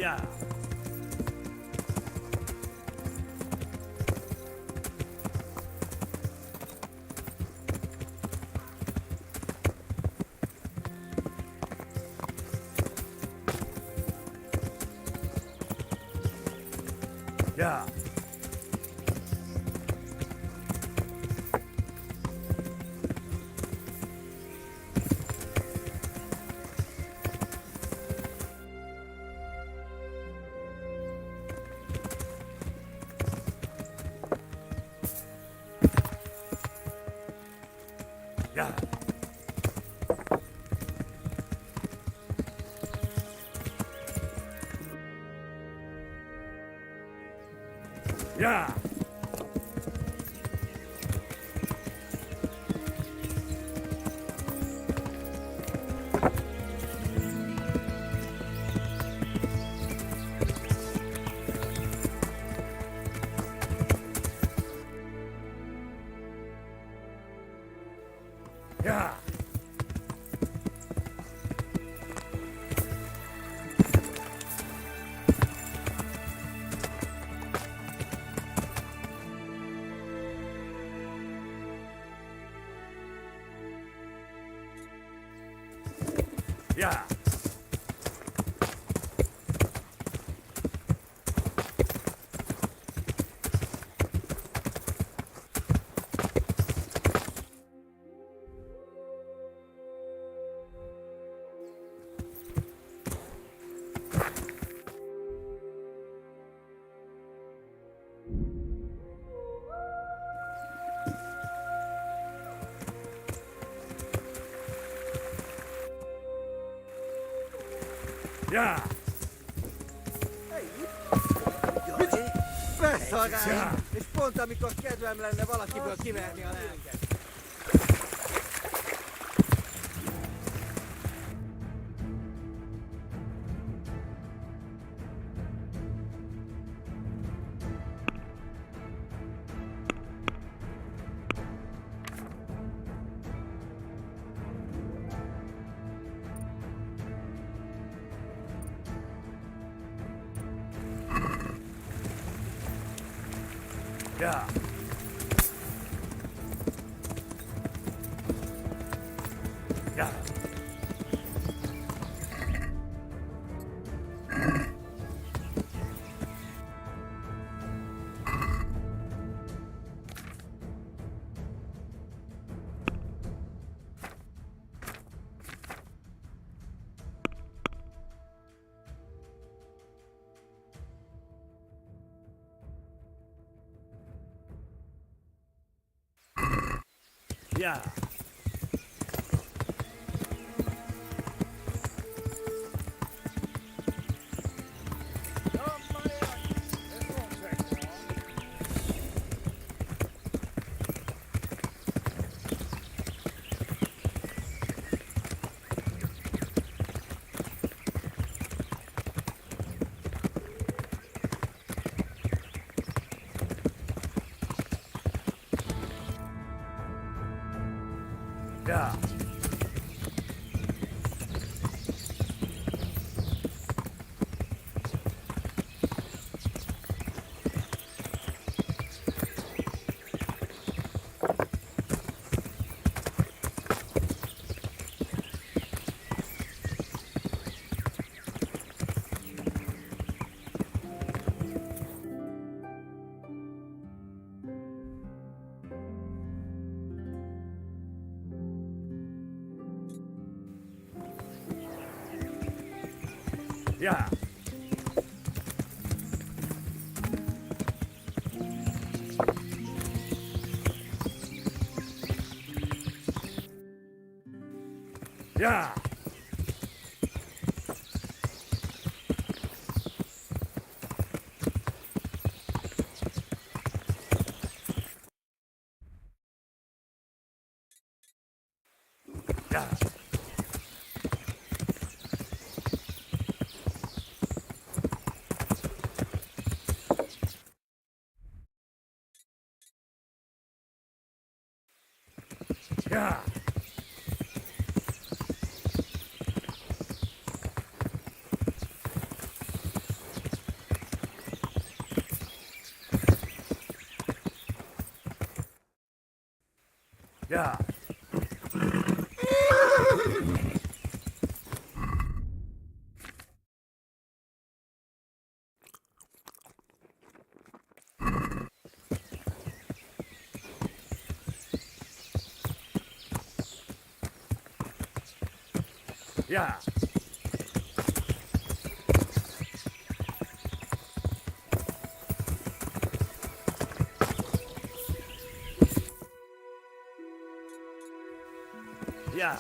Yeah. Yeah. Yeah. Yeah. Yeah. Yeah. Yeah. Päästöäkään! Jos pontaamikko käytyämällä ne valakkivyö kiveä, niin on äänkä. Yeah. Yeah. Yeah. Yeah. Yeah. Yeah. Yeah. Yeah. Ja. Ja. Ja.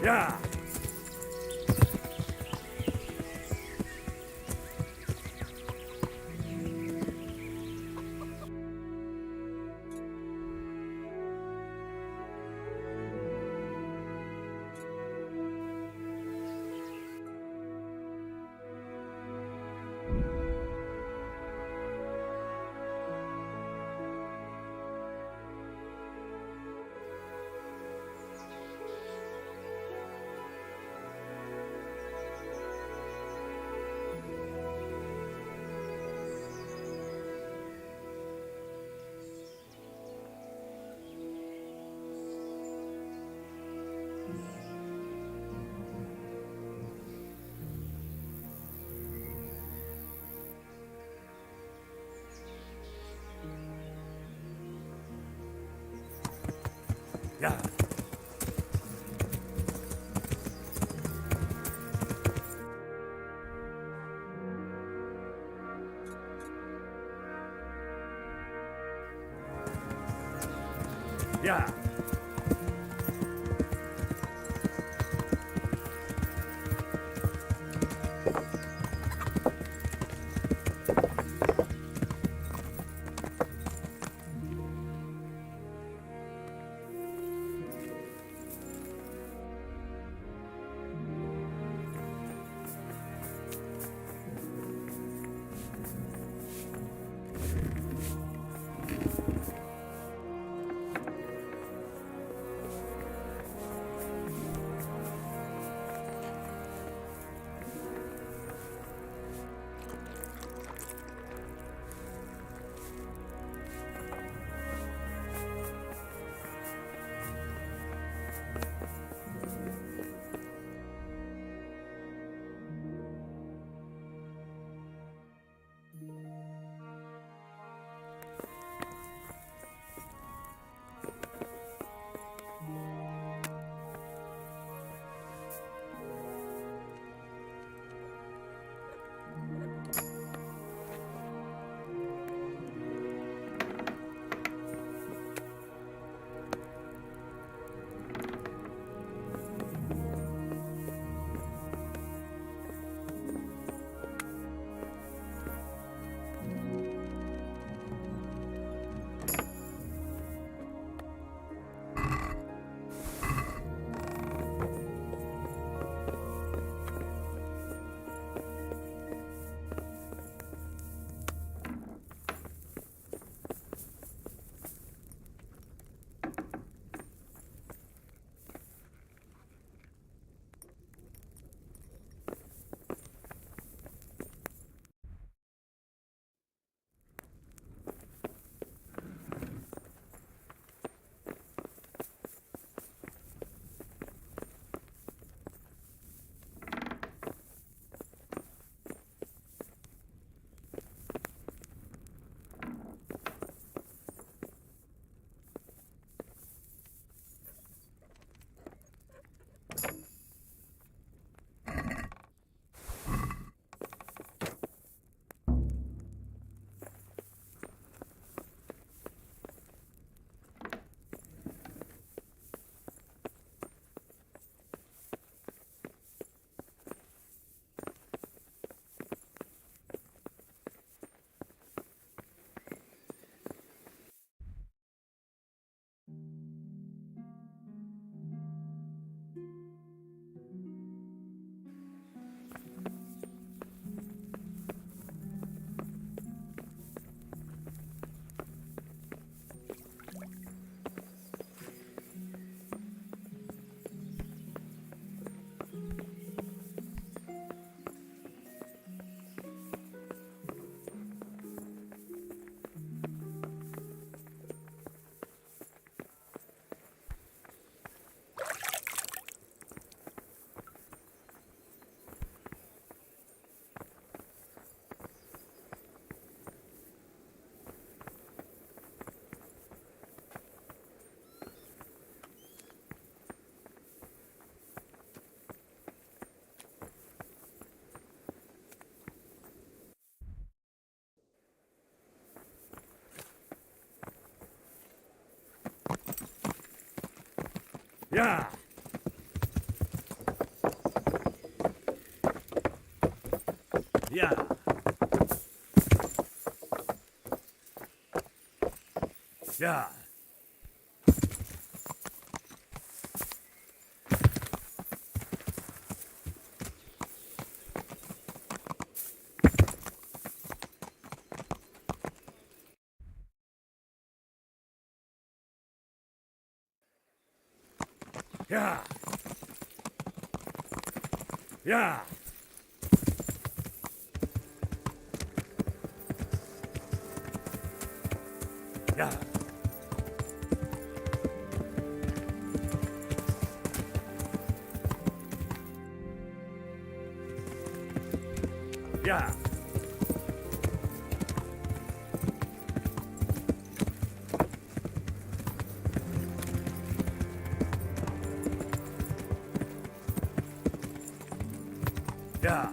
Ja. Ja. Ja. Yeah. Yeah. Yeah. Yeah. Yeah. Yeah. Yeah. Yeah.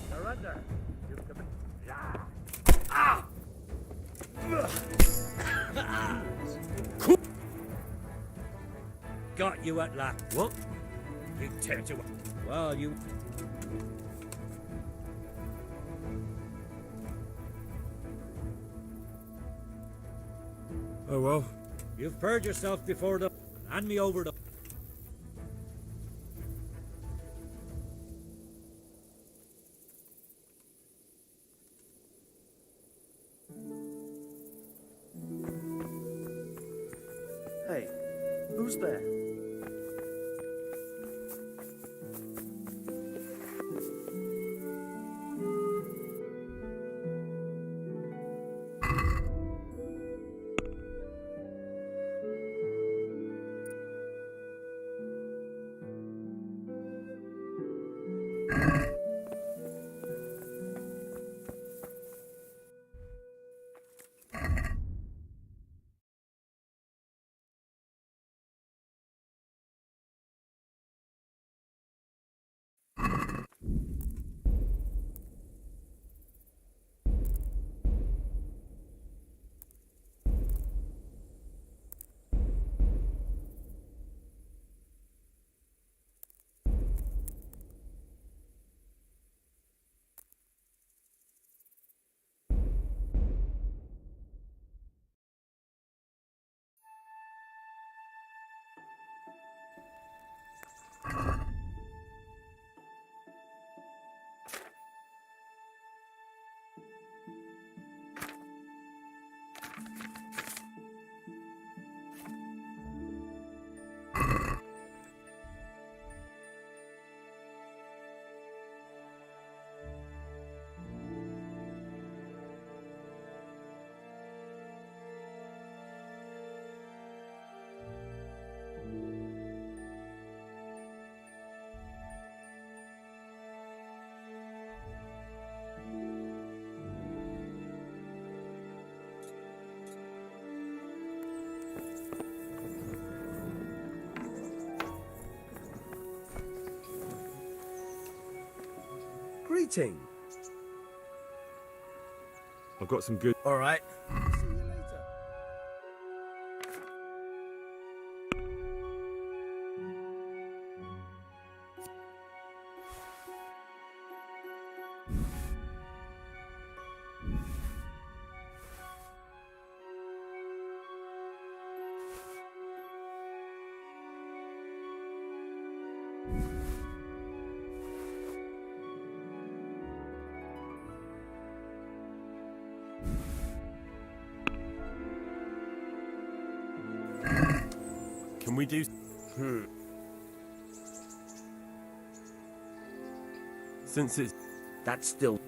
Surrender. You commit. Ah! Got you at last. What? You tear to. Well, you. Oh well. You've purged yourself before the. Hand me over the. Hey, who's there? exciting. I've got some good. All right. See you later. Can we do? Since it's That's still.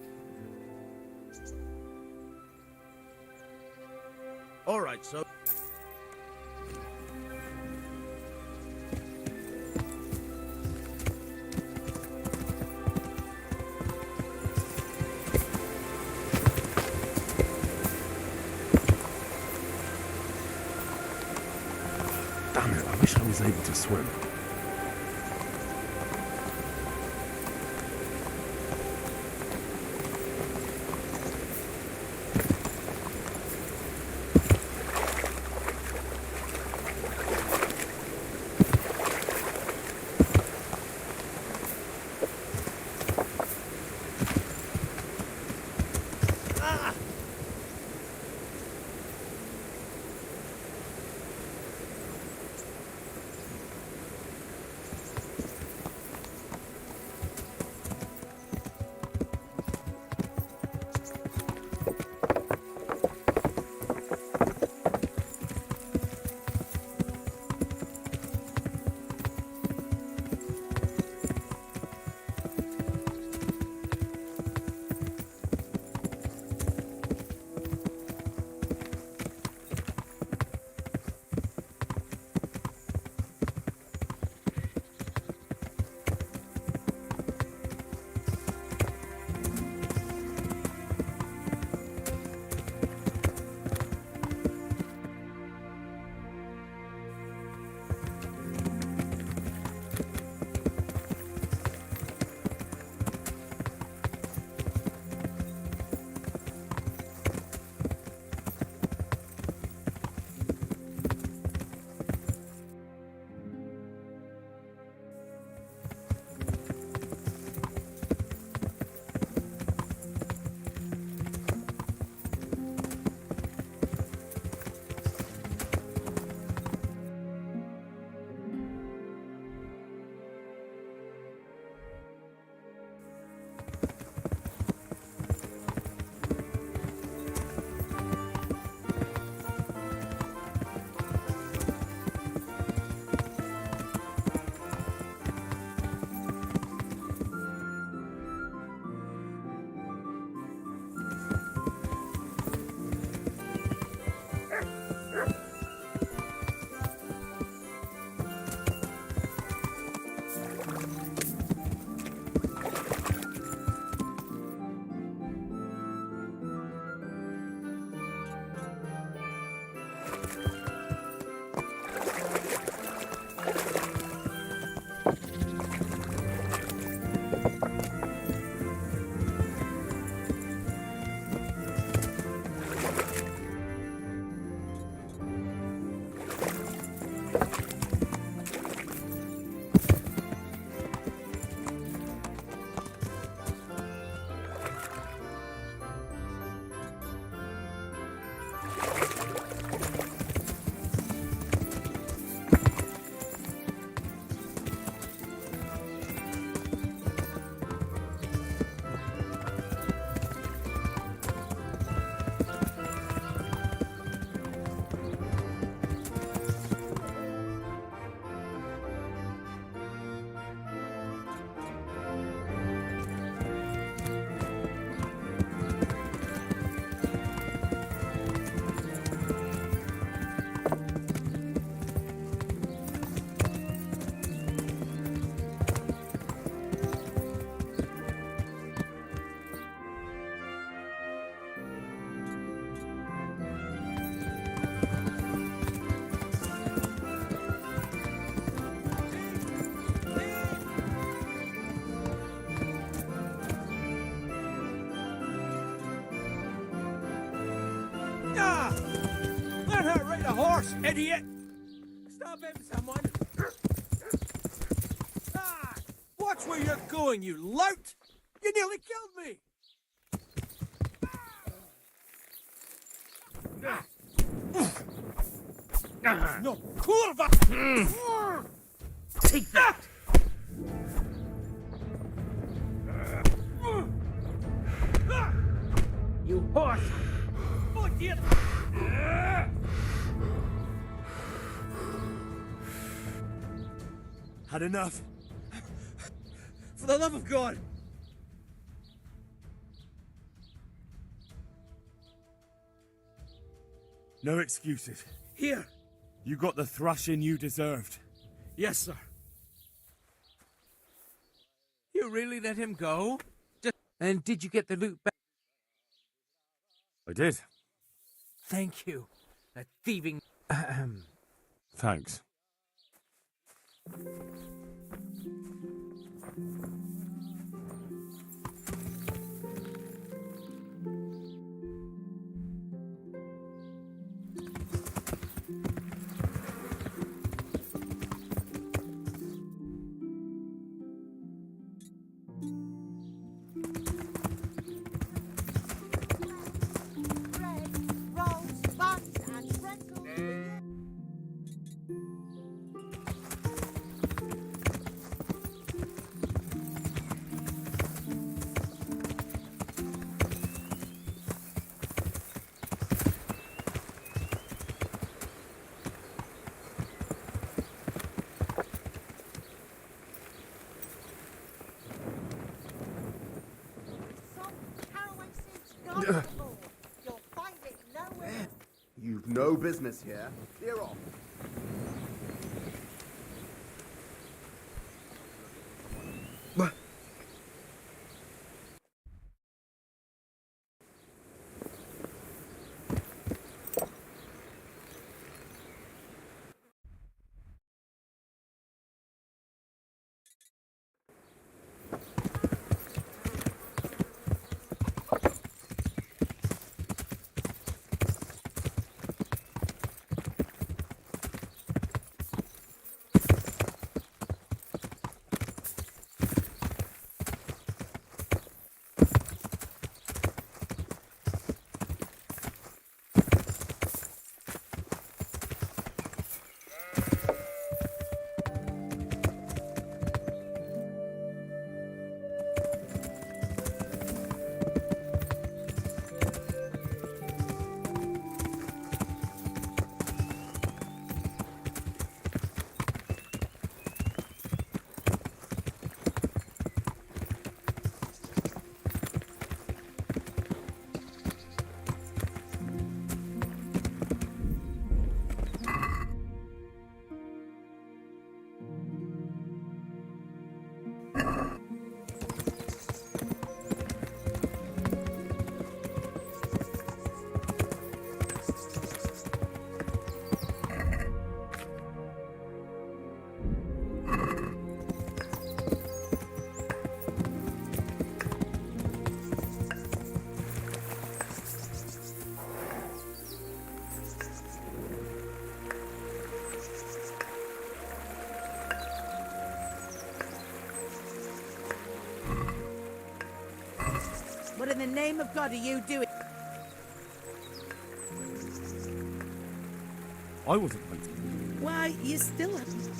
All right, so. damn it. I wish I was able to swim. can't ride a horse, idiot! Stop him, someone! Ah! Watch where you're going, you lout! You nearly killed me! No, kurva! Take that! You horse! Oh, dear! Had enough. For the love of God! No excuses. Here! You got the thrashing you deserved. Yes, sir. You really let him go? And did you get the loot back? I did. Thank you. That thieving... Thanks. You'll find it nowhere. You've no business here. Clear off. What in the name of God are you doing? I wasn't hunting. Why, you still haven't.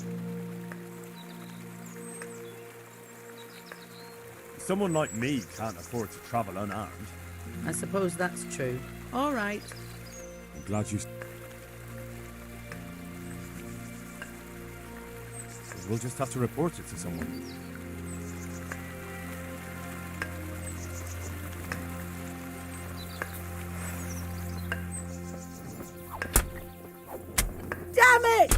Someone like me can't afford to travel unarmed. I suppose that's true. All right. I'm glad you... We'll just have to report it to someone. Damn it!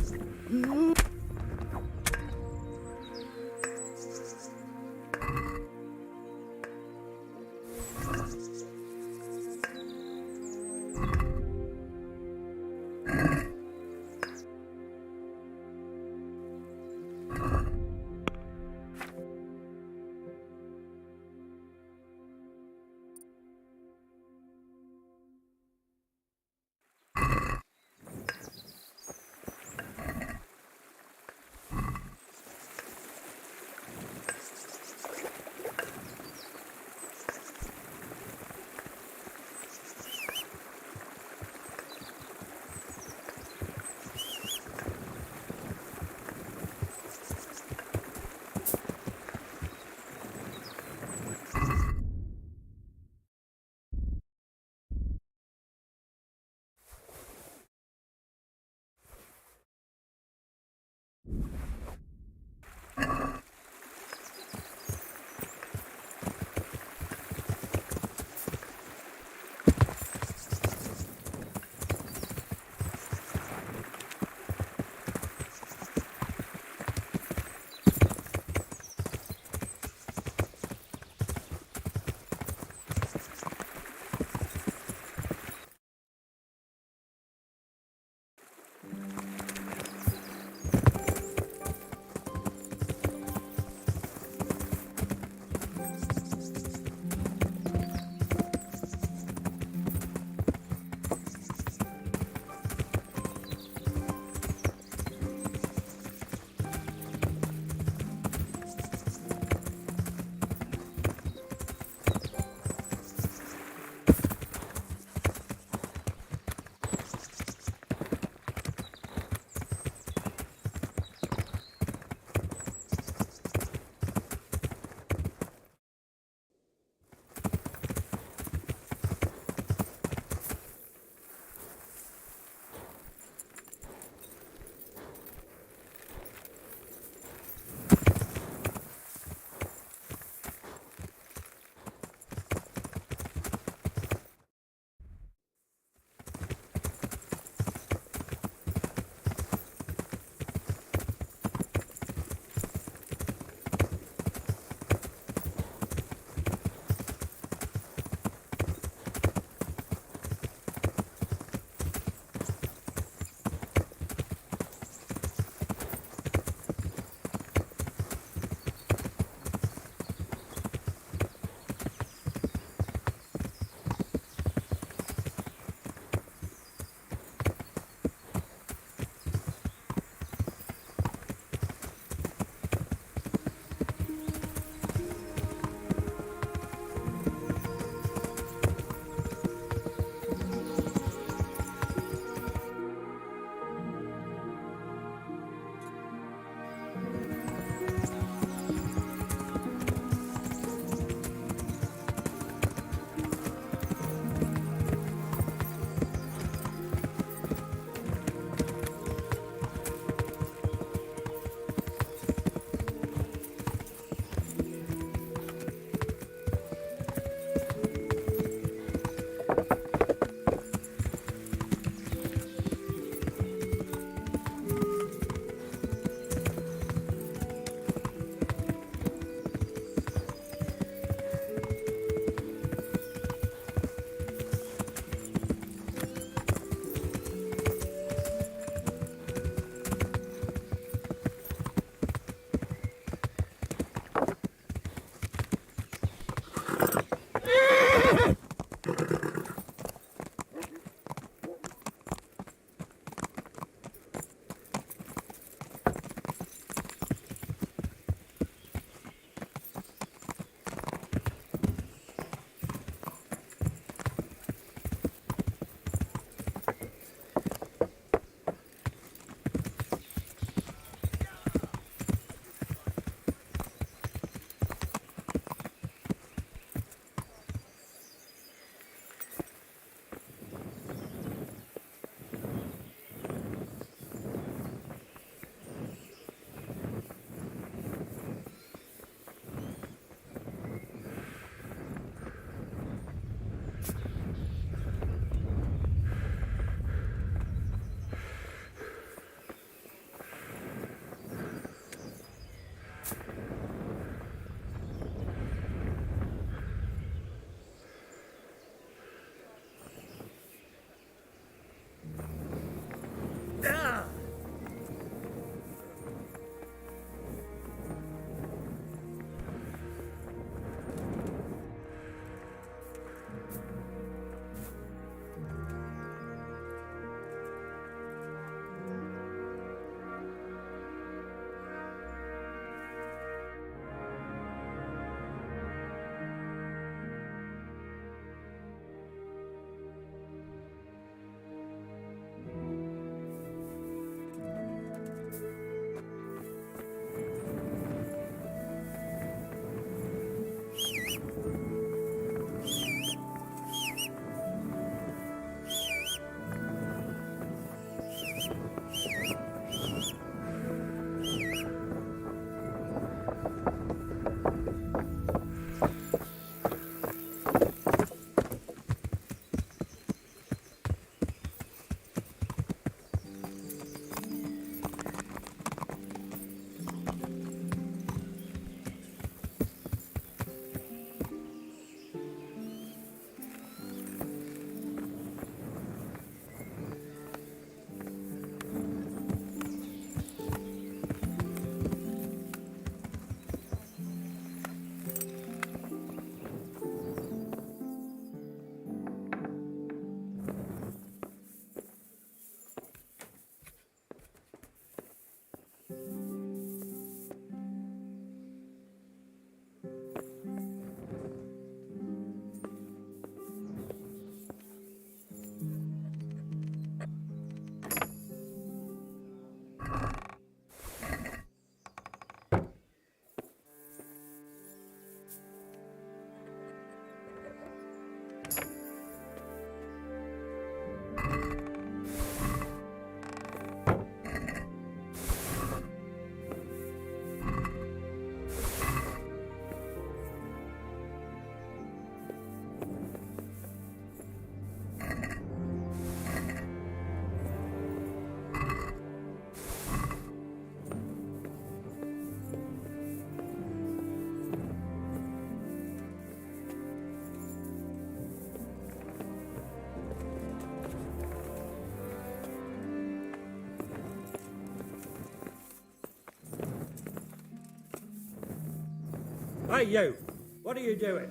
Hey, you! What are you doing?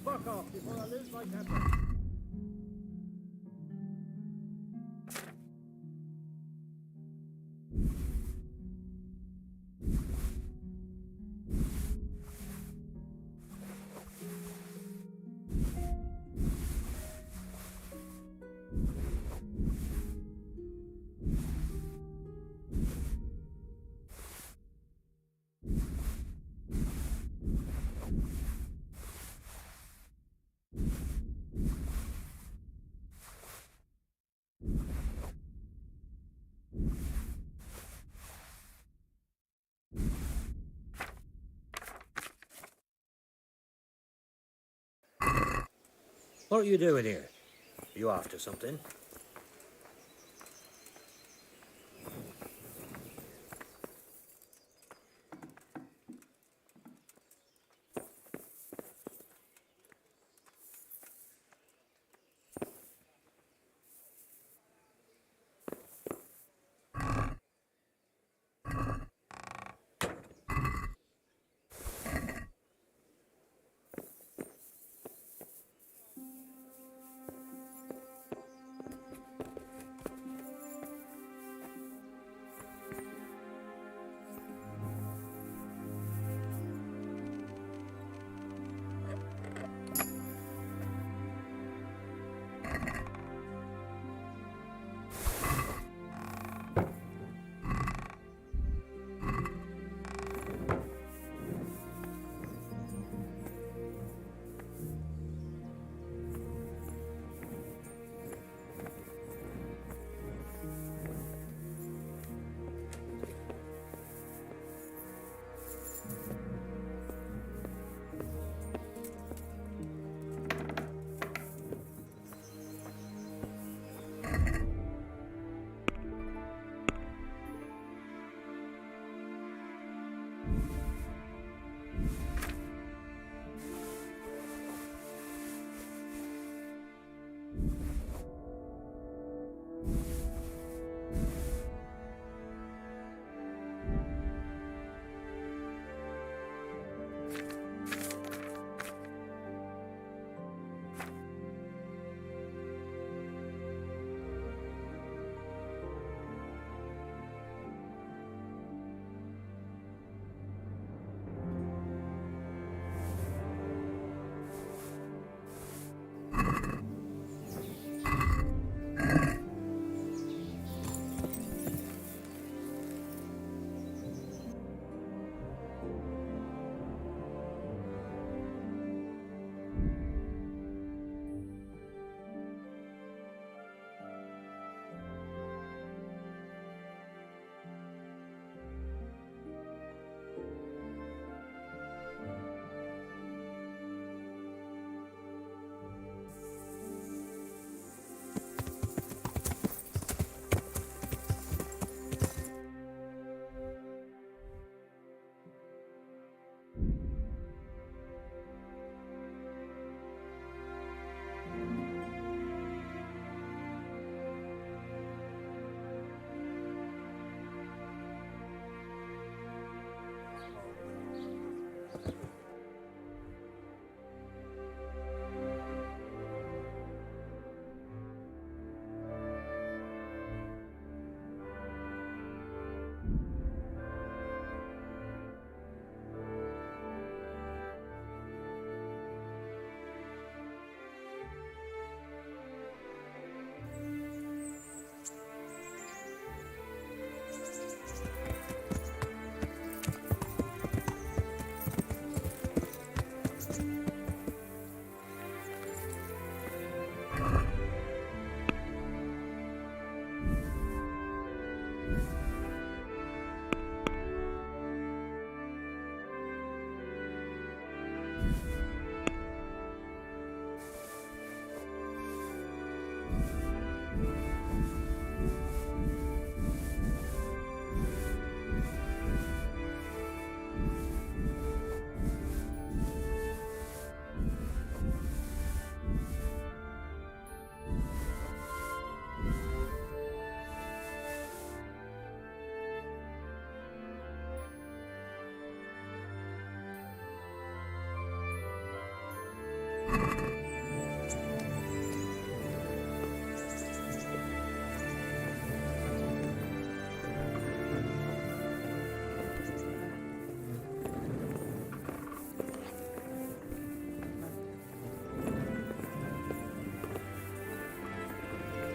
Fuck off before I lose my temper. What are you doing here? You after something?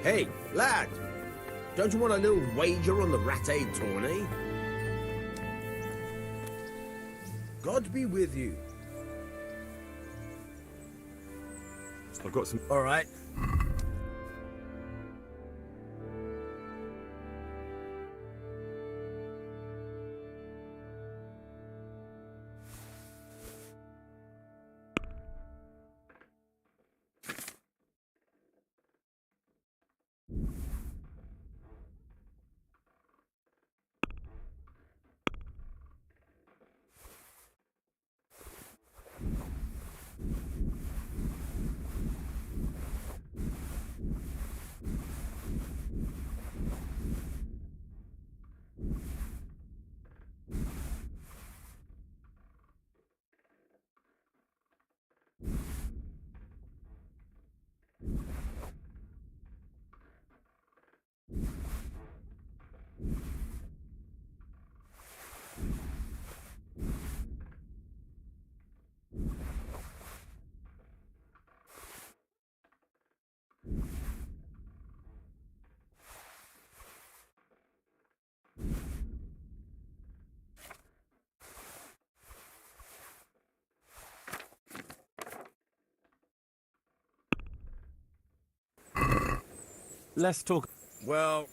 Hey, lad! Don't you want a little wager on the Rat Aid tourney? God be with you. I've got some. All right. Let's talk. Well,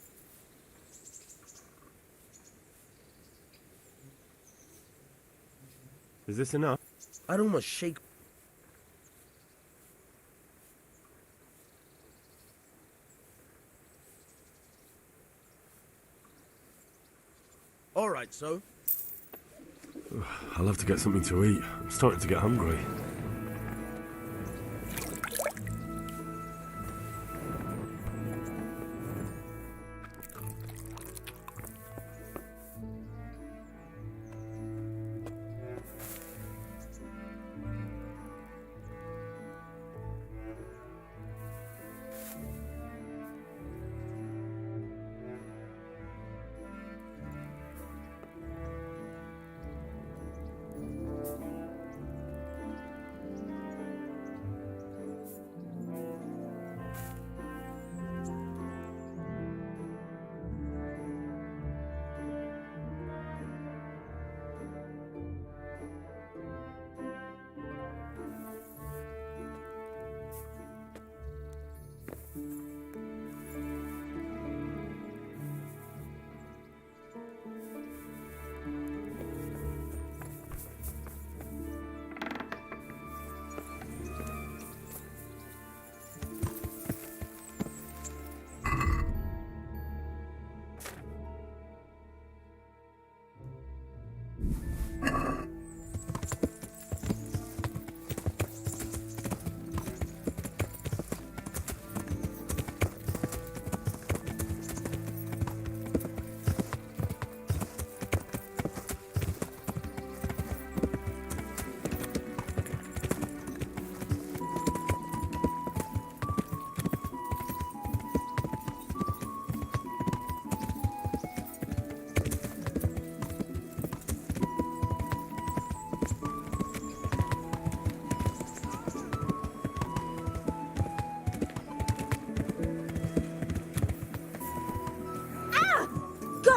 Is this enough? I'd almost shake. All right, so. I'll have to get something to eat. I'm starting to get hungry.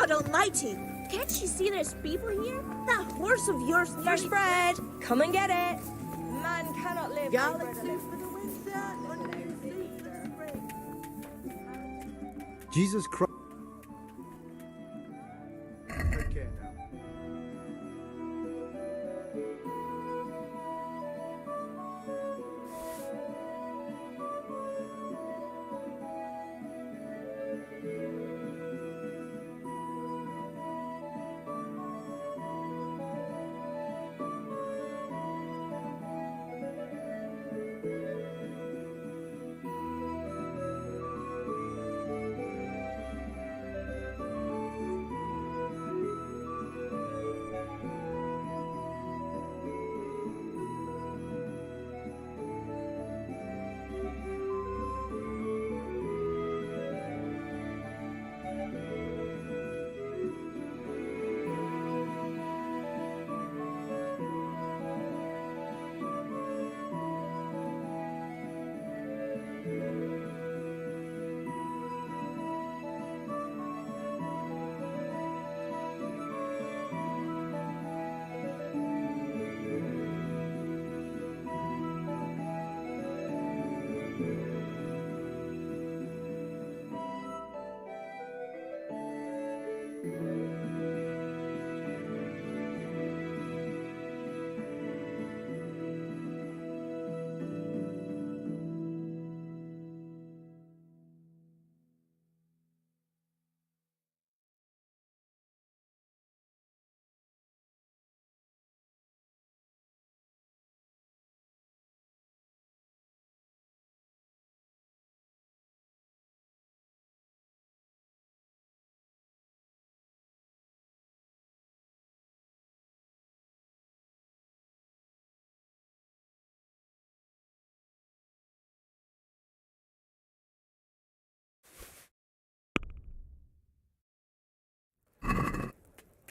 God almighty! Can't you see there's people here? That horse of yours... Fresh bread! Come and get it! Man cannot live... Galaxy for the winter. Jesus Christ. Okay, now.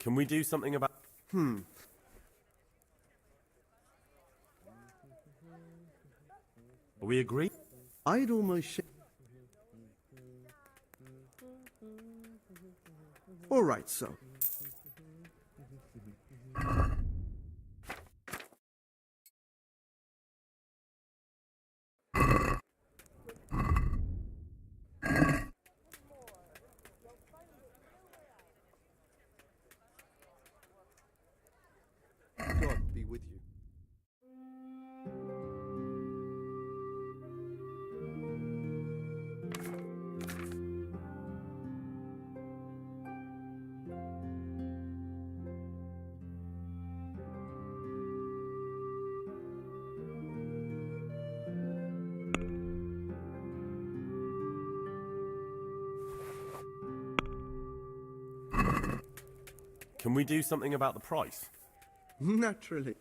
Can we do something about... Are we agreed? I'd almost... All right, so. God be with you. Can we do something about the price? Naturally.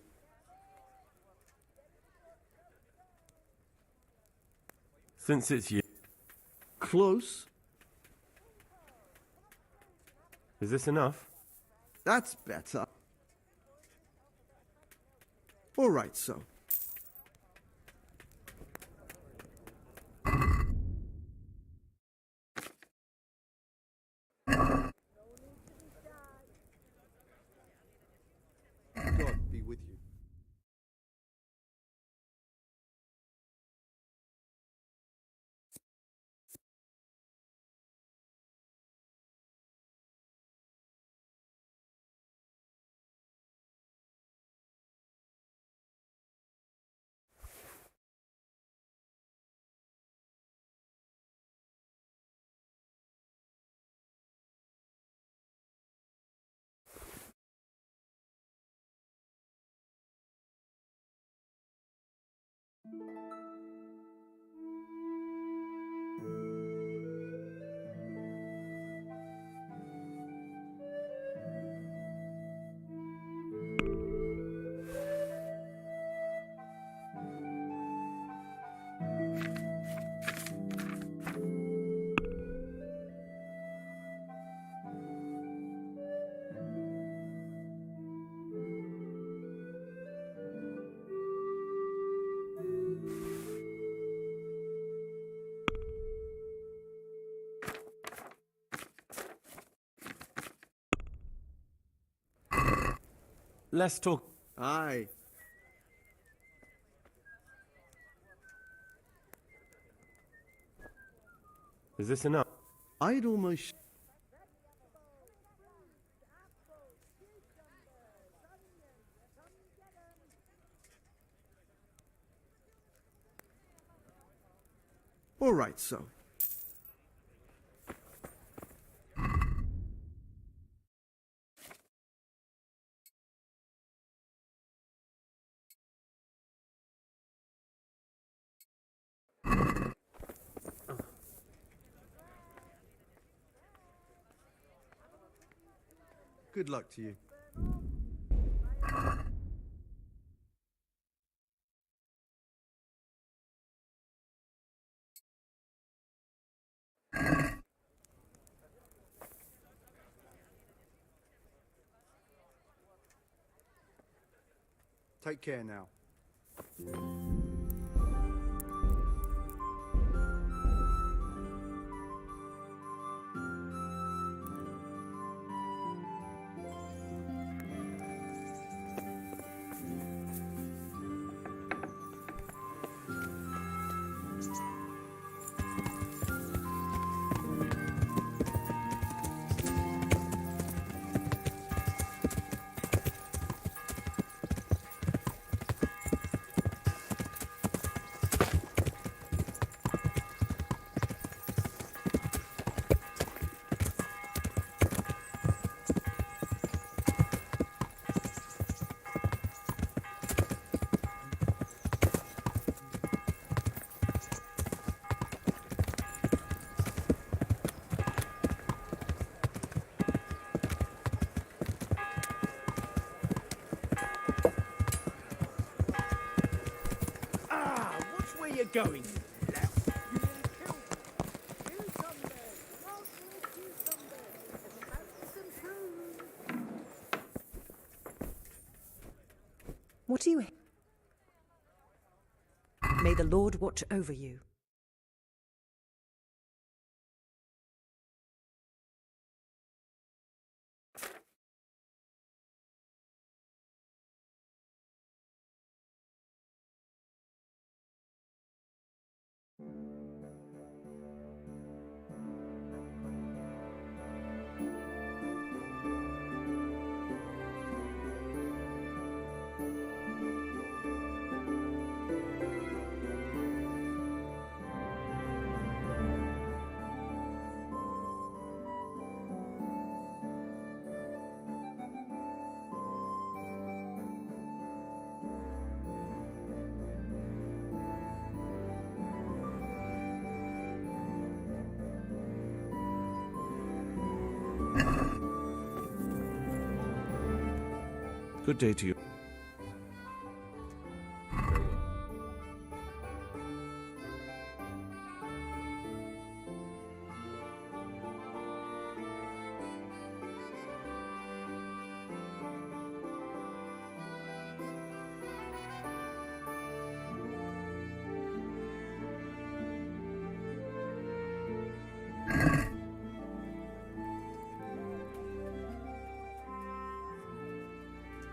Since it's you... Close. Is this enough? That's better. All right, so. God be with you. Let's talk... Aye. Is this enough? I'd almost... All right, so. Good luck to you. Take care now. Going. What are you? May the Lord watch over you. Good day to you.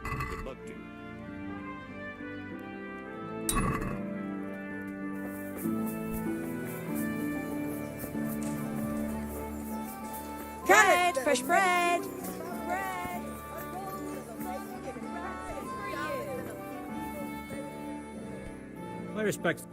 Good luck to you. Bread, fresh bread. My respects.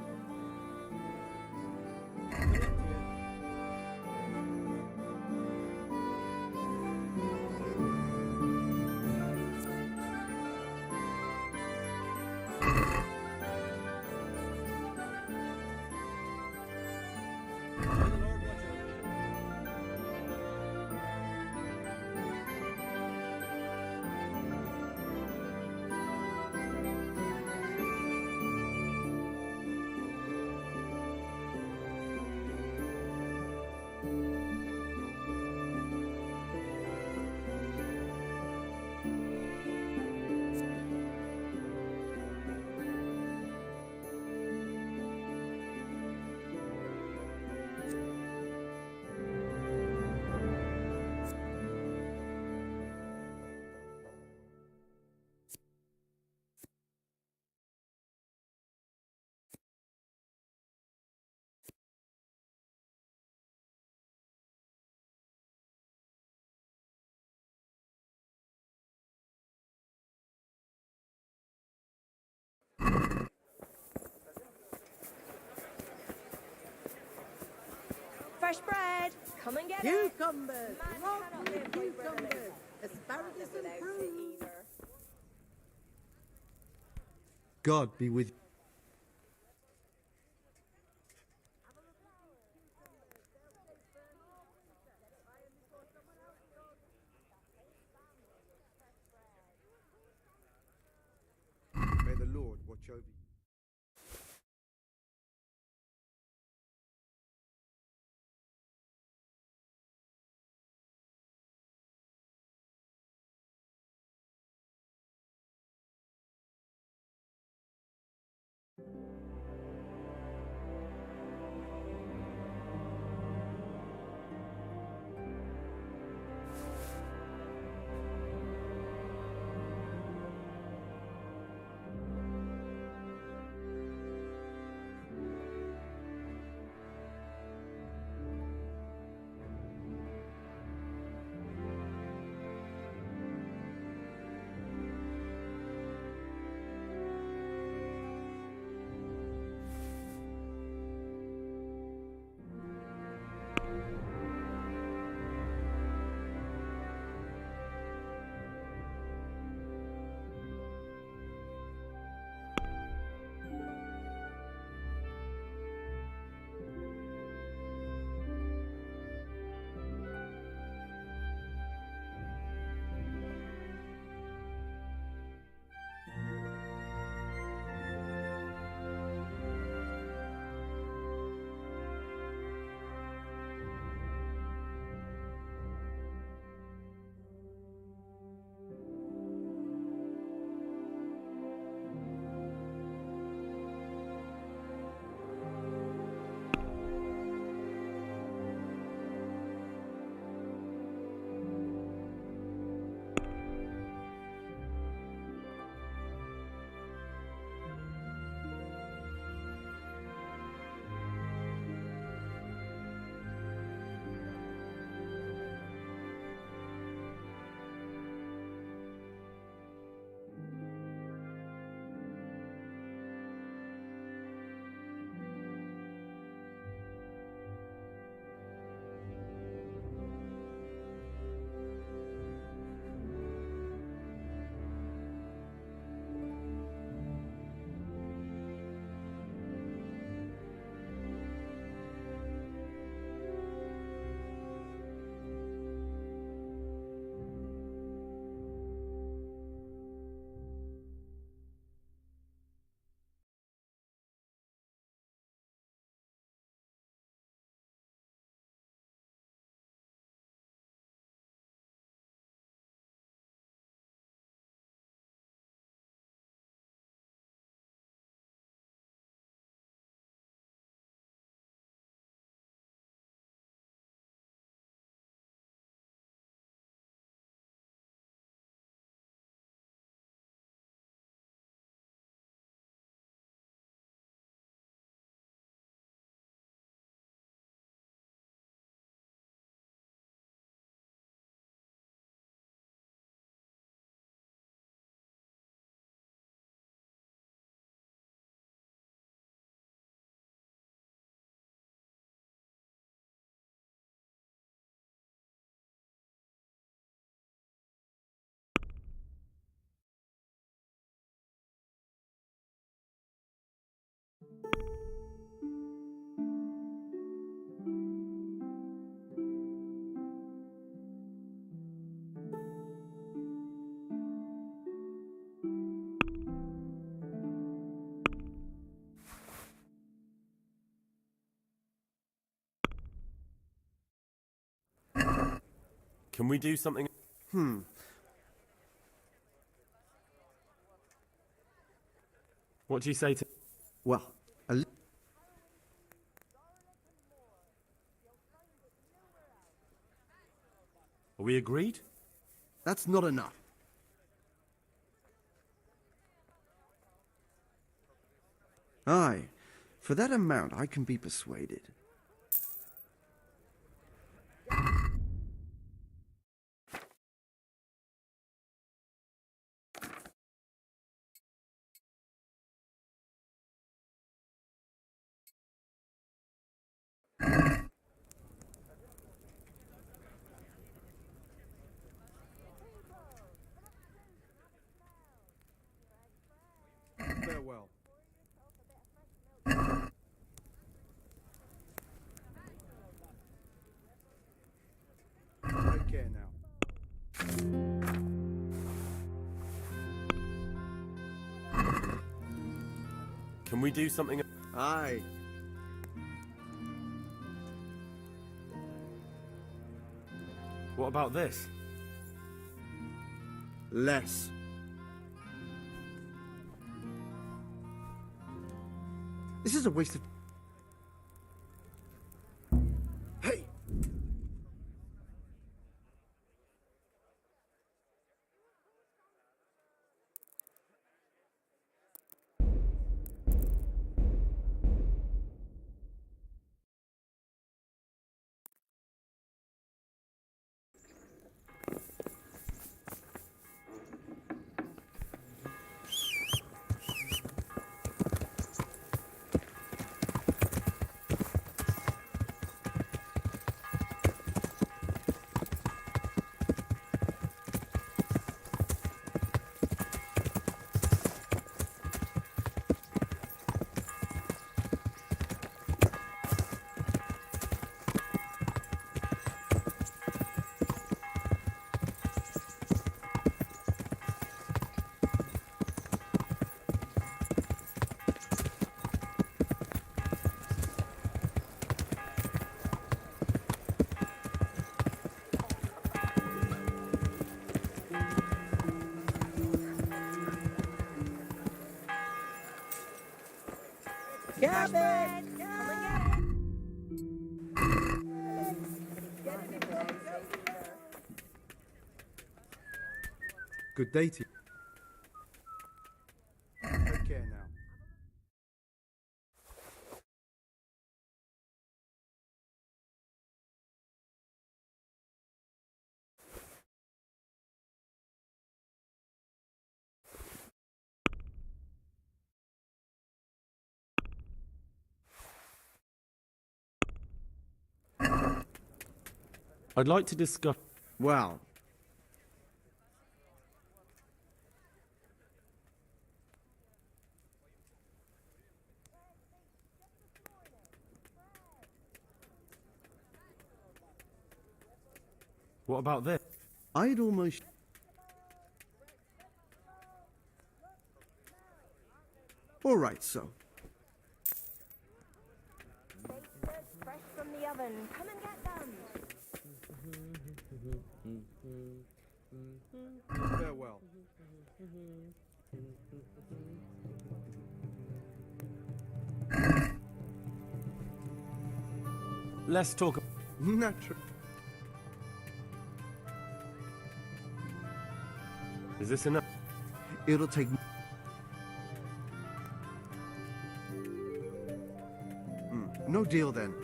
Fresh bread. Come and get it. Cucumbers! Man Rock cannot with live by bread cucumbers! alone. Asparagus and Without it fruit! either. God be with you. May the Lord watch over you. Can we do something? What do you say to... Well, Are we agreed? that's not enough. Aye, for that amount I can be persuaded. Farewell. Take care now. Can we do something? Aye. What about this? Less. This is a waste of... Hey! Garbage! Good day to you. Take care now. I'd like to discuss... Well, What about this? I'd almost... All right, so. Fresh from the oven. Come and get them. Farewell. Let's talk... Natural. Is this enough? It'll take... No deal then.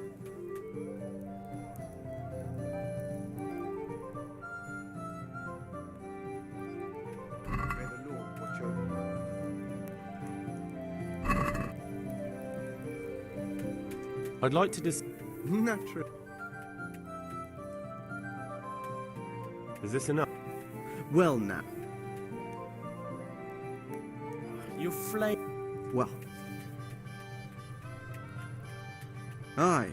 May the Lord watch over you. I'd like to Natural. Is this enough? Well now. You flame... Well. Aye.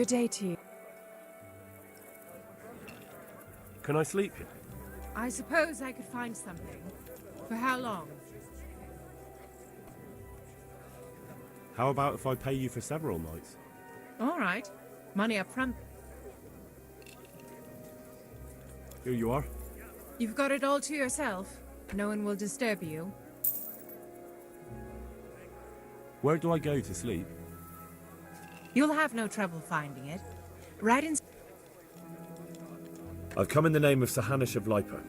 Good day to you. Can I sleep here? I suppose I could find something. For how long? How about if I pay you for several nights? All right. Money up front. Here you are. You've got it all to yourself. No one will disturb you. Where do I go to sleep? You'll have no trouble finding it. Right in... I've come in the name of Sir Hanish of Lipa.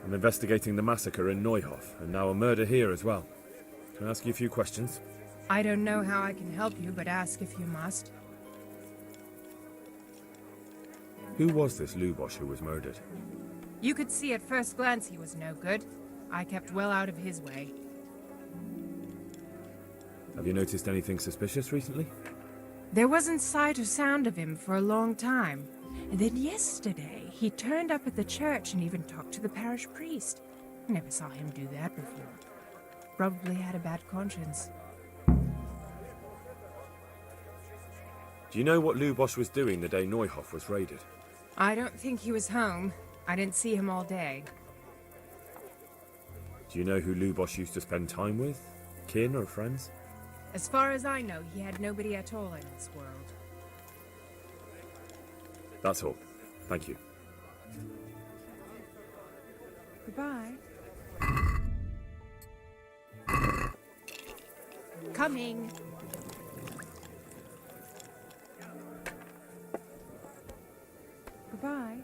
I'm investigating the massacre in Neuhof, and now a murder here as well. Can I ask you a few questions? I don't know how I can help you, but ask if you must. Who was this Lubosh who was murdered? You could see at first glance he was no good. I kept well out of his way. Have you noticed anything suspicious recently? There wasn't sight or sound of him for a long time. And then yesterday, he turned up at the church and even talked to the parish priest. Never saw him do that before. Probably had a bad conscience. Do you know what Lubosh was doing the day Neuhof was raided? I don't think he was home. I didn't see him all day. Do you know who Lubosh used to spend time with? Kin or friends? As far as I know, he had nobody at all in this world. That's all. Thank you. Goodbye. Coming. Goodbye.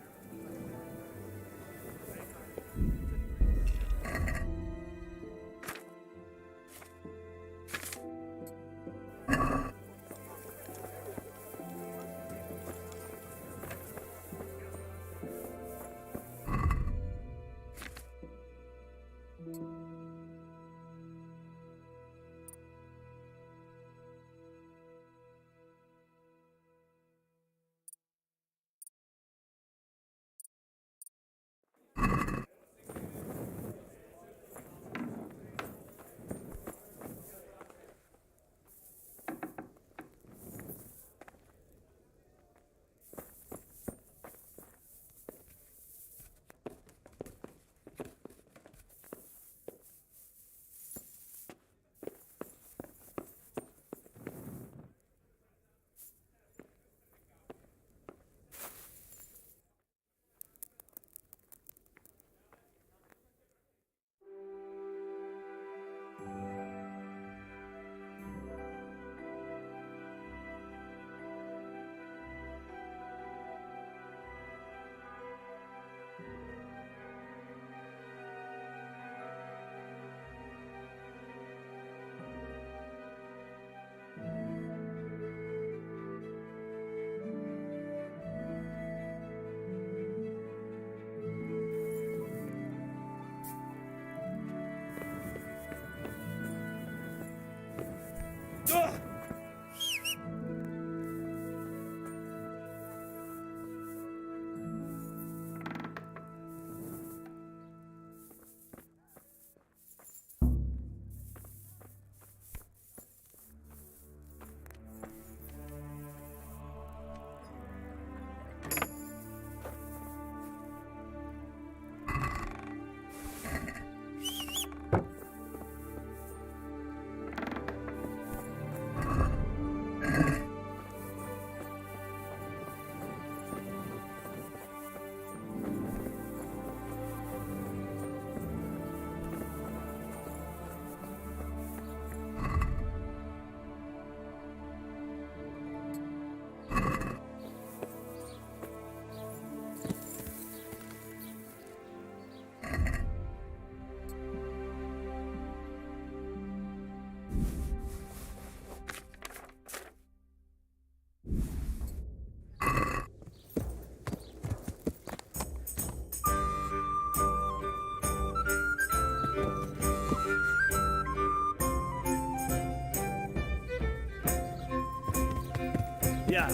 ya!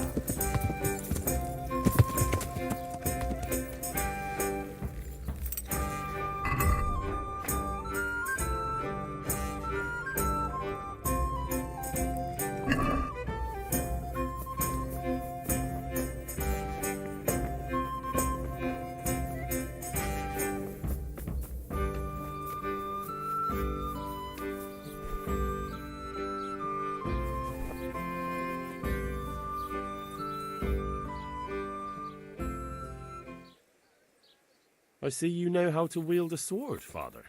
I see you know how to wield a sword, Father.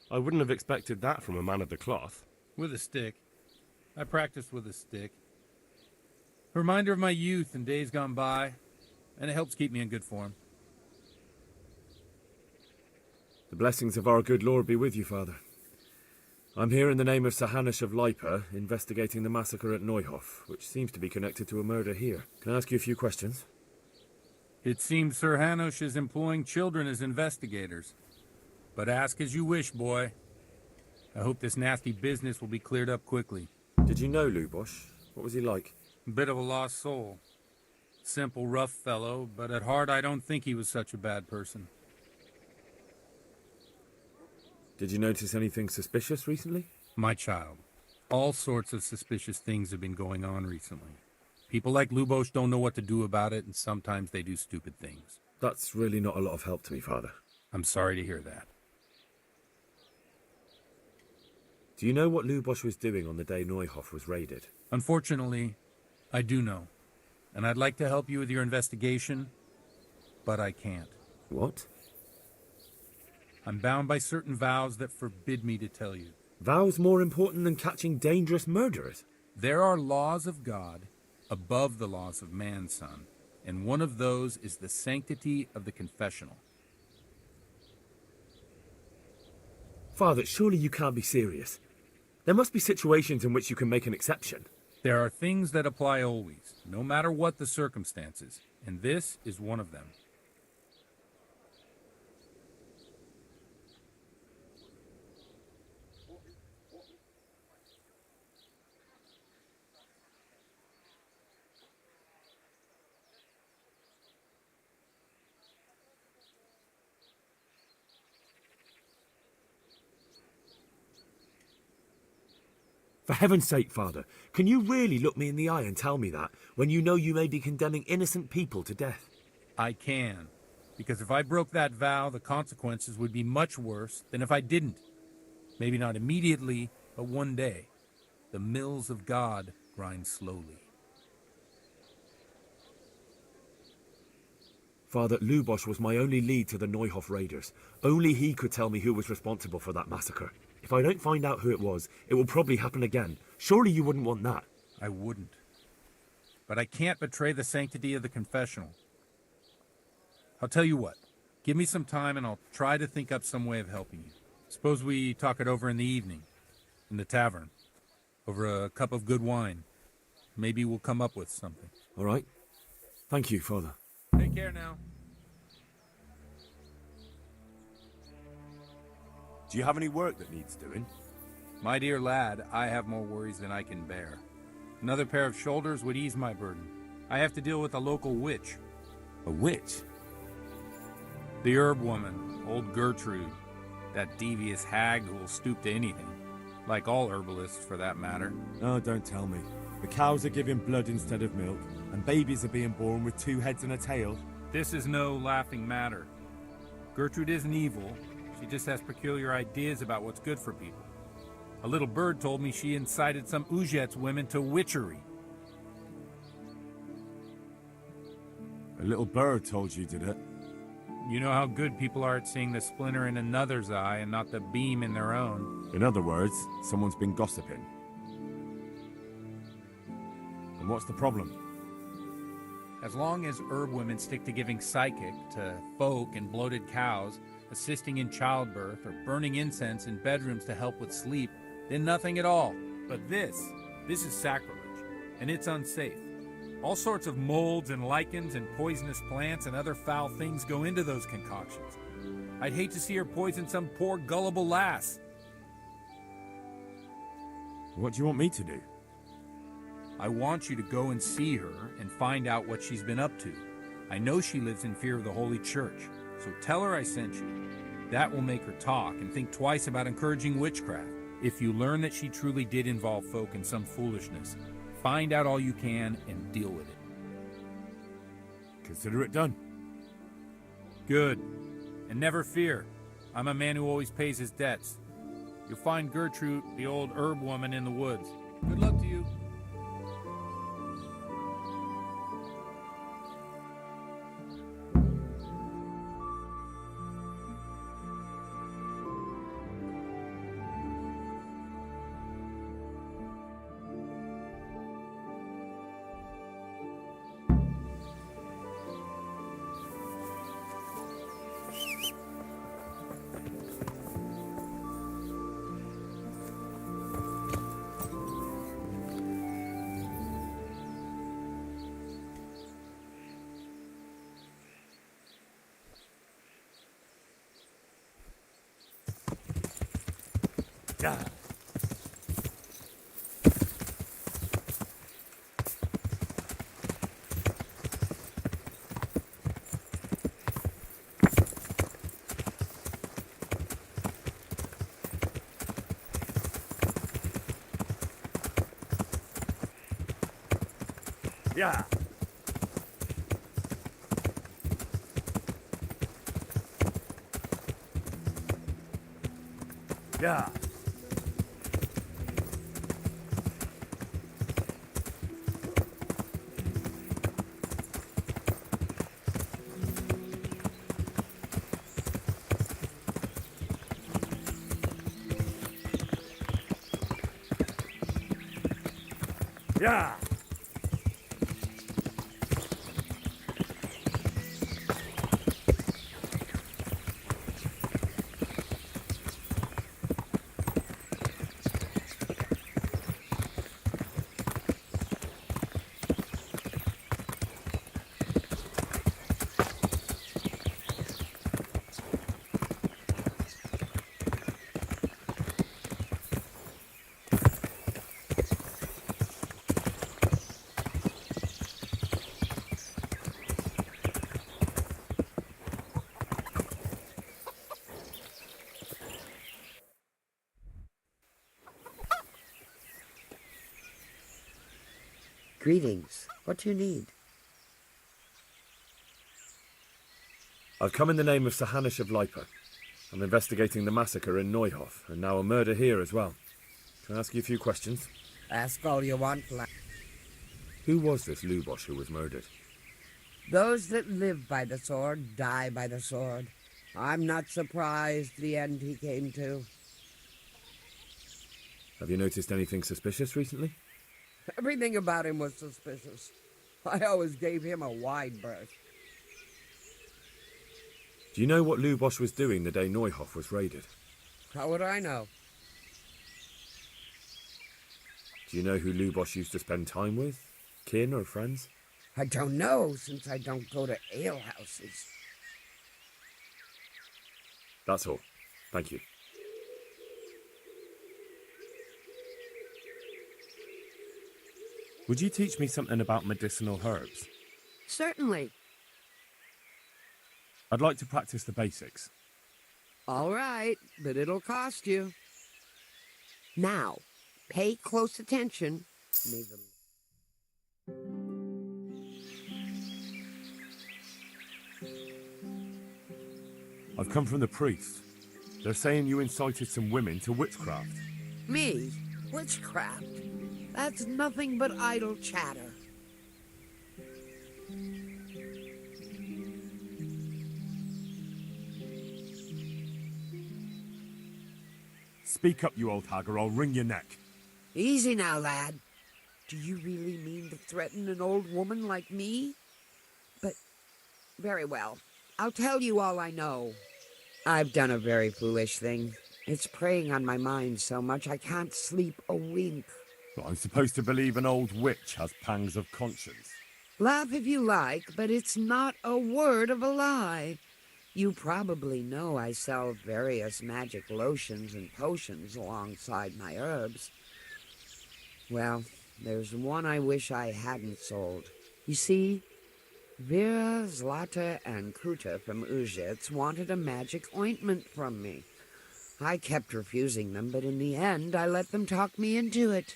I wouldn't have expected that from a man of the cloth. With a stick. I practiced with a stick. A reminder of my youth and days gone by, and it helps keep me in good form. The blessings of our good Lord be with you, Father. I'm here in the name of Sir Hanush of Lipa, investigating the massacre at Neuhof, which seems to be connected to a murder here. Can I ask you a few questions? It seems Sir Hanush is employing children as investigators. But ask as you wish, boy. I hope this nasty business will be cleared up quickly. Did you know Lubosh? What was he like? A bit of a lost soul. Simple, rough fellow, but at heart I don't think he was such a bad person. Did you notice anything suspicious recently? My child, all sorts of suspicious things have been going on recently. People like Lubosh don't know what to do about it, and sometimes they do stupid things. That's really not a lot of help to me, Father. I'm sorry to hear that. Do you know what Lubosh was doing on the day Neuhof was raided? Unfortunately, I do know. And I'd like to help you with your investigation, but I can't. What? I'm bound by certain vows that forbid me to tell you. Vows more important than catching dangerous murderers? There are laws of God above the laws of man, son, and one of those is the sanctity of the confessional. Father, surely you can't be serious. There must be situations in which you can make an exception. There are things that apply always, no matter what the circumstances, and this is one of them. For heaven's sake, Father, can you really look me in the eye and tell me that, when you know you may be condemning innocent people to death? I can, because if I broke that vow, the consequences would be much worse than if I didn't. Maybe not immediately, but one day. The mills of God grind slowly. Father, Lubosh was my only lead to the Neuhof raiders. Only he could tell me who was responsible for that massacre. If I don't find out who it was, it will probably happen again. Surely you wouldn't want that. I wouldn't. But I can't betray the sanctity of the confessional. I'll tell you what. Give me some time and I'll try to think up some way of helping you. Suppose we talk it over in the evening, in the tavern, over a cup of good wine. Maybe we'll come up with something. All right. Thank you, Father. Take care now. Do you have any work that needs doing? My dear lad, I have more worries than I can bear. Another pair of shoulders would ease my burden. I have to deal with a local witch. A witch? The herb woman, old Gertrude. That devious hag who will stoop to anything. Like all herbalists, for that matter. Oh, don't tell me. The cows are giving blood instead of milk, and babies are being born with 2 heads and a tail. This is no laughing matter. Gertrude isn't evil. She just has peculiar ideas about what's good for people. A little bird told me she incited some Ujet's women to witchery. A little bird told you, did it? You know how good people are at seeing the splinter in another's eye and not the beam in their own. In other words, someone's been gossiping. And what's the problem? As long as herb women stick to giving psychic to folk and bloated cows, assisting in childbirth, or burning incense in bedrooms to help with sleep, then nothing at all. But this is sacrilege, and it's unsafe. All sorts of molds and lichens and poisonous plants and other foul things go into those concoctions. I'd hate to see her poison some poor gullible lass. What do you want me to do? I want you to go and see her and find out what she's been up to. I know she lives in fear of the Holy Church, so tell her I sent you. That will make her talk and think twice about encouraging witchcraft. If you learn that she truly did involve folk in some foolishness, find out all you can and deal with it. Consider it done. Good. And never fear. I'm a man who always pays his debts. You'll find Gertrude, the old herb woman, in the woods. Good luck to you. Yeah. Yeah. Yeah. Yeah. Greetings. What do you need? I've come in the name of Sahanish of Lipa. I'm investigating the massacre in Neuhof, and now a murder here as well. Can I ask you a few questions? Ask all you want, lad. Who was this Lubosh who was murdered? Those that live by the sword die by the sword. I'm not surprised the end he came to. Have you noticed anything suspicious recently? Everything about him was suspicious. I always gave him a wide berth. Do you know what Lubosh was doing the day Neuhof was raided? How would I know? Do you know who Lubosh used to spend time with? Kin or friends? I don't know, since I don't go to alehouses. That's all. Thank you. Would you teach me something about medicinal herbs? Certainly. I'd like to practice the basics. All right, but it'll cost you. Now, pay close attention. I've come from the priest. They're saying you incited some women to witchcraft. Me? Witchcraft? That's nothing but idle chatter. Speak up, you old hag, or I'll wring your neck. Easy now, lad. Do you really mean to threaten an old woman like me? But, very well. I'll tell you all I know. I've done a very foolish thing. It's preying on my mind so much I can't sleep a wink. But I'm supposed to believe an old witch has pangs of conscience. Laugh if you like, but it's not a word of a lie. You probably know I sell various magic lotions and potions alongside my herbs. Well, there's one I wish I hadn't sold. You see, Vera, Zlata, and Kuta from Uzhitz wanted a magic ointment from me. I kept refusing them, but in the end, I let them talk me into it.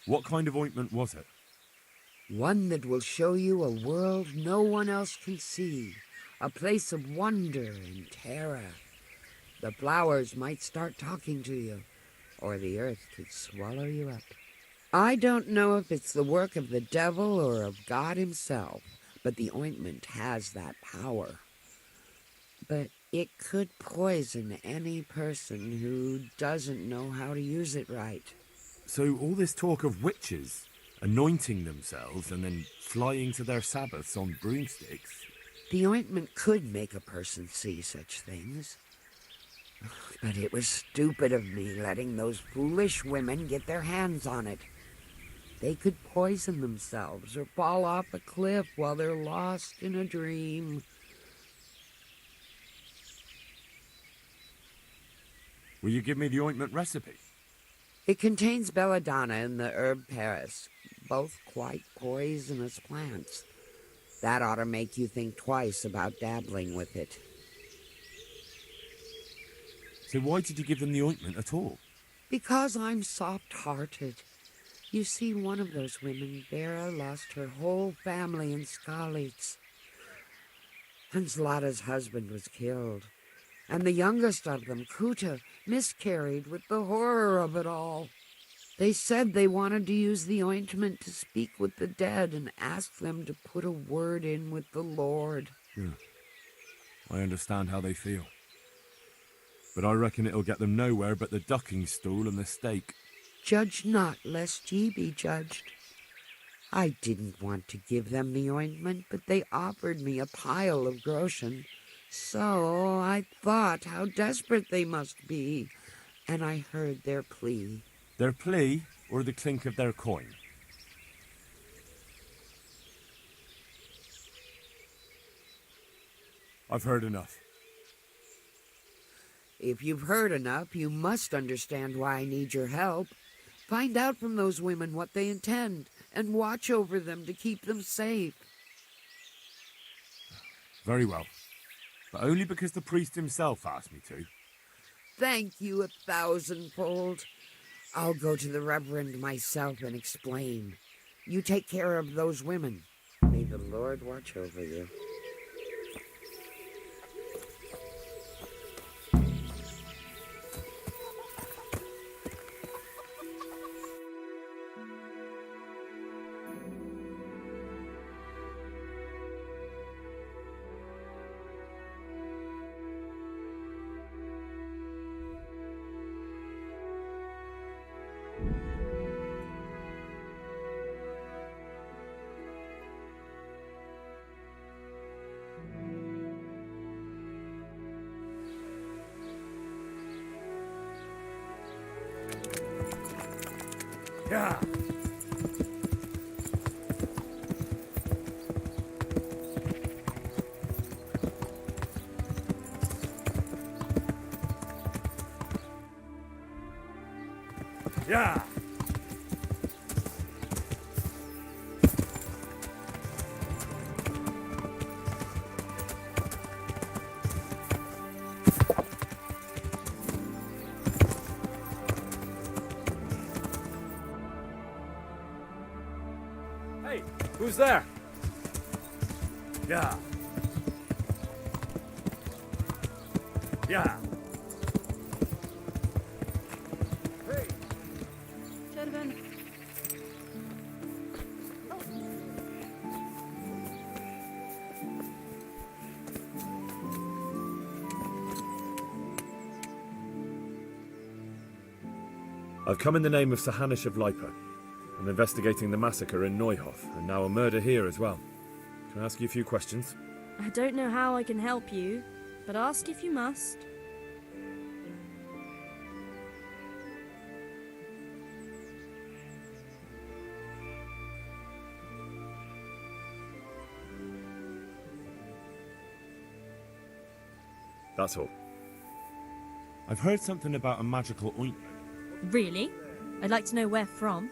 What kind of ointment was it? One that will show you a world no one else can see, a place of wonder and terror. The flowers might start talking to you, or the earth could swallow you up. I don't know if it's the work of the devil or of God himself, but the ointment has that power. But it could poison any person who doesn't know how to use it right. So all this talk of witches anointing themselves and then flying to their sabbaths on broomsticks. The ointment could make a person see such things. But it was stupid of me letting those foolish women get their hands on it. They could poison themselves or fall off a cliff while they're lost in a dream. Will you give me the ointment recipe? It contains belladonna and the herb Paris, both quite poisonous plants. That ought to make you think twice about dabbling with it. So why did you give them the ointment at all? Because I'm soft-hearted. You see, one of those women, Vera, lost her whole family in Skalitz. And Zlata's husband was killed. And the youngest of them, Kuta, miscarried with the horror of it all. They said they wanted to use the ointment to speak with the dead and ask them to put a word in with the Lord. Yeah. I understand how they feel. But I reckon it'll get them nowhere but the ducking stool and the stake. Judge not, lest ye be judged. I didn't want to give them the ointment, but they offered me a pile of groschen. So I thought how desperate they must be, and I heard their plea. Their plea, or the clink of their coin? I've heard enough. If you've heard enough, you must understand why I need your help. Find out from those women what they intend, and watch over them to keep them safe. Very well. But only because the priest himself asked me to. Thank you 1,000-fold. I'll go to the Reverend myself and explain. You take care of those women. May the Lord watch over you. Yeah. Yeah. Hey, who's there? Yeah. Yeah. Hey. Gentlemen. I've come in the name of Sahanish of Lipa. I'm investigating the massacre in Neuhof, and now a murder here as well. Can I ask you a few questions? I don't know how I can help you, but ask if you must. That's all. I've heard something about a magical ointment. Really? I'd like to know where from.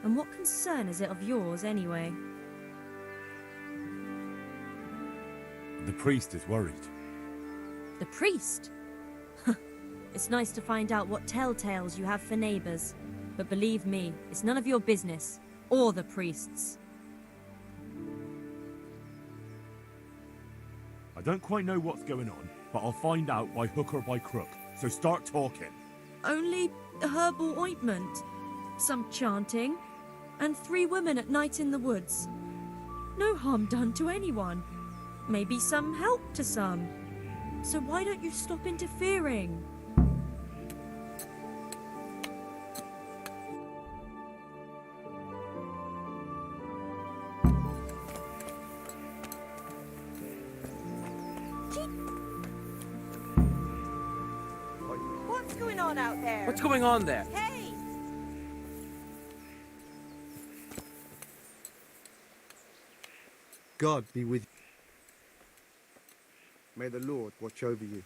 And what concern is it of yours, anyway? The priest is worried. The priest? It's nice to find out what telltales you have for neighbours. But believe me, it's none of your business. Or the priest's. I don't quite know what's going on, but I'll find out by hook or by crook. So start talking. Only herbal ointment, some chanting, and 3 women at night in the woods. No harm done to anyone. Maybe some help to some. So why don't you stop interfering? What's going on out there? What's going on there? Hey! God be with you. May the Lord watch over you.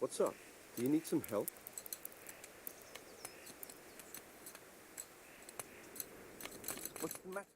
What's up? Do you need some help? What's the matter?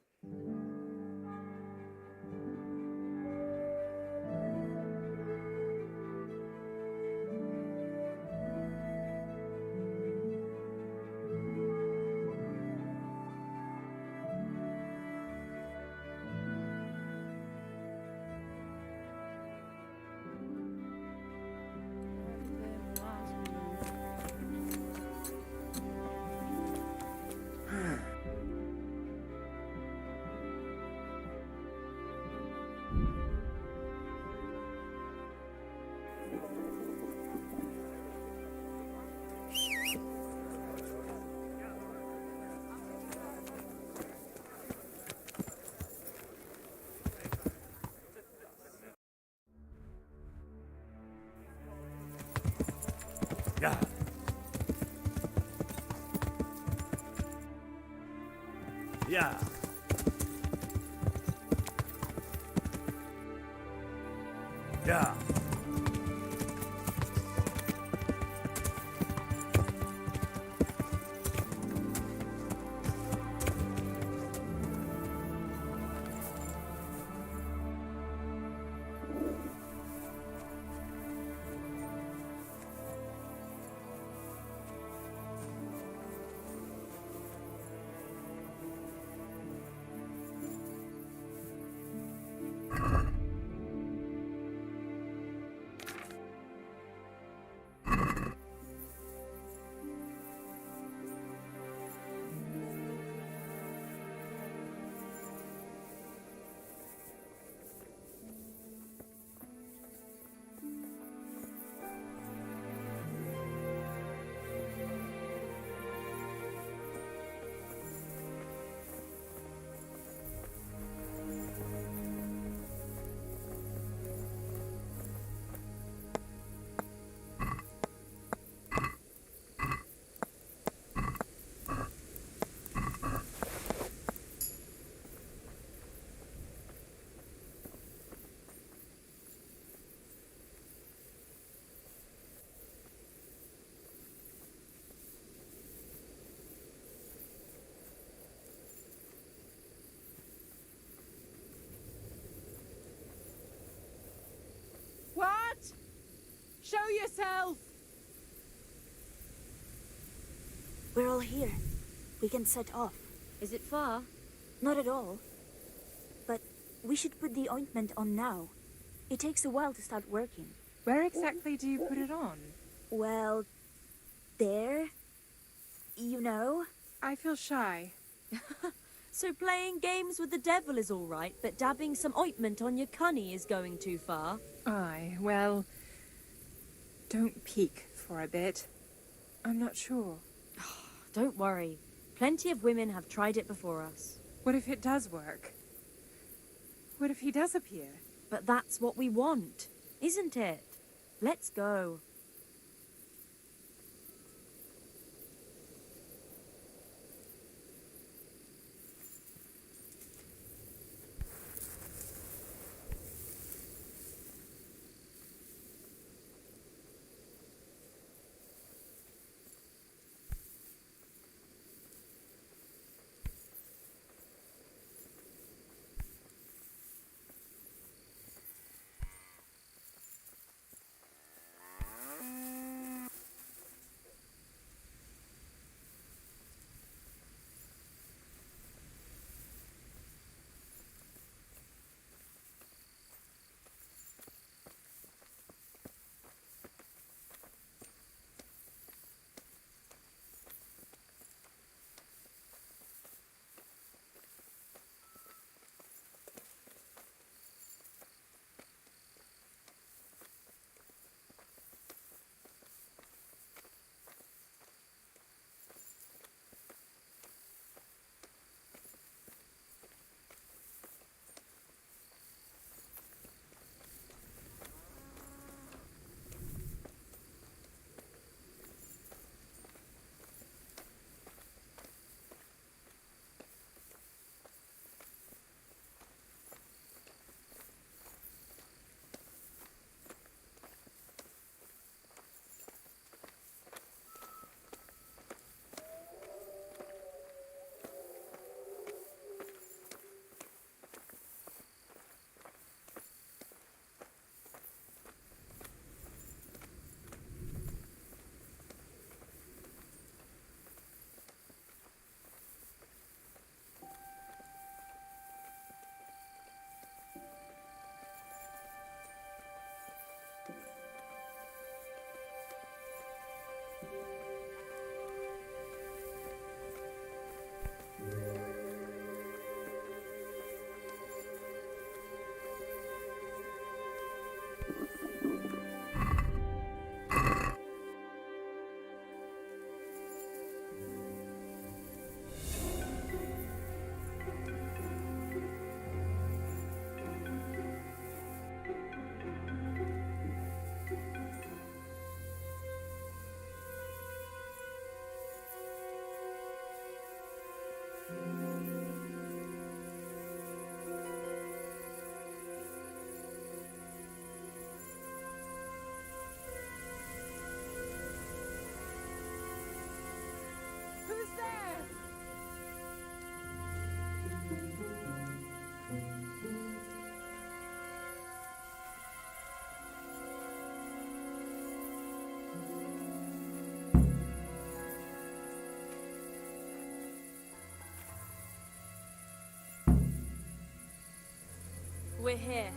Yeah. Yeah. Yeah. What? Show yourself! We're all here. We can set off. Is it far? Not at all. But we should put the ointment on now. It takes a while to start working. Where exactly do you put it on? Well, there. You know. I feel shy. So playing games with the devil is all right, but dabbing some ointment on your cunny is going too far? Aye, well, don't peek for a bit. I'm not sure. Don't worry. Plenty of women have tried it before us. What if it does work? What if he does appear? But that's what we want, isn't it? Let's go. We're here.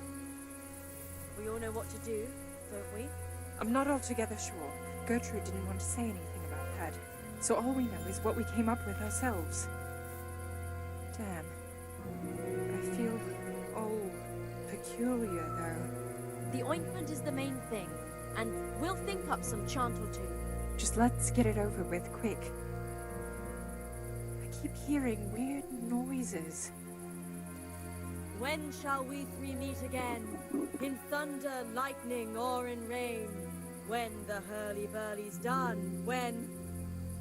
We all know what to do, don't we? I'm not altogether sure. Gertrude didn't want to say anything about that. So all we know is what we came up with ourselves. Damn. I feel all peculiar, though. The ointment is the main thing, and we'll think up some chant or two. Just let's get it over with, quick. I keep hearing weird noises. When shall we three meet again? In thunder, lightning, or in rain? When the hurly-burly's done? When...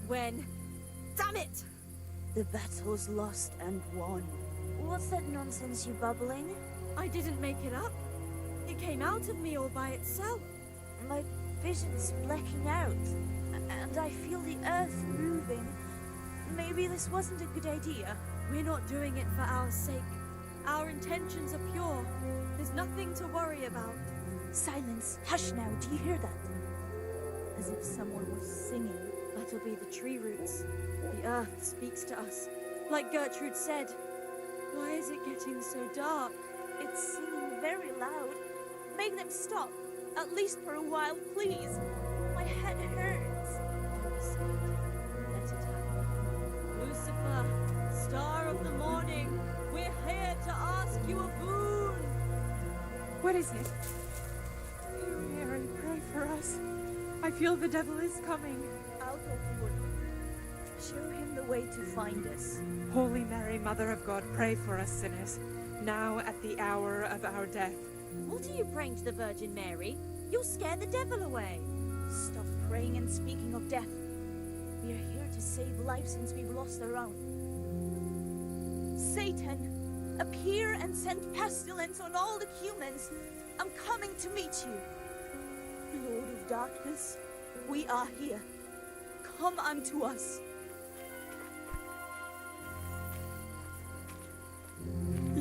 Damn it! The battle's lost and won. What's that nonsense you bubbling? I didn't make it up. It came out of me all by itself. My vision's blacking out, and I feel the earth moving. Maybe this wasn't a good idea. We're not doing it for our sake. Our intentions are pure. There's nothing to worry about. Silence. Hush now. Do you hear that? As if someone was singing. That'll be the tree roots. The earth speaks to us. Like Gertrude said. Why is it getting so dark? It's singing very loud. Make them stop. At least for a while, please. My head hurts. Don't be scared. Let it happen. Lucifer, star of the morning, we're here to ask you a boon. What is it? Dear Mary, pray for us. I feel the devil is coming. I'll go forward. Show him the the way to find us. Holy Mary, Mother of God, pray for us sinners, now at the hour of our death. What are you praying to the Virgin Mary? You'll scare the devil away. Stop praying and speaking of death. We are here to save lives since we've lost our own. Satan, appear and send pestilence on all the humans. I'm coming to meet you. Lord of darkness, we are here. Come unto us.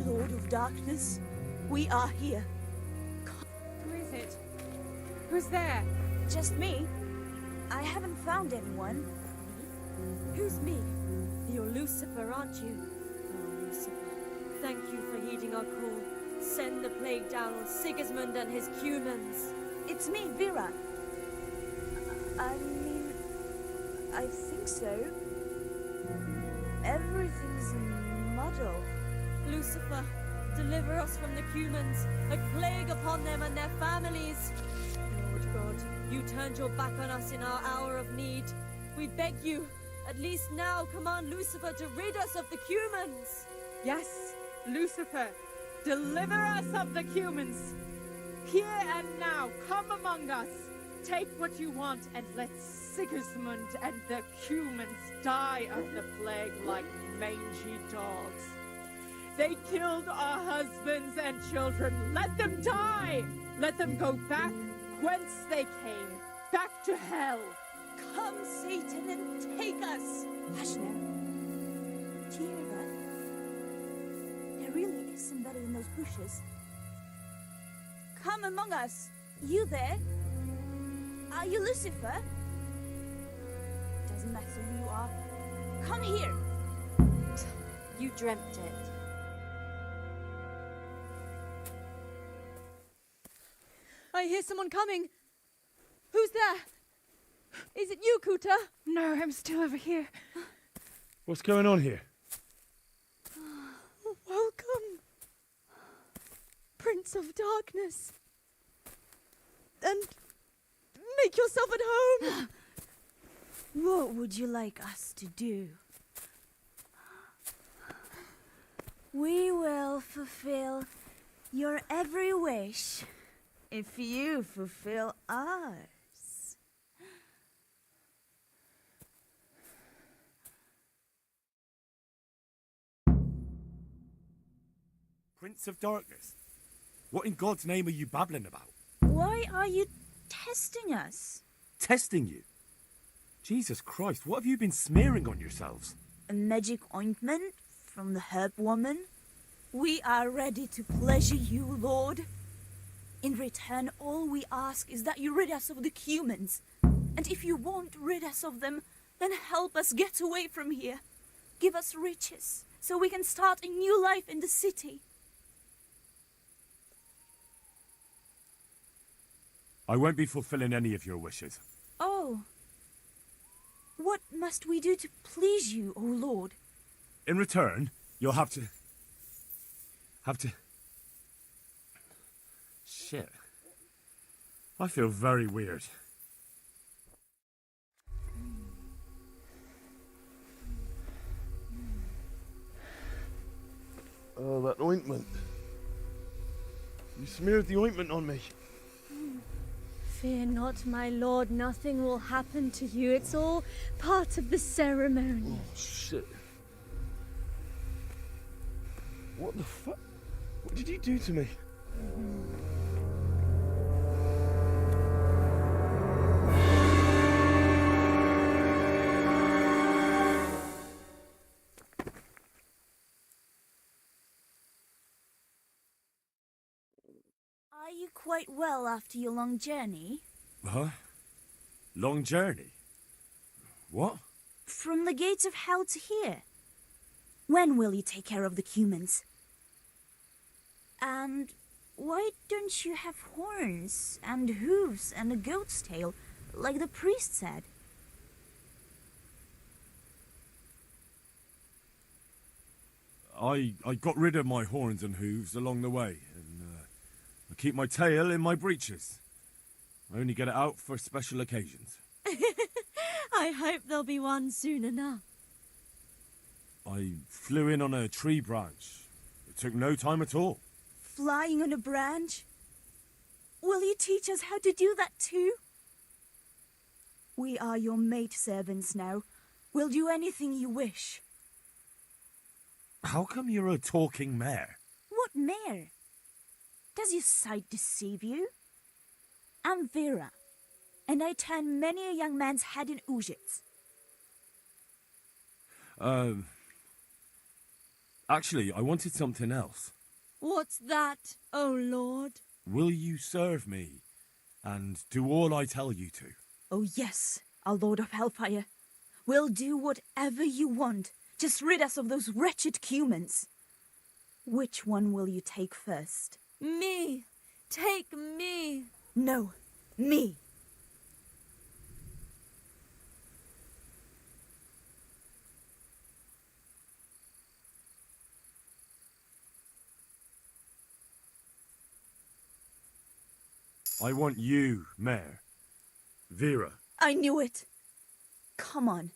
Lord of darkness, we are here. Who is it? Who's there? Just me. I haven't found anyone. Who's me? You're Lucifer, aren't you? Oh, Lucifer. Thank you for heeding our call. Send the plague down on Sigismund and his humans. It's me, Vera. I mean, I think so. Everything's a muddle. Lucifer, deliver us from the humans, a plague upon them and their families. Lord God, you turned your back on us in our hour of need. We beg you, at least now command Lucifer to rid us of the humans. Yes, Lucifer, deliver us of the humans. Here and now, come among us. Take what you want and let Sigismund and the humans die of the plague like mangy dogs. They killed our husbands and children. Let them die! Let them go back whence they came, back to hell. Come, Satan, and take us. Hush now. Do you hear that? There really is somebody in those bushes. Come among us. You there? Are you Lucifer? Doesn't matter who you are. Come here. You dreamt it. I hear someone coming. Who's there? Is it you, Kuta? No, I'm still over here. What's going on here? Welcome, Prince of Darkness. And make yourself at home. What would you like us to do? We will fulfill your every wish if you fulfill ours. Prince of Darkness? What in God's name are you babbling about? Why are you testing us? Testing you? Jesus Christ, what have you been smearing on yourselves? A magic ointment from the herb woman? We are ready to pleasure you, Lord. In return, all we ask is that you rid us of the humans. And if you won't rid us of them, then help us get away from here. Give us riches, so we can start a new life in the city. I won't be fulfilling any of your wishes. Oh. What must we do to please you, O Lord? In return, you'll have to... Shit. I feel very weird. Oh, that ointment. You smeared the ointment on me. Fear not, my lord. Nothing will happen to you. It's all part of the ceremony. Oh, shit. What the fuck? What did you do to me? Are you quite well after your long journey? Huh? Long journey? What? From the gates of hell to here. When will you take care of the humans? And why don't you have horns and hooves and a goat's tail, like the priest said? I got rid of my horns and hooves along the way, and I keep my tail in my breeches. I only get it out for special occasions. I hope there'll be one soon enough. I flew in on a tree branch. It took no time at all. Flying on a branch? Will you teach us how to do that too? We are your maidservants now. We'll do anything you wish. How come you're a talking mare? What mare? Does your sight deceive you? I'm Vera, and I turn many a young man's head in Ujits. Actually, I wanted something else. What's that, oh Lord? Will you serve me and do all I tell you to? Oh yes, our Lord of Hellfire. We'll do whatever you want. Just rid us of those wretched humans. Which one will you take first? Me! Take me! No, me! I want you, Mare. Vera. I knew it! Come on,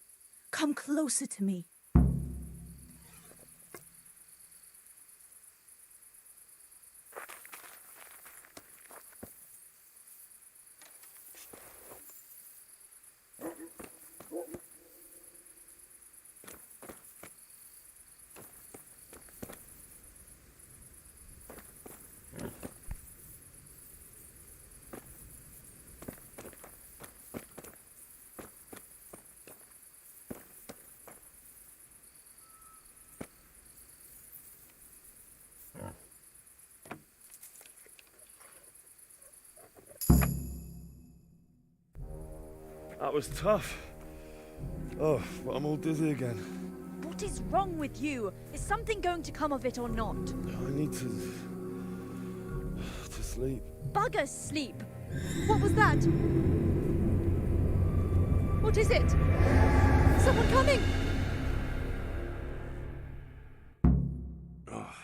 come closer to me. That was tough. Oh, but I'm all dizzy again. What is wrong with you? Is something going to come of it or not? I need to sleep. Bugger sleep! What was that? What is it? Someone coming! Oh,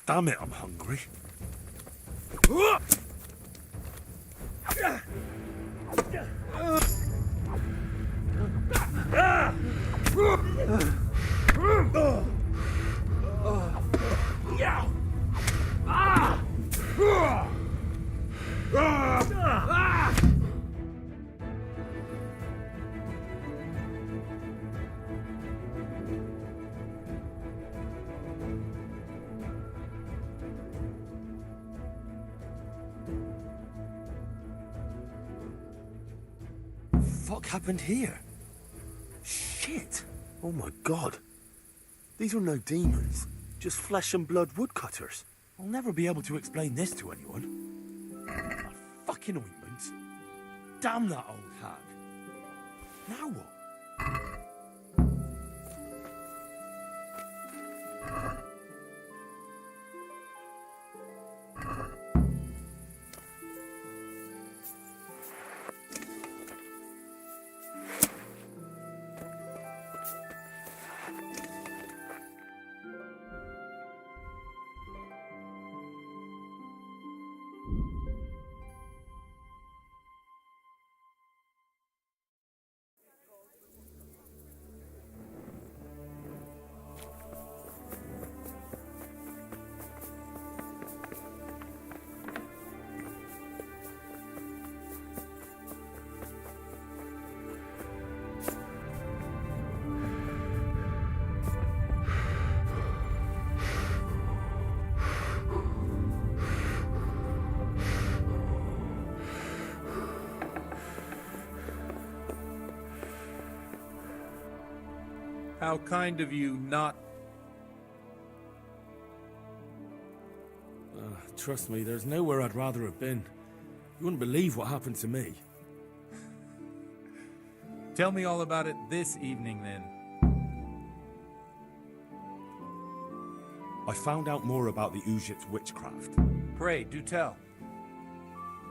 damn it, I'm hungry. What happened here? Shit! Oh my god. These are no demons. Just flesh and blood woodcutters. I'll never be able to explain this to anyone. A fucking ointment. Damn that old hag. Now what? How kind of you not... Trust me, there's nowhere I'd rather have been. You wouldn't believe what happened to me. Tell me all about it this evening, then. I found out more about the Ujit's witchcraft. Pray, do tell.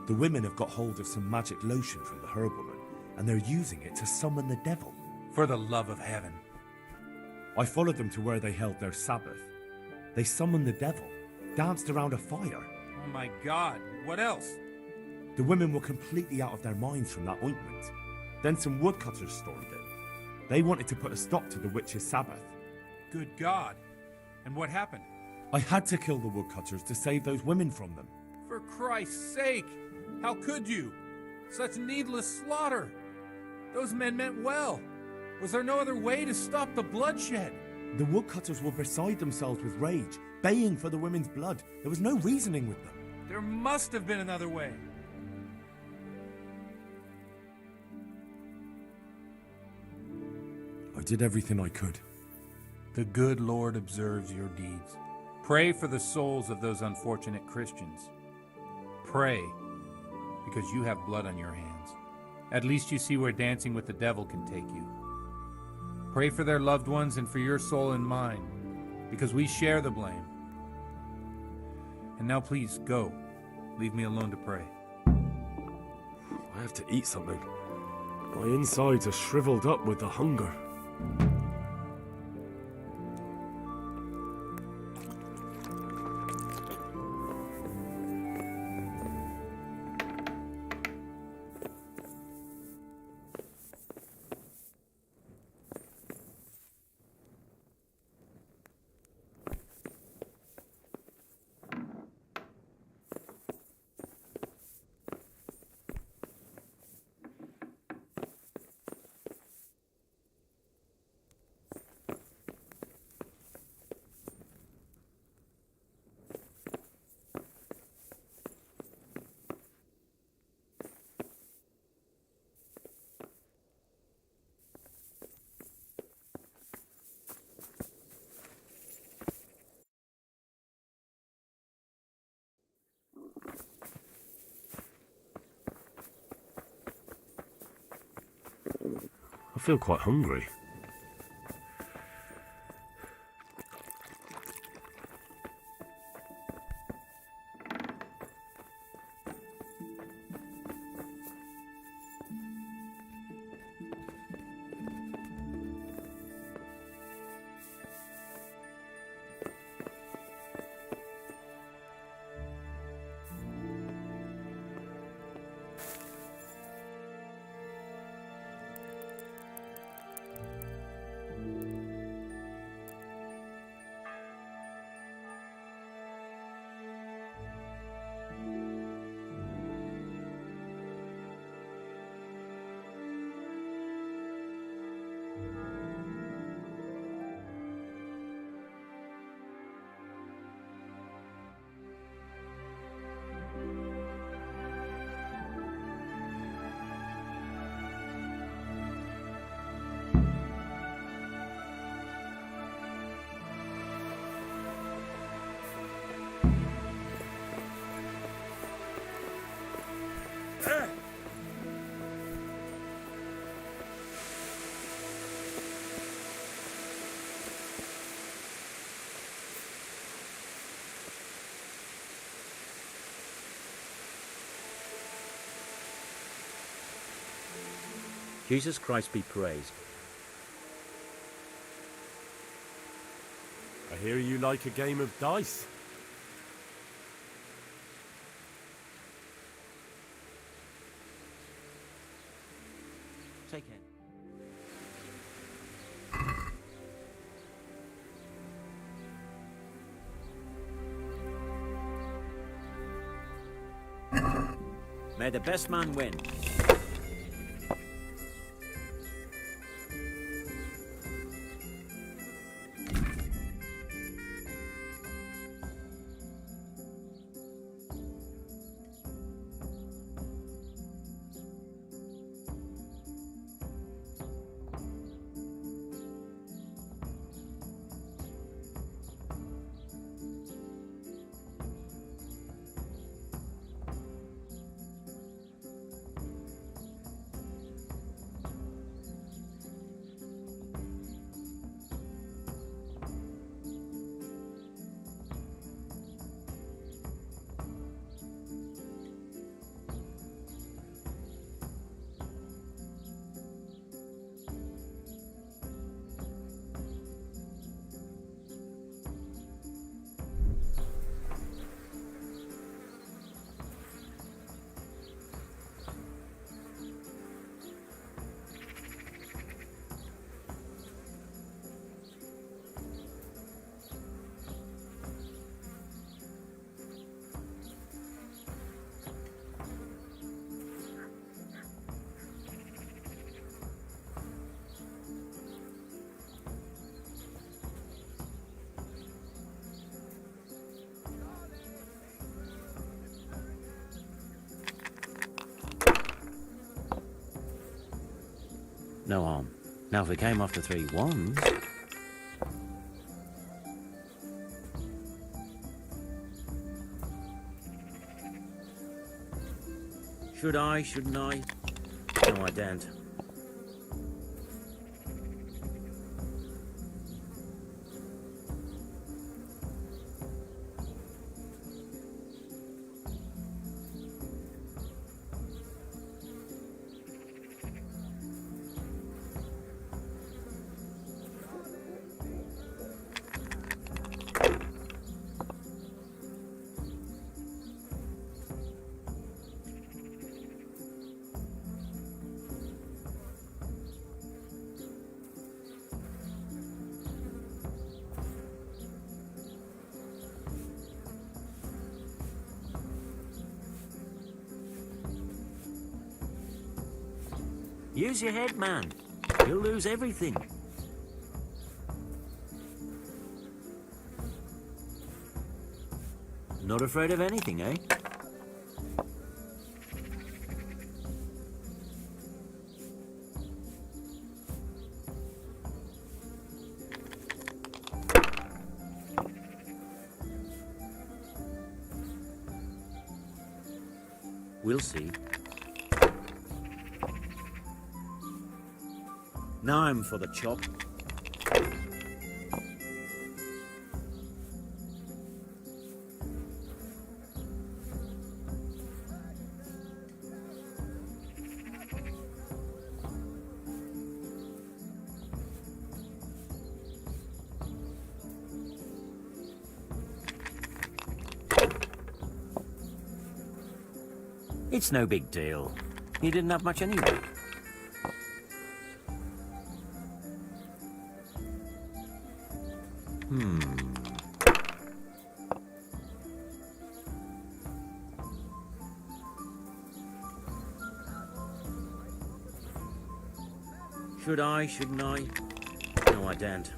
The women have got hold of some magic lotion from the herb woman, and they're using it to summon the devil. For the love of heaven. I followed them to where they held their Sabbath. They summoned the devil, danced around a fire. Oh my god, what else? The women were completely out of their minds from that ointment. Then some woodcutters stormed in. They wanted to put a stop to the witch's Sabbath. Good God. And what happened? I had to kill the woodcutters to save those women from them. For Christ's sake! How could you? Such needless slaughter! Those men meant well. Was there no other way to stop the bloodshed? The woodcutters were beside themselves with rage, baying for the women's blood. There was no reasoning with them. There must have been another way. I did everything I could. The good Lord observes your deeds. Pray for the souls of those unfortunate Christians. Pray, because you have blood on your hands. At least you see where dancing with the devil can take you. Pray for their loved ones and for your soul and mine, because we share the blame. And now please, go. Leave me alone to pray. I have to eat something. My insides are shriveled up with the hunger. I feel quite hungry. Jesus Christ be praised. I hear you like a game of dice. Take it. May the best man win. No harm. Now, if we came off the 3 wands... Should I, shouldn't I? No, I daren't. Use your head, man. You'll lose everything. Not afraid of anything, eh? We'll see. Now I'm for the chop. It's no big deal. He didn't have much anyway. Should I, shouldn't I? No, I daren't.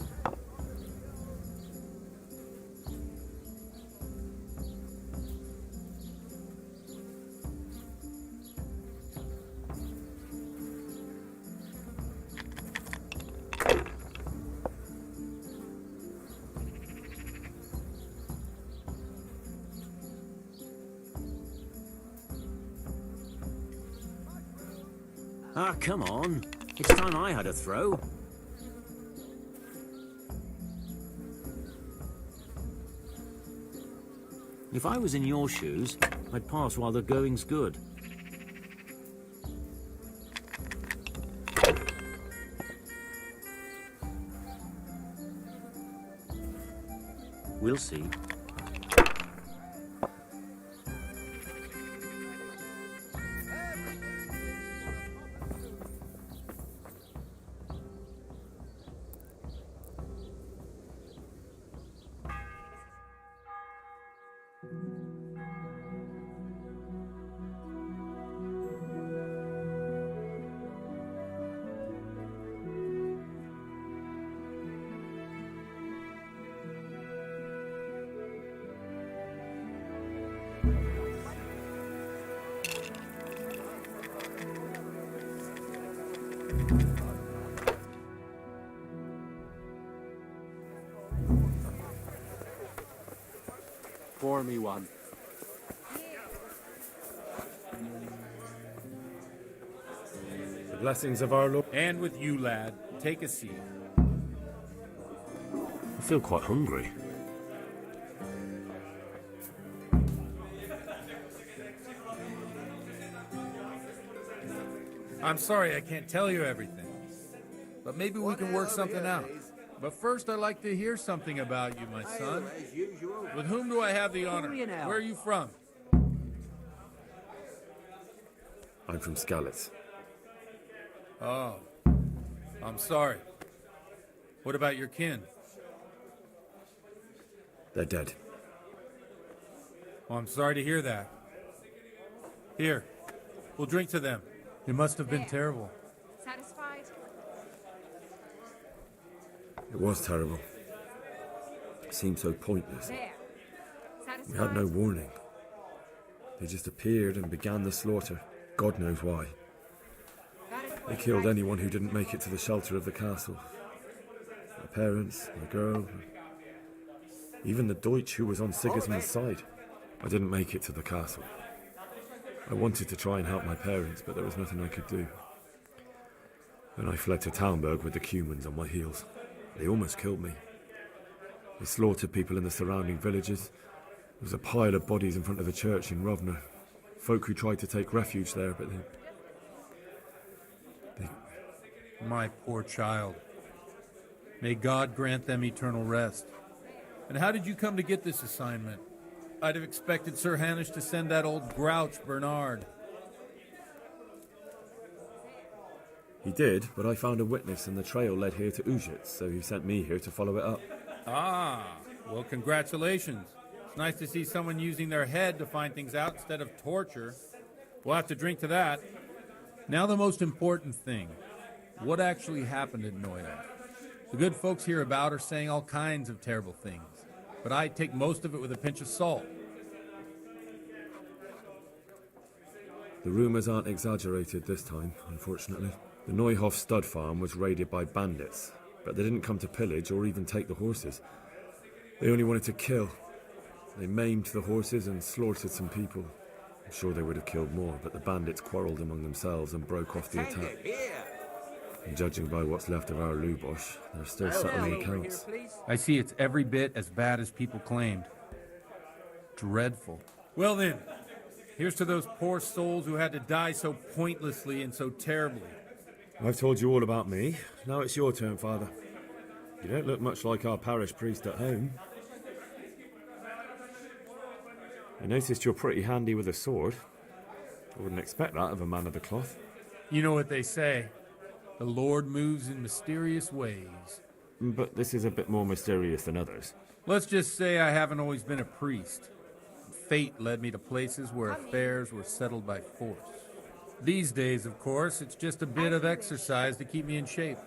Ah, come on. It's time I had a throw. If I was in your shoes, I'd pass while the going's good. We'll see. Pour me one. The blessings of our Lord. And with you, lad. Take a seat. I feel quite hungry. I'm sorry I can't tell you everything. But maybe we can work something out. But first I'd like to hear something about you, my son. With whom do I have the honor? Where are you from? I'm from Skalitz. Oh, I'm sorry. What about your kin? They're dead. Well, I'm sorry to hear that. Here, we'll drink to them. It must have been terrible. Satisfied? It was terrible. It seemed so pointless. There. Satisfied? We had no warning. They just appeared and began the slaughter. God knows why. They killed anyone who didn't make it to the shelter of the castle. My parents, my girl, even the Deutsch who was on Sigismund's side. I didn't make it to the castle. I wanted to try and help my parents, but there was nothing I could do. Then I fled to Talmberg with the Cumans on my heels. They almost killed me. They slaughtered people in the surrounding villages. There was a pile of bodies in front of the church in Rovna. Folk who tried to take refuge there, but they... My poor child. May God grant them eternal rest. And how did you come to get this assignment? I'd have expected Sir Hanish to send that old grouch, Bernard. He did, but I found a witness and the trail led here to Ujitz, so he sent me here to follow it up. Ah, well, congratulations. It's nice to see someone using their head to find things out instead of torture. We'll have to drink to that. Now the most important thing. What actually happened in Neuhof? The good folks hereabout are saying all kinds of terrible things, but I take most of it with a pinch of salt. The rumours aren't exaggerated this time, unfortunately. The Neuhof stud farm was raided by bandits, but they didn't come to pillage or even take the horses. They only wanted to kill. They maimed the horses and slaughtered some people. I'm sure they would have killed more, but the bandits quarrelled among themselves and broke off the attack. And judging by what's left of our Lubosh, they're still settling accounts. I see it's every bit as bad as people claimed. Dreadful. Well then, here's to those poor souls who had to die so pointlessly and so terribly. I've told you all about me. Now it's your turn, Father. You don't look much like our parish priest at home. I noticed you're pretty handy with a sword. I wouldn't expect that of a man of the cloth. You know what they say. The Lord moves in mysterious ways. But this is a bit more mysterious than others. Let's just say I haven't always been a priest. Fate led me to places where affairs were settled by force. These days, of course, it's just a bit of exercise to keep me in shape.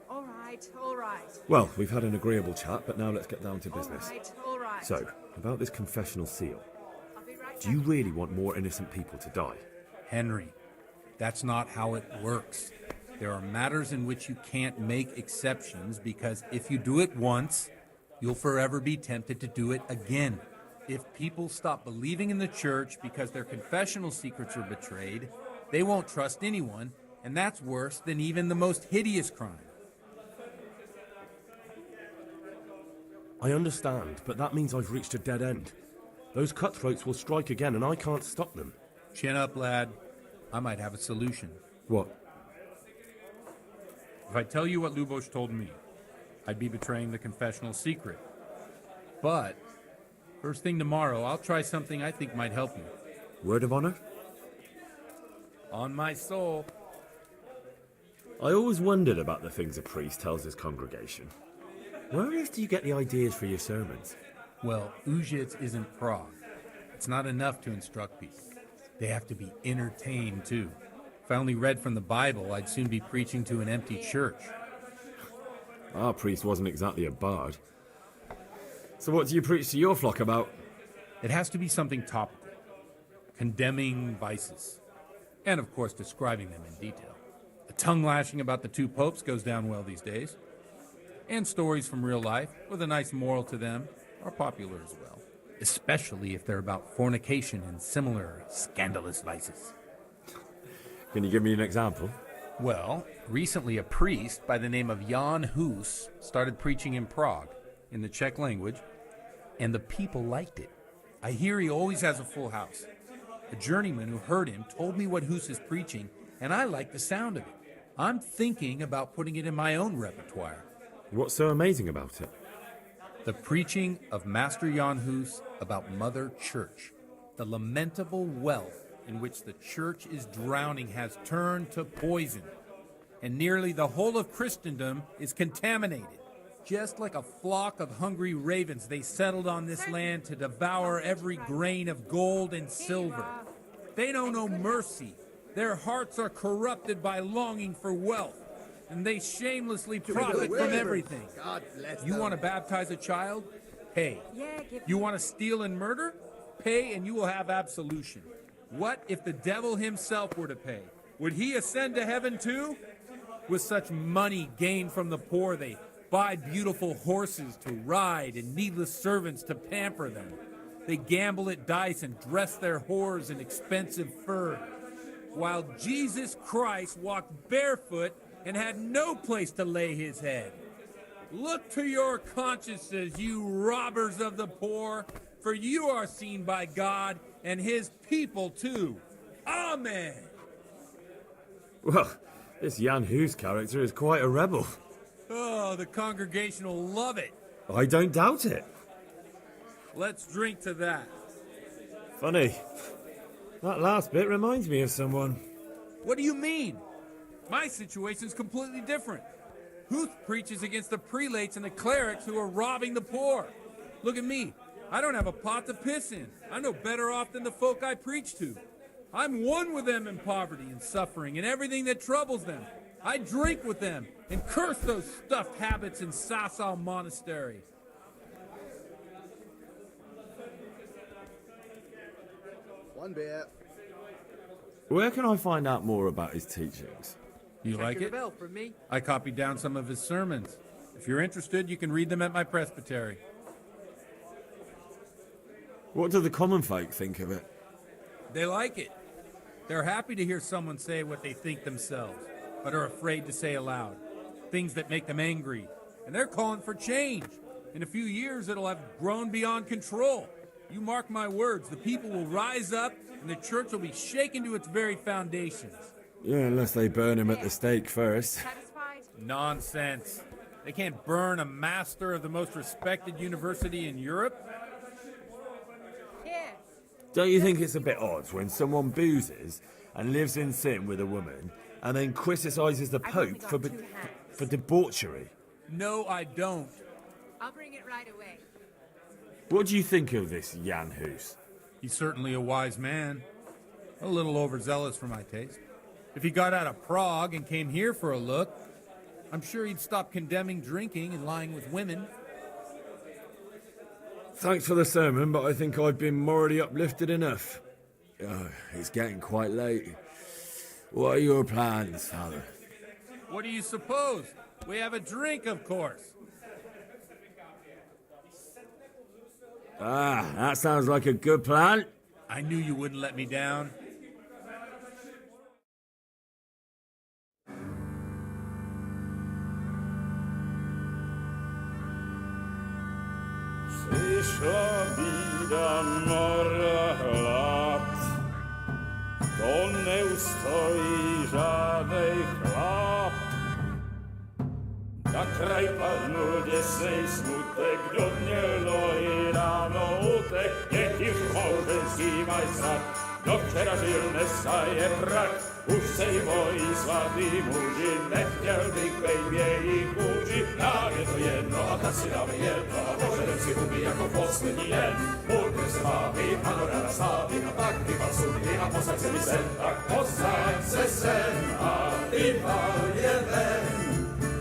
All right, all right. Well, we've had an agreeable chat, but now let's get down to business. All right. So, about this confessional seal. Do you really want more innocent people to die? Henry, that's not how it works. There are matters in which you can't make exceptions because if you do it once, you'll forever be tempted to do it again. If people stop believing in the church because their confessional secrets are betrayed, they won't trust anyone, and that's worse than even the most hideous crime. I understand, but that means I've reached a dead end. Those cutthroats will strike again, and I can't stop them. Chin up, lad. I might have a solution. What? If I tell you what Lubosh told me, I'd be betraying the confessional secret. But first thing tomorrow, I'll try something I think might help you. Word of honor? On my soul. I always wondered about the things a priest tells his congregation. Where on earth do you get the ideas for your sermons? Well, Ujitz isn't Prague. It's not enough to instruct people. They have to be entertained, too. If I only read from the Bible, I'd soon be preaching to an empty church. Our priest wasn't exactly a bard. So what do you preach to your flock about? It has to be something topical. Condemning vices. And, of course, describing them in detail. A tongue lashing about the two popes goes down well these days. And stories from real life, with a nice moral to them, are popular as well. Especially if they're about fornication and similar scandalous vices. Can you give me an example? Well, recently a priest by the name of Jan Hus started preaching in Prague, in the Czech language, and the people liked it. I hear he always has a full house. A journeyman who heard him told me what Hus is preaching, and I like the sound of it. I'm thinking about putting it in my own repertoire. What's so amazing about it? The preaching of Master Jan Hus about Mother Church. The lamentable wealth in which the church is drowning has turned to poison, and nearly the whole of Christendom is contaminated. Just like a flock of hungry ravens, they settled on this land to devour every grain of gold and silver. They know no mercy. Their hearts are corrupted by longing for wealth, and they shamelessly profit from everything. You want to baptize a child? Pay. You want to steal and murder? Pay and you will have absolution. What if the devil himself were to pay? Would he ascend to heaven too? With such money gained from the poor, they buy beautiful horses to ride and needless servants to pamper them. They gamble at dice and dress their whores in expensive fur, while Jesus Christ walked barefoot and had no place to lay his head. Look to your consciences, you robbers of the poor, for you are seen by God and his people too. Amen. Well, this Jan Hus character is quite a rebel. Oh, the congregation will love it. I don't doubt it. Let's drink to that. Funny. That last bit reminds me of someone. What do you mean? My situation's completely different. Huth preaches against the prelates and the clerics who are robbing the poor. Look at me. I don't have a pot to piss in. I'm no better off than the folk I preach to. I'm one with them in poverty and suffering and everything that troubles them. I drink with them and curse those stuffed habits in Sasau Monastery. One beer. Where can I find out more about his teachings? You like it? Bell from me. I copied down some of his sermons. If you're interested, you can read them at my presbytery. What do the common folk think of it? They like it. They're happy to hear someone say what they think themselves, but are afraid to say aloud. Things that make them angry. And they're calling for change. In a few years, it'll have grown beyond control. You mark my words, the people will rise up, and the church will be shaken to its very foundations. Yeah, unless they burn him at the stake first. Nonsense. They can't burn a master of the most respected university in Europe. Don't you think it's a bit odd when someone boozes and lives in sin with a woman and then criticizes the Pope for debauchery? No, I don't. I'll bring it right away. What do you think of this Jan Hus? He's certainly a wise man. A little overzealous for my taste. If he got out of Prague and came here for a look, I'm sure he'd stop condemning drinking and lying with women. Thanks for the sermon, but I think I've been morally uplifted enough. It's getting quite late. What are your plans, Father? What do you suppose? We have a drink, of course. That sounds like a good plan. I knew you wouldn't let me down. Przyszła bida mora lat, to nie ustoi żadnej chlap. Na kraj padł dziesnej smutek, do dnie i rano utek, niech już może zimaj sad, do wczera żył nesaje brak. Už sejmoj svatý muži, nechtěl bych bejbě jich muži, nám je to jedno a tak si dáme jedno a požadem si huby jako poslední jen. Můj se má být, ano ráda slávy a tak vypal sudy a posaď se mi sem, tak posaď se sem a vypal je ven.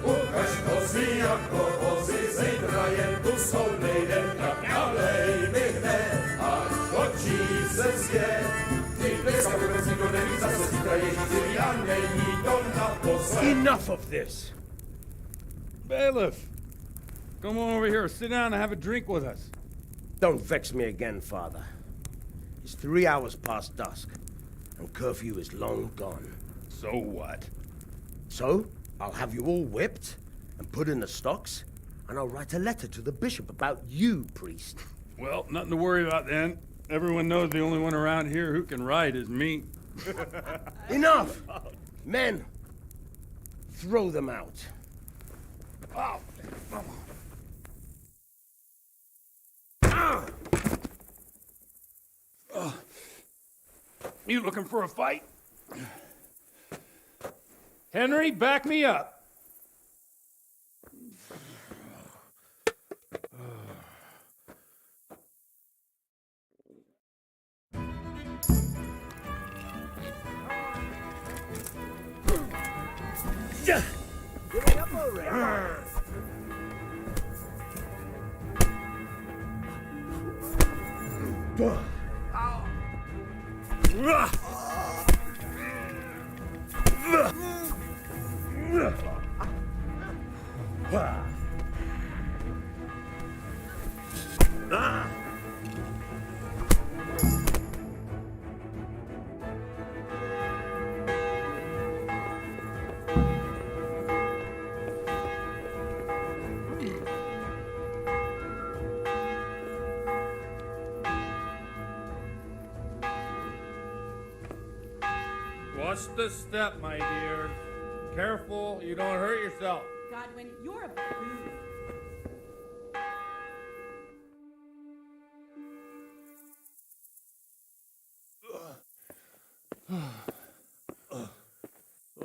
Ukaž kozy jako vozy, zítra jen tu jsou nejdem, tak nalej mi hned, až točí se svět. Enough of this! Bailiff! Come on over here, sit down and have a drink with us. Don't vex me again, Father. It's 3 hours past dusk, and curfew is long gone. So what? So, I'll have you all whipped and put in the stocks, and I'll write a letter to the bishop about you, priest. Well, nothing to worry about then. Everyone knows the only one around here who can write is me. Enough! Men, throw them out. Oh. You looking for a fight? Henry, back me up. Giving up already. Watch the step, my dear. Careful, you don't hurt yourself. Godwin, you're a...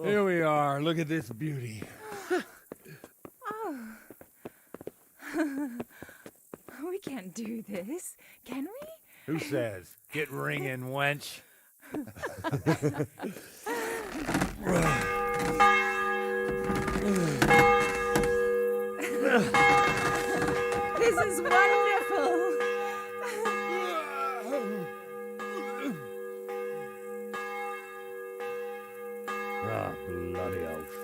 Here we are. Look at this beauty. Oh. We can't do this, can we? Who says? Get ringing, wench. This is wonderful. Ah, bloody oath.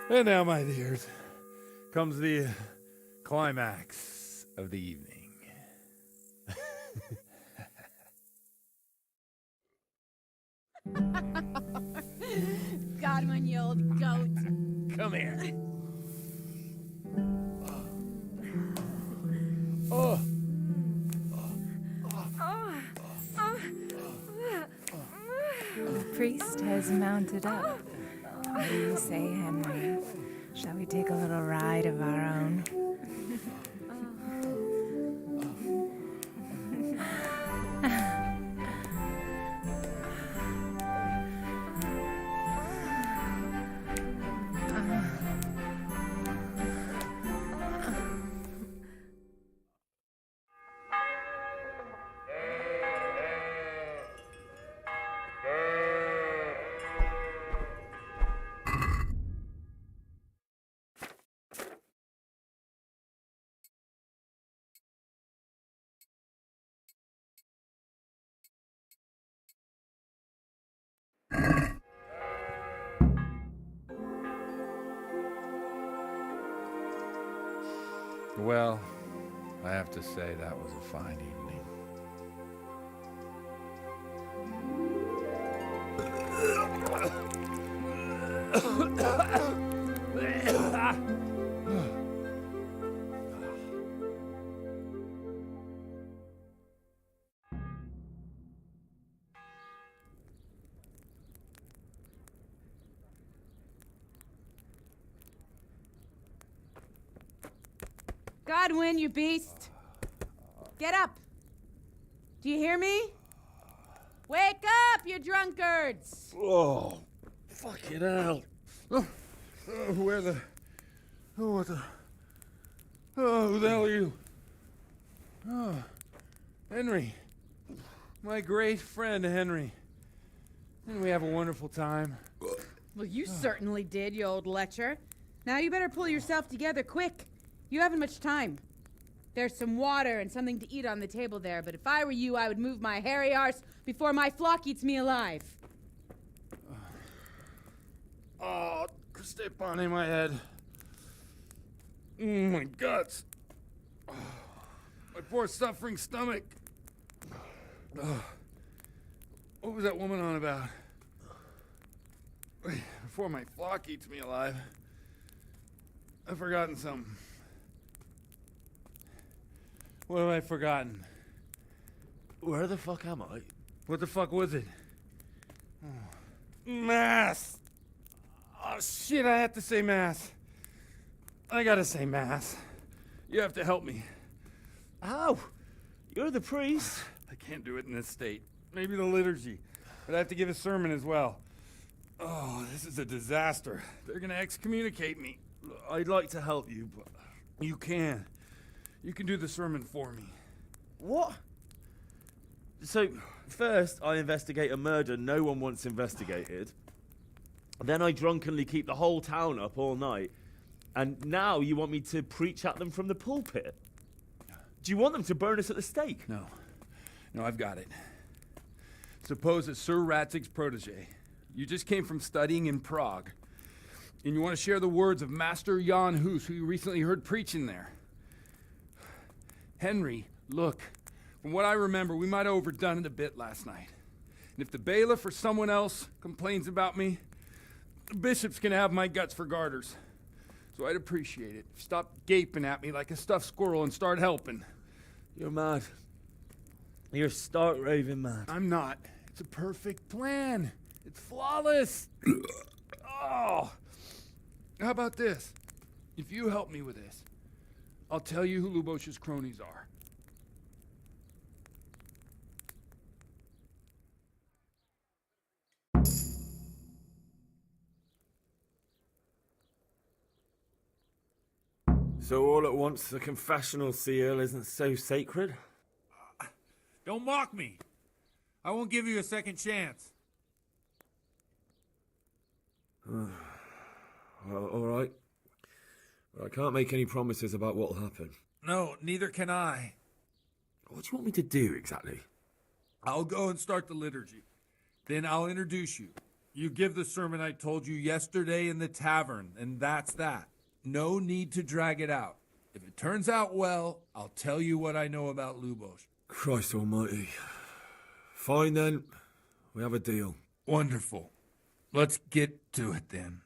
And now, my dears, comes the climax of the evening. Godwin, you old goat. Come here. Oh. The priest has mounted up. What do you say, Henry? Shall we take a little ride of our own? Well, I have to say that was a fine evening. Godwin, you beast! Get up! Do you hear me? Wake up, you drunkards! Oh, fucking hell. Where the... Oh, what the... Oh, who the hell are you? Oh, Henry. My great friend, Henry. Didn't we have a wonderful time? Well, you certainly did, you old lecher. Now you better pull yourself together quick. You haven't much time. There's some water and something to eat on the table there, but if I were you, I would move my hairy arse before my flock eats me alive. Oh, step on in my head. My guts. Oh, my poor suffering stomach. Oh, what was that woman on about? Before my flock eats me alive. I've forgotten something. What have I forgotten? Where the fuck am I? What the fuck was it? Oh. Mass! Oh shit, I have to say mass. I gotta say mass. You have to help me. How? You're the priest. I can't do it in this state. Maybe the liturgy. But I have to give a sermon as well. Oh, this is a disaster. They're gonna excommunicate me. I'd like to help you, but... You can. You can do the sermon for me. What? So, first I investigate a murder no one wants investigated. Then I drunkenly keep the whole town up all night. And now you want me to preach at them from the pulpit? Do you want them to burn us at the stake? No. No, I've got it. Suppose that Sir Ratzig's protege. You just came from studying in Prague. And you want to share the words of Master Jan Hus, who you recently heard preaching there. Henry, look, from what I remember, we might have overdone it a bit last night. And if the bailiff or someone else complains about me, the bishop's gonna have my guts for garters. So I'd appreciate it. Stop gaping at me like a stuffed squirrel and start helping. You're mad. You're stark raving mad. I'm not. It's a perfect plan. It's flawless. Oh. How about this? If you help me with this, I'll tell you who Lubosh's cronies are. So all at once, the confessional seal isn't so sacred? Don't mock me. I won't give you a second chance. Well, all right. Well, I can't make any promises about what'll happen. No, neither can I. What do you want me to do, exactly? I'll go and start the liturgy. Then I'll introduce you. You give the sermon I told you yesterday in the tavern, and that's that. No need to drag it out. If it turns out well, I'll tell you what I know about Lubosh. Christ almighty. Fine then. We have a deal. Wonderful. Let's get to it then.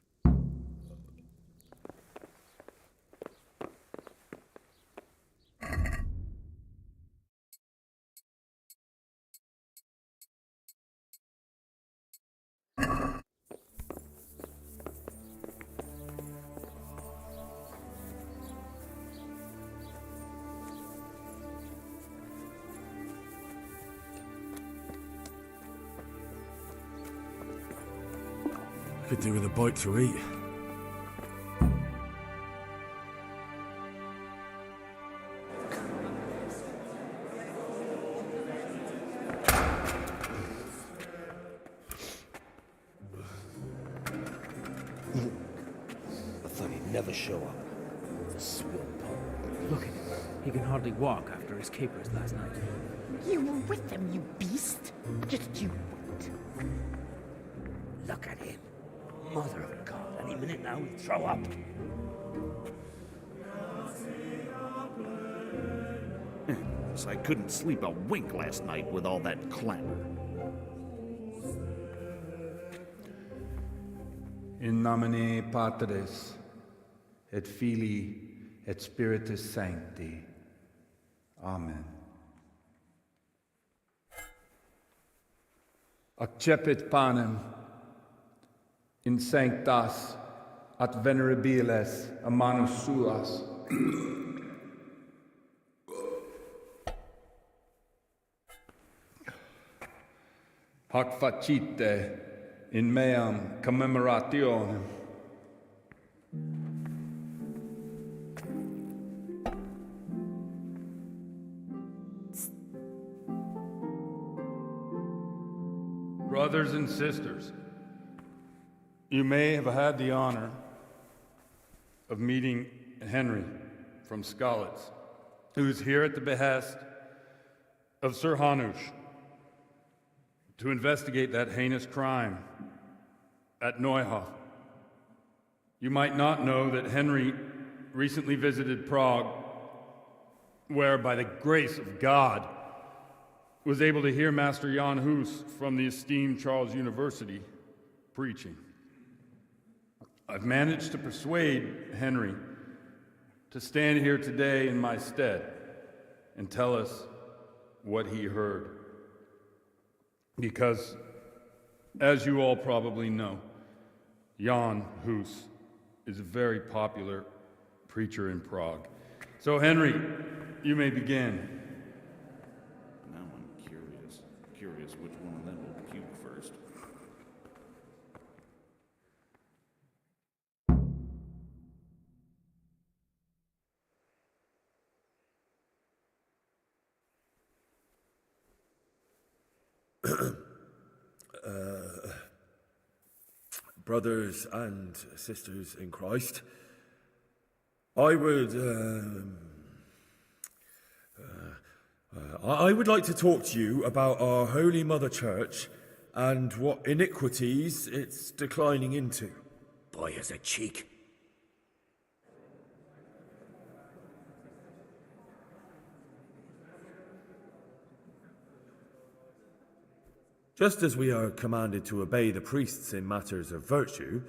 Could do with a bite to eat. I thought he'd never show up. The swill pole. Look at him. He can hardly walk after his capers last night. You were with them, you beast. Just you wait. Look at him. Mother of God, any minute now he'll throw up. I couldn't sleep a wink last night with all that clamor. In nomine Patris, et Filii, et Spiritus Sancti. Amen. Accepit panem in sanctas at venerabiles a manus suas. Hac facite in meam commemorationem. Brothers and sisters, you may have had the honor of meeting Henry from Skalitz, who is here at the behest of Sir Hanush to investigate that heinous crime at Neuhof. You might not know that Henry recently visited Prague, where, by the grace of God, was able to hear Master Jan Hus from the esteemed Charles University preaching. I've managed to persuade Henry to stand here today in my stead and tell us what he heard. Because, as you all probably know, Jan Hus is a very popular preacher in Prague. So, Henry, you may begin. Now I'm curious which one of them will puke first. Brothers and sisters in Christ, I would like to talk to you about our Holy Mother Church and what iniquities it's declining into. Boy has a cheek. Just as we are commanded to obey the priests in matters of virtue,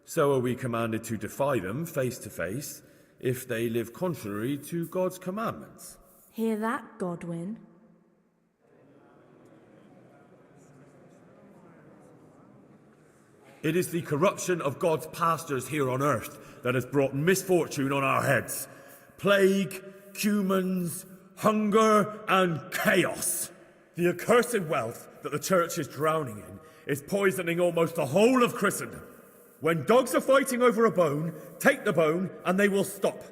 so are we commanded to defy them face to face if they live contrary to God's commandments. Hear that, Godwin? It is the corruption of God's pastors here on earth that has brought misfortune on our heads. Plague, cumens, hunger, and chaos. The accursed wealth that the church is drowning in is poisoning almost the whole of Christendom. When dogs are fighting over a bone, take the bone and they will stop.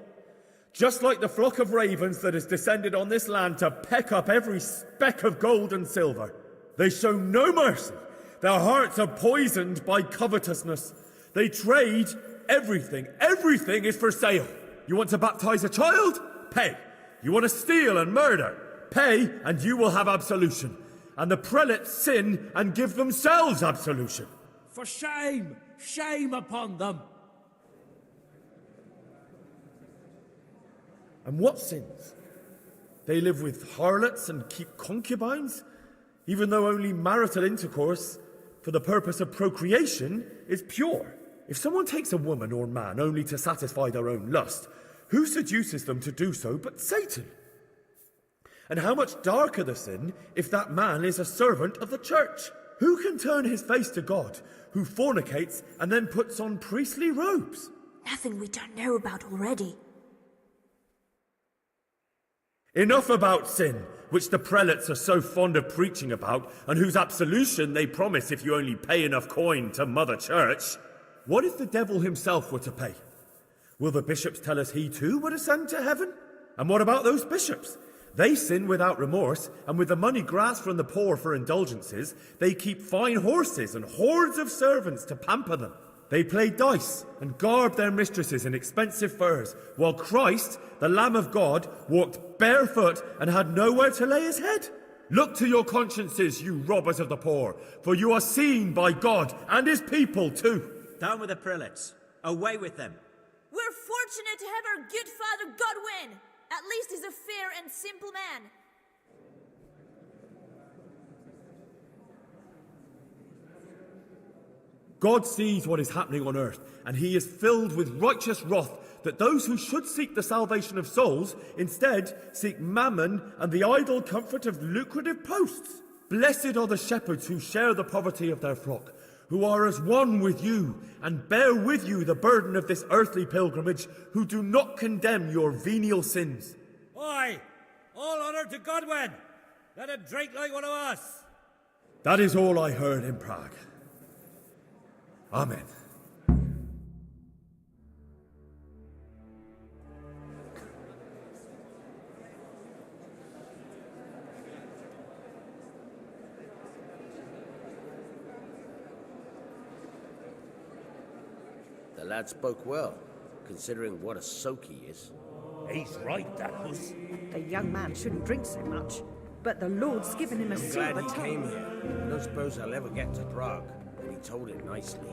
Just like the flock of ravens that has descended on this land to peck up every speck of gold and silver. They show no mercy. Their hearts are poisoned by covetousness. They trade everything. Everything is for sale. You want to baptize a child? Pay. You want to steal and murder? Pay, and you will have absolution. And the prelates sin and give themselves absolution. For shame! Shame upon them! And what sins? They live with harlots and keep concubines, even though only marital intercourse for the purpose of procreation is pure. If someone takes a woman or man only to satisfy their own lust, who seduces them to do so but Satan? And how much darker the sin if that man is a servant of the church? Who can turn his face to God, who fornicates and then puts on priestly robes? Nothing we don't know about already. Enough about sin, which the prelates are so fond of preaching about, and whose absolution they promise if you only pay enough coin to Mother Church. What if the devil himself were to pay? Will the bishops tell us he too would ascend to heaven? And what about those bishops? They sin without remorse, and with the money grasped from the poor for indulgences, they keep fine horses and hordes of servants to pamper them. They play dice and garb their mistresses in expensive furs, while Christ, the Lamb of God, walked barefoot and had nowhere to lay his head. Look to your consciences, you robbers of the poor, for you are seen by God and his people too. Down with the prelates. Away with them. We're fortunate to have our good father Godwin. At least he's a fair and simple man. God sees what is happening on earth, and he is filled with righteous wrath that those who should seek the salvation of souls instead seek mammon and the idle comfort of lucrative posts. Blessed are the shepherds who share the poverty of their flock, who are as one with you and bear with you the burden of this earthly pilgrimage, who do not condemn your venial sins. Oi! All honour to Godwin! Let him drink like one of us! That is all I heard in Prague. Amen. The lad spoke well, considering what a soak he is. He's right, that was. The young man shouldn't drink so much, but the Lord's given him a I'm silver glad he tongue. came here. I don't suppose I'll ever get to Prague, and he told it nicely.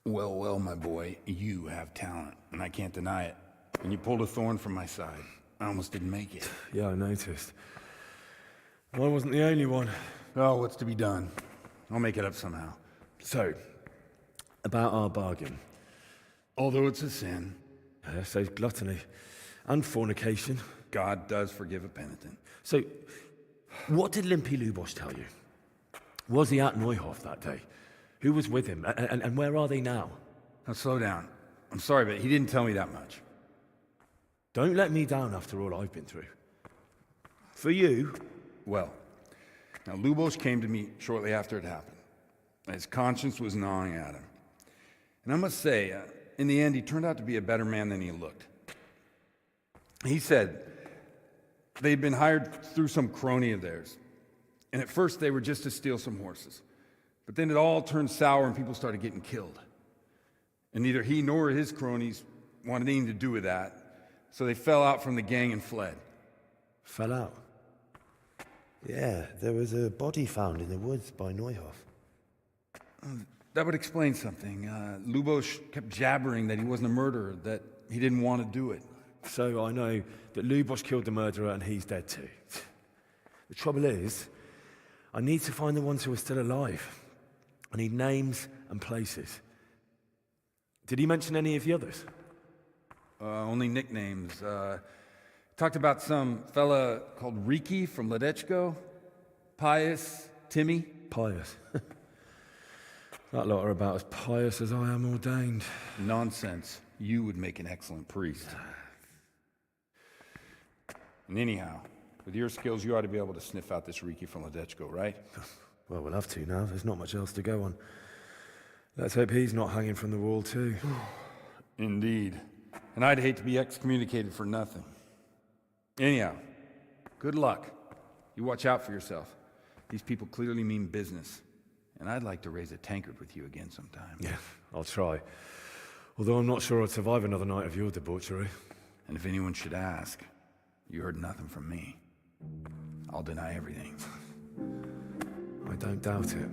Well, well, my boy, you have talent, and I can't deny it. And you pulled a thorn from my side. I almost didn't make it. Yeah, I noticed. I wasn't the only one. Oh, what's to be done? I'll make it up somehow. So, about our bargain. Although it's a sin. So gluttony and fornication. God does forgive a penitent. So, what did Limpy Lubosh tell you? Was he at Neuhof that day? Who was with him? And where are they now? Now, slow down. I'm sorry, but he didn't tell me that much. Don't let me down after all I've been through. For you... Well, now Lubosh came to me shortly after it happened. His conscience was gnawing at him. And I must say, in the end, he turned out to be a better man than he looked. He said they'd been hired through some crony of theirs. And at first they were just to steal some horses. But then it all turned sour and people started getting killed. And neither he nor his cronies wanted anything to do with that. So they fell out from the gang and fled. Fell out? Yeah, there was a body found in the woods by Neuhof. That would explain something. Lubosh kept jabbering that he wasn't a murderer, that he didn't want to do it. So I know that Lubosh killed the murderer and he's dead too. The trouble is, I need to find the ones who are still alive. I need names and places. Did he mention any of the others? Only nicknames. Talked about some fella called Riki from Ledechko. Pius, Timmy. Pious. That lot are about as pious as I am ordained. Nonsense. You would make an excellent priest. And anyhow, with your skills, you ought to be able to sniff out this Riki from Ledechko, right? Well, we'll have to now. There's not much else to go on. Let's hope he's not hanging from the wall, too. Indeed. And I'd hate to be excommunicated for nothing. Anyhow, good luck. You watch out for yourself. These people clearly mean business. And I'd like to raise a tankard with you again sometime. Yeah, I'll try. Although I'm not sure I'd survive another night of your debauchery. And if anyone should ask, you heard nothing from me. I'll deny everything. I don't doubt it.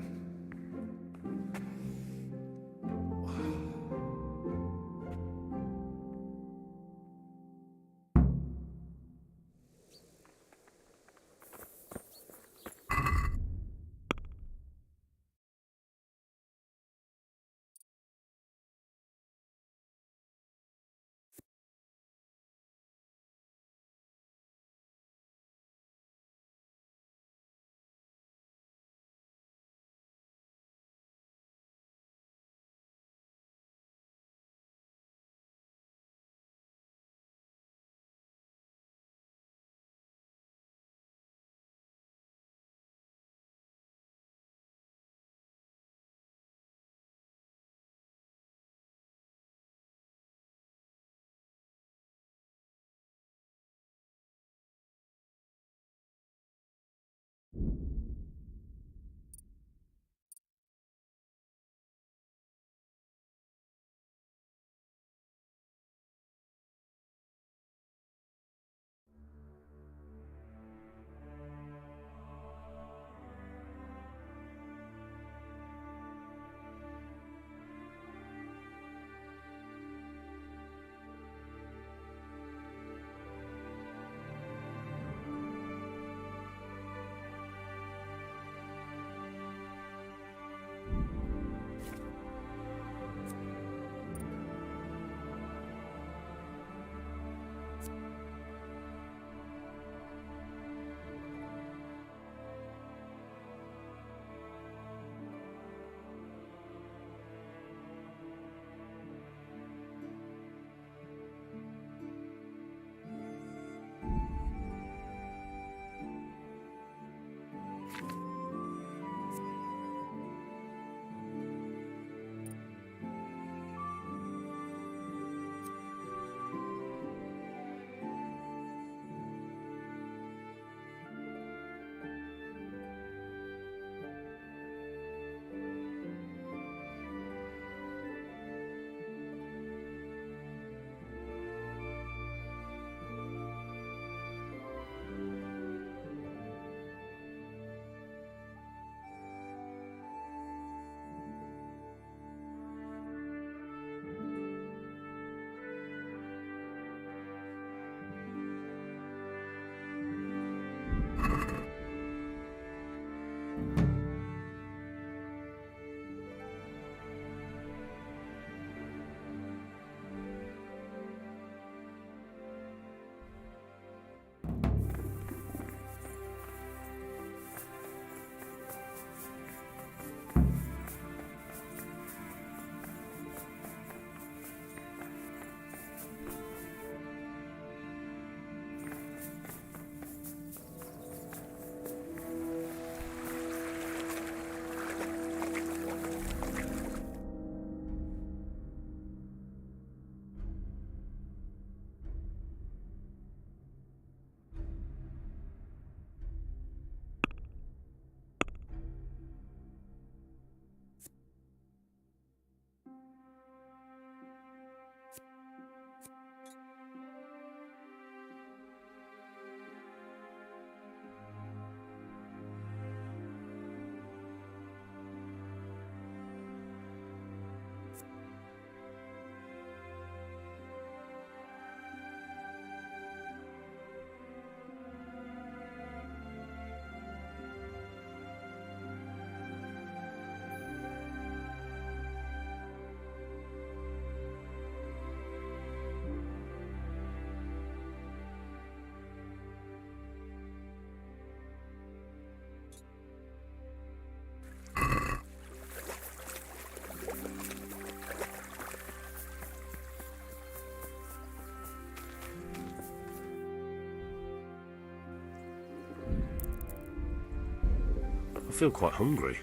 feel quite hungry.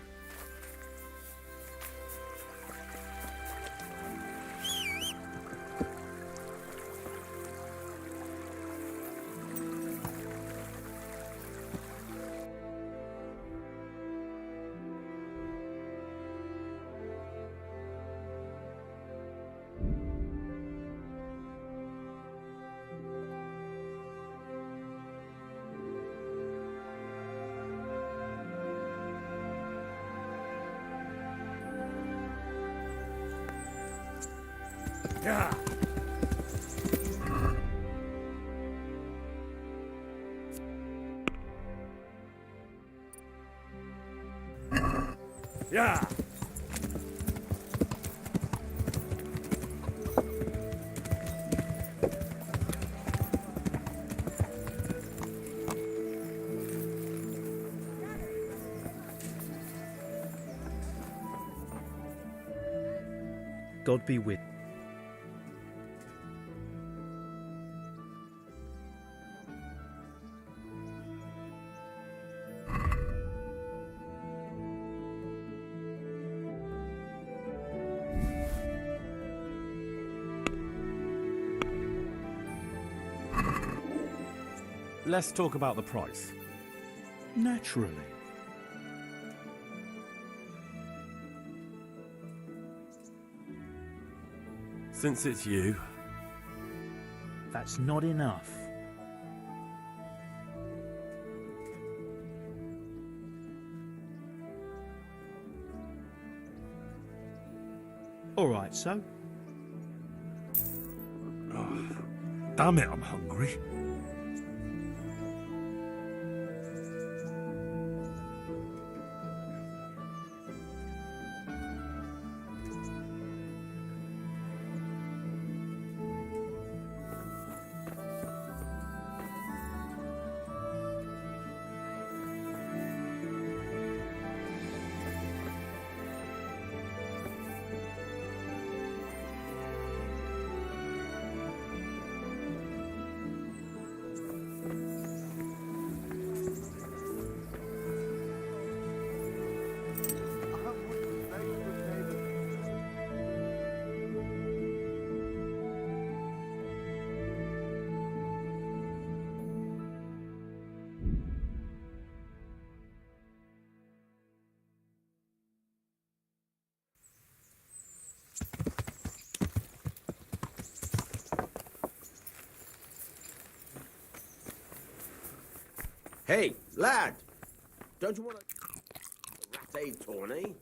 Yeah. Yeah. God be with. Let's talk about the price. Naturally. Since it's you, That's not enough. All right, so? Damn it, I'm hungry. Hey, lad! Don't you want a rat tawny?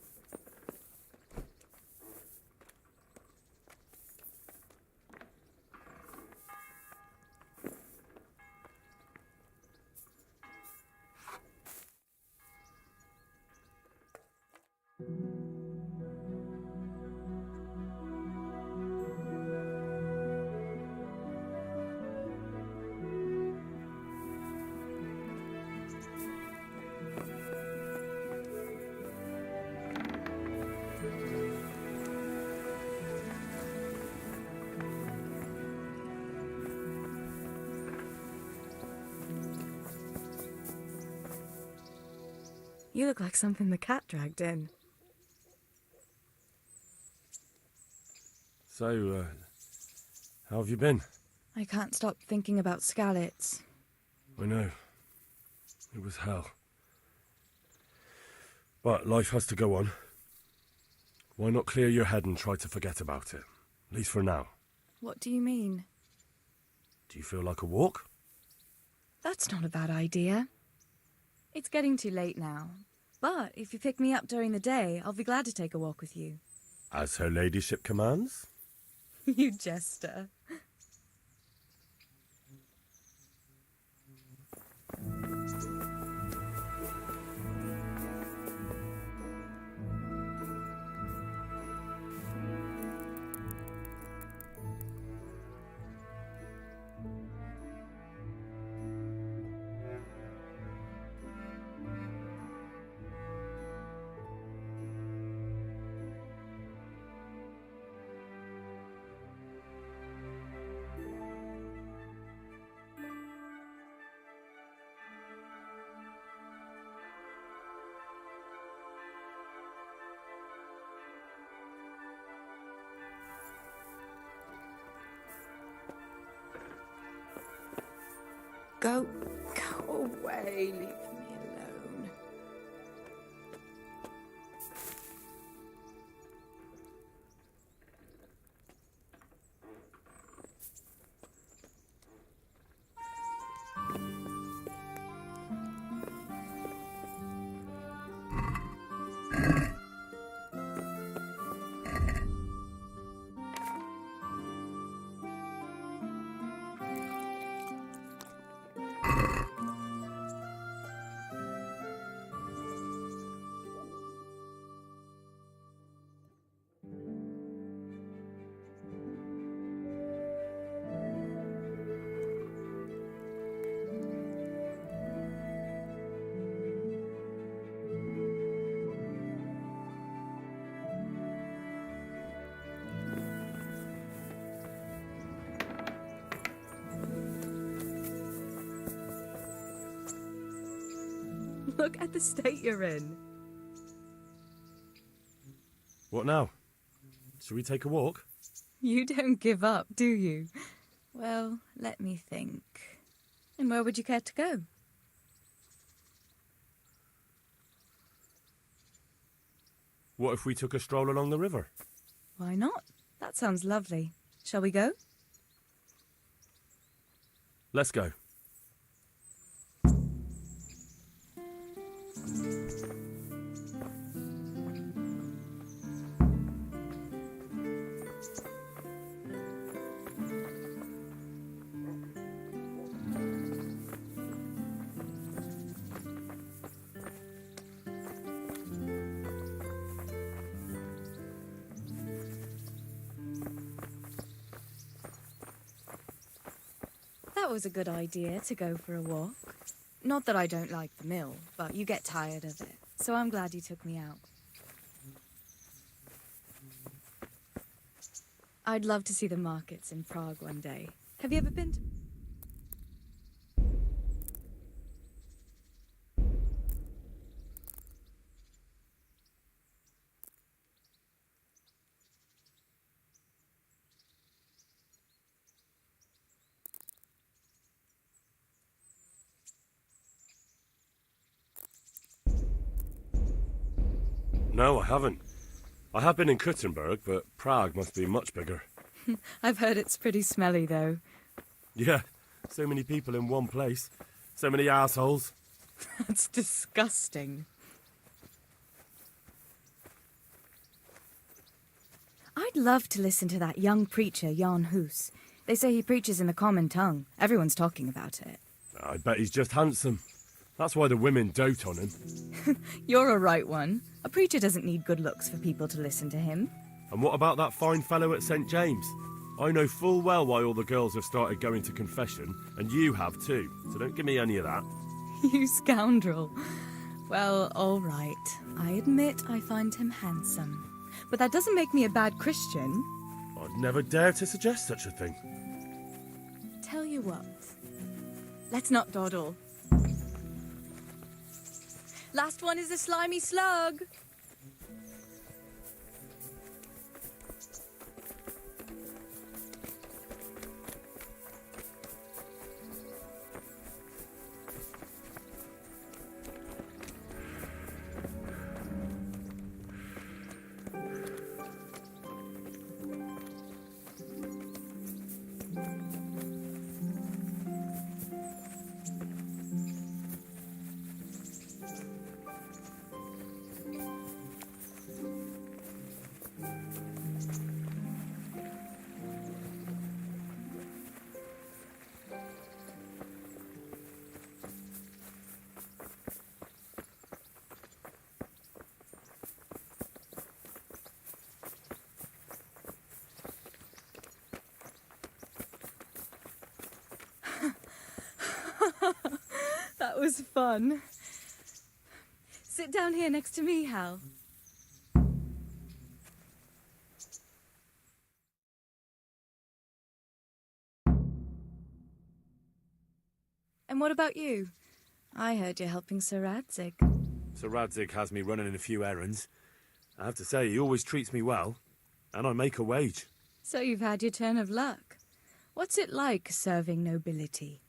You look like something the cat dragged in. so, how have you been? I can't stop thinking about Skalitz. I know. It was hell. But life has to go on. Why not clear your head and try to forget about it? At least for now. What do you mean? Do you feel like a walk? That's not a bad idea. It's getting too late now. But if you pick me up during the day, I'll be glad to take a walk with you. As her ladyship commands? You jester. Go away. Leave me alone. Look at the state you're in. What now? Shall we take a walk? You don't give up, do you? Well, let me think. And where would you care to go? What if we took a stroll along the river? Why not? That sounds lovely. Shall we go? Let's go. That was a good idea, to go for a walk. Not that I don't like the mill, but you get tired of it. So I'm glad you took me out. I'd love to see the markets in Prague one day. Have you ever been to... No, I haven't. I have been in Kuttenberg, but Prague must be much bigger. I've heard it's pretty smelly, though. Yeah, so many people in one place. So many assholes. That's disgusting. I'd love to listen to that young preacher, Jan Hus. They say he preaches in the common tongue. Everyone's talking about it. I bet he's just handsome. That's why the women dote on him. You're a right one. A preacher doesn't need good looks for people to listen to him. And what about that fine fellow at St. James? I know full well why all the girls have started going to confession, and you have too, so don't give me any of that. You scoundrel. Well, all right. I admit I find him handsome. But that doesn't make me a bad Christian. I'd never dare to suggest such a thing. Tell you what. Let's not dawdle. Last one is a slimy slug. That was fun. Sit down here next to me, Hal. And what about you? I heard you're helping Sir Radzig. Sir Radzig has me running in a few errands. I have to say, he always treats me well, and I make a wage. So you've had your turn of luck. What's it like serving nobility?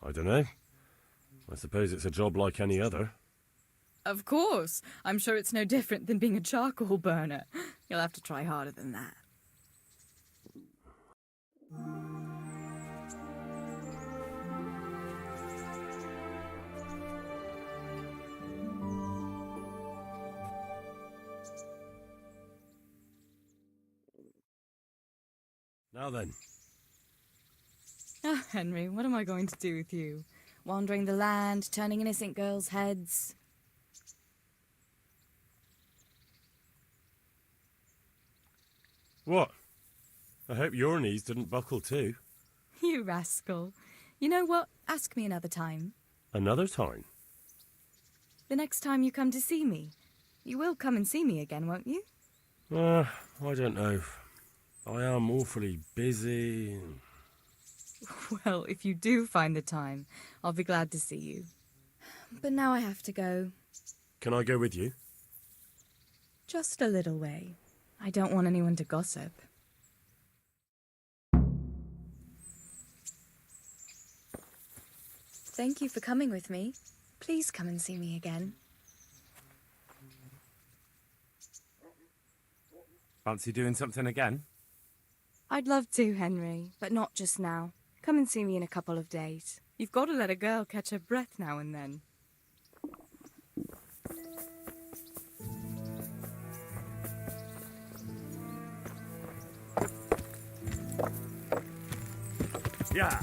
I don't know. I suppose it's a job like any other. Of course. I'm sure it's no different than being a charcoal burner. You'll have to try harder than that. Now then. Ah, Henry, what am I going to do with you? Wandering the land, turning innocent girls' heads. What? I hope your knees didn't buckle too. You rascal. You know what? Ask me another time. Another time? The next time you come to see me. You will come and see me again, won't you? I don't know. I am awfully busy. Well, if you do find the time, I'll be glad to see you. But now I have to go. Can I go with you? Just a little way. I don't want anyone to gossip. Thank you for coming with me. Please come and see me again. Fancy doing something again? I'd love to, Henry, but not just now. Come and see me in a couple of days. You've got to let a girl catch her breath now and then. Yeah.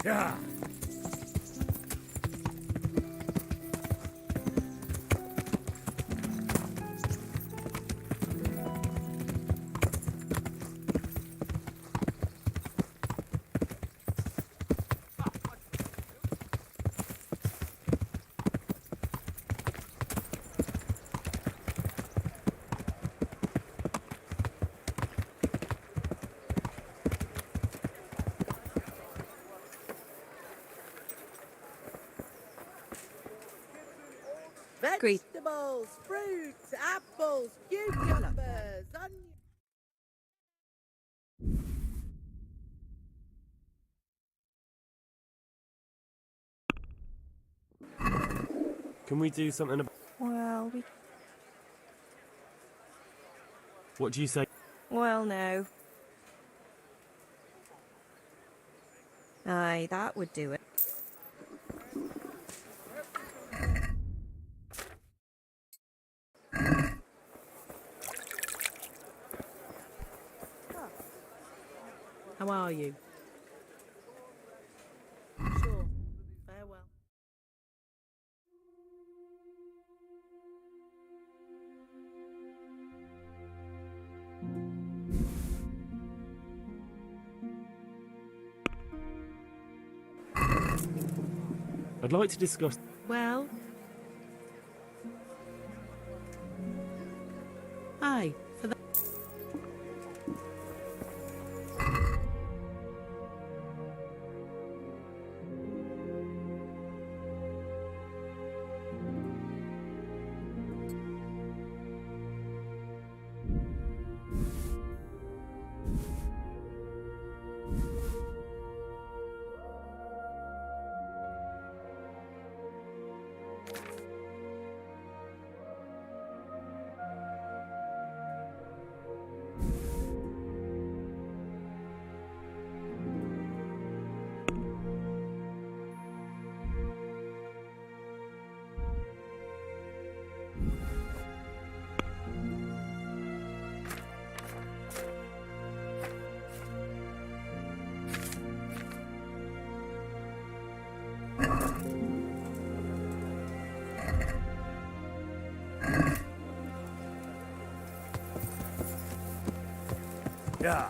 Yeah. Vegetables, fruits, apples, cucumbers, onions. Can we do something about... Well, What do you say? Well, no. Aye, that would do it. How are you? Sure. Farewell. I'd like to discuss... Well? Aye, for that. Yeah.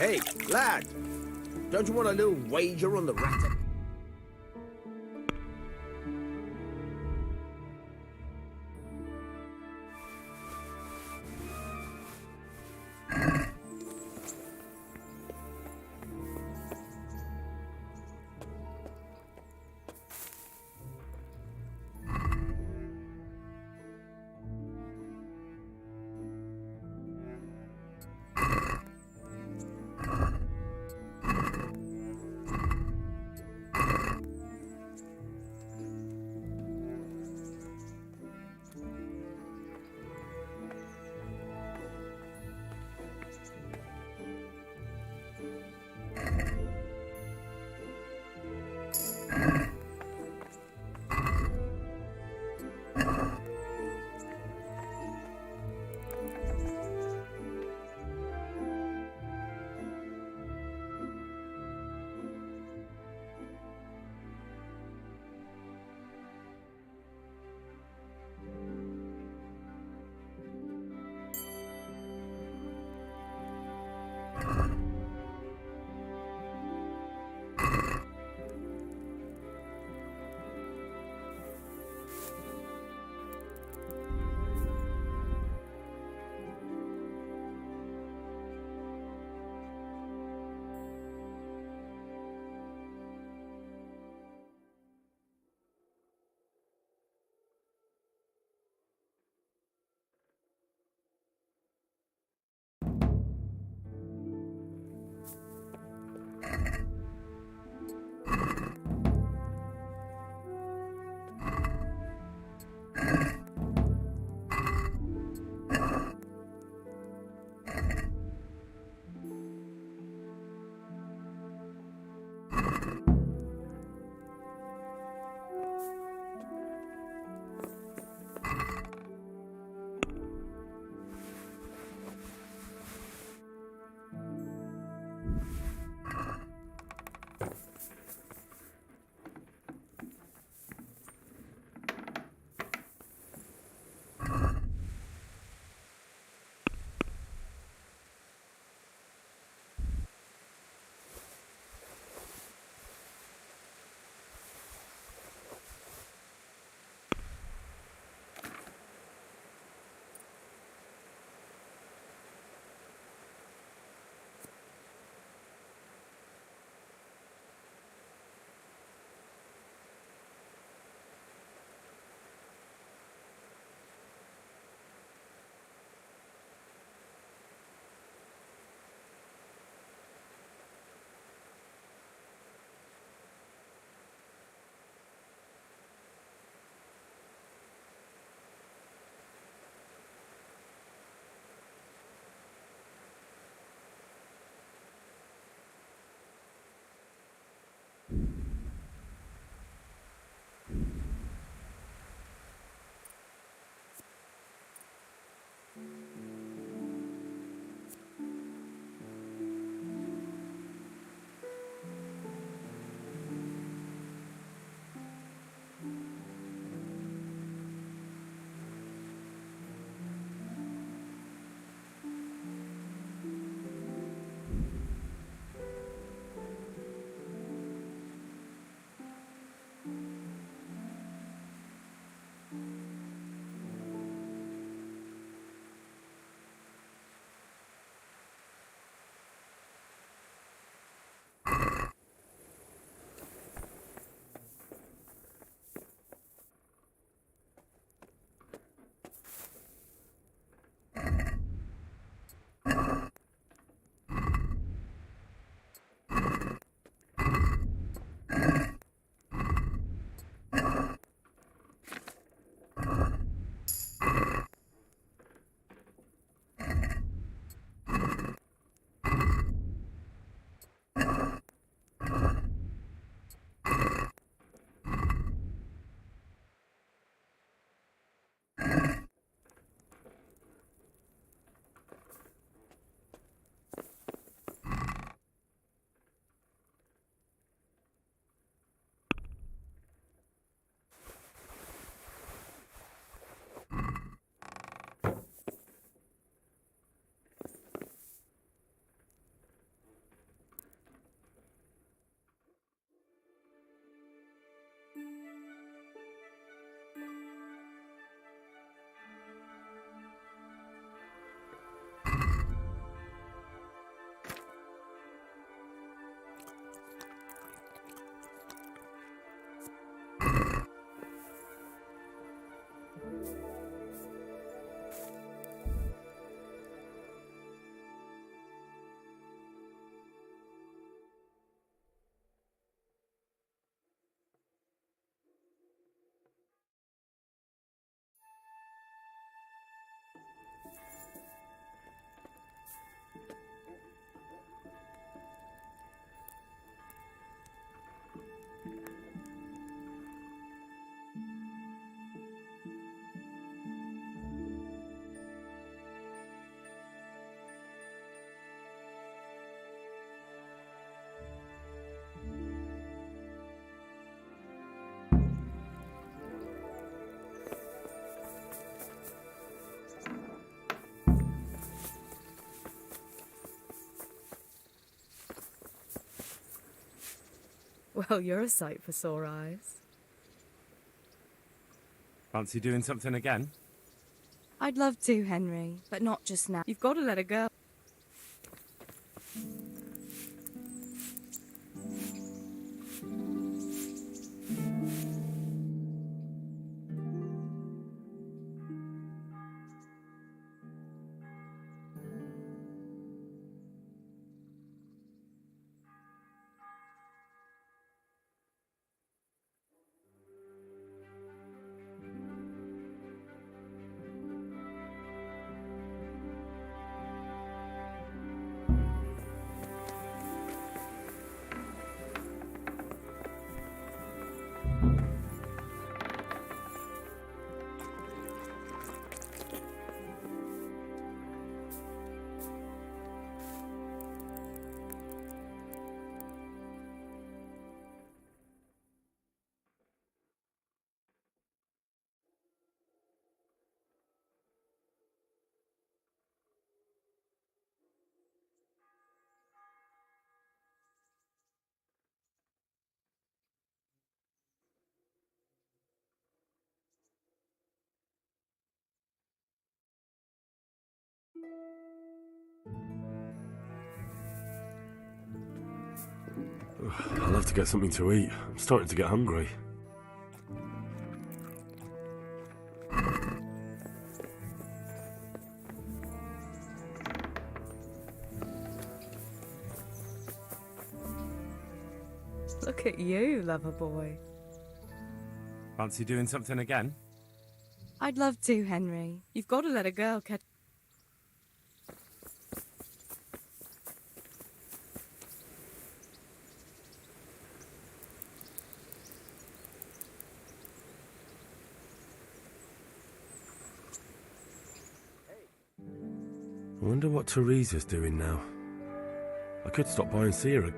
Hey, lad! Don't you want a little wager on the rat? Well, you're a sight for sore eyes. Fancy doing something again? I'd love to, Henry, but not just now. You've got to let her go. I'll have to get something to eat. I'm starting to get hungry. Look at you, lover boy. Fancy doing something again? I'd love to, Henry. You've got to let a girl catch... I wonder what Teresa's doing now. I could stop by and see her.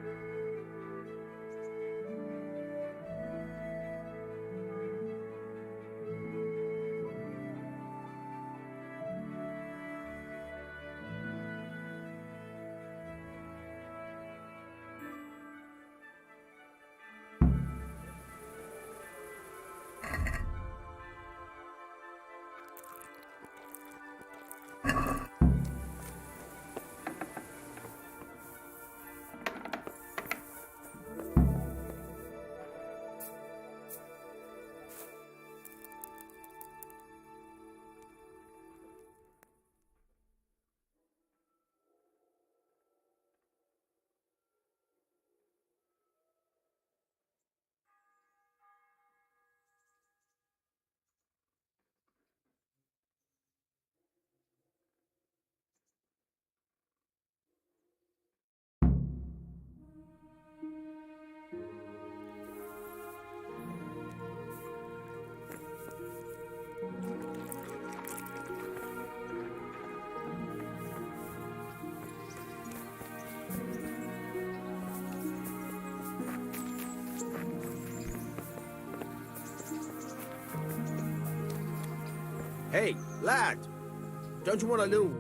Hey, lad! Don't you want a little...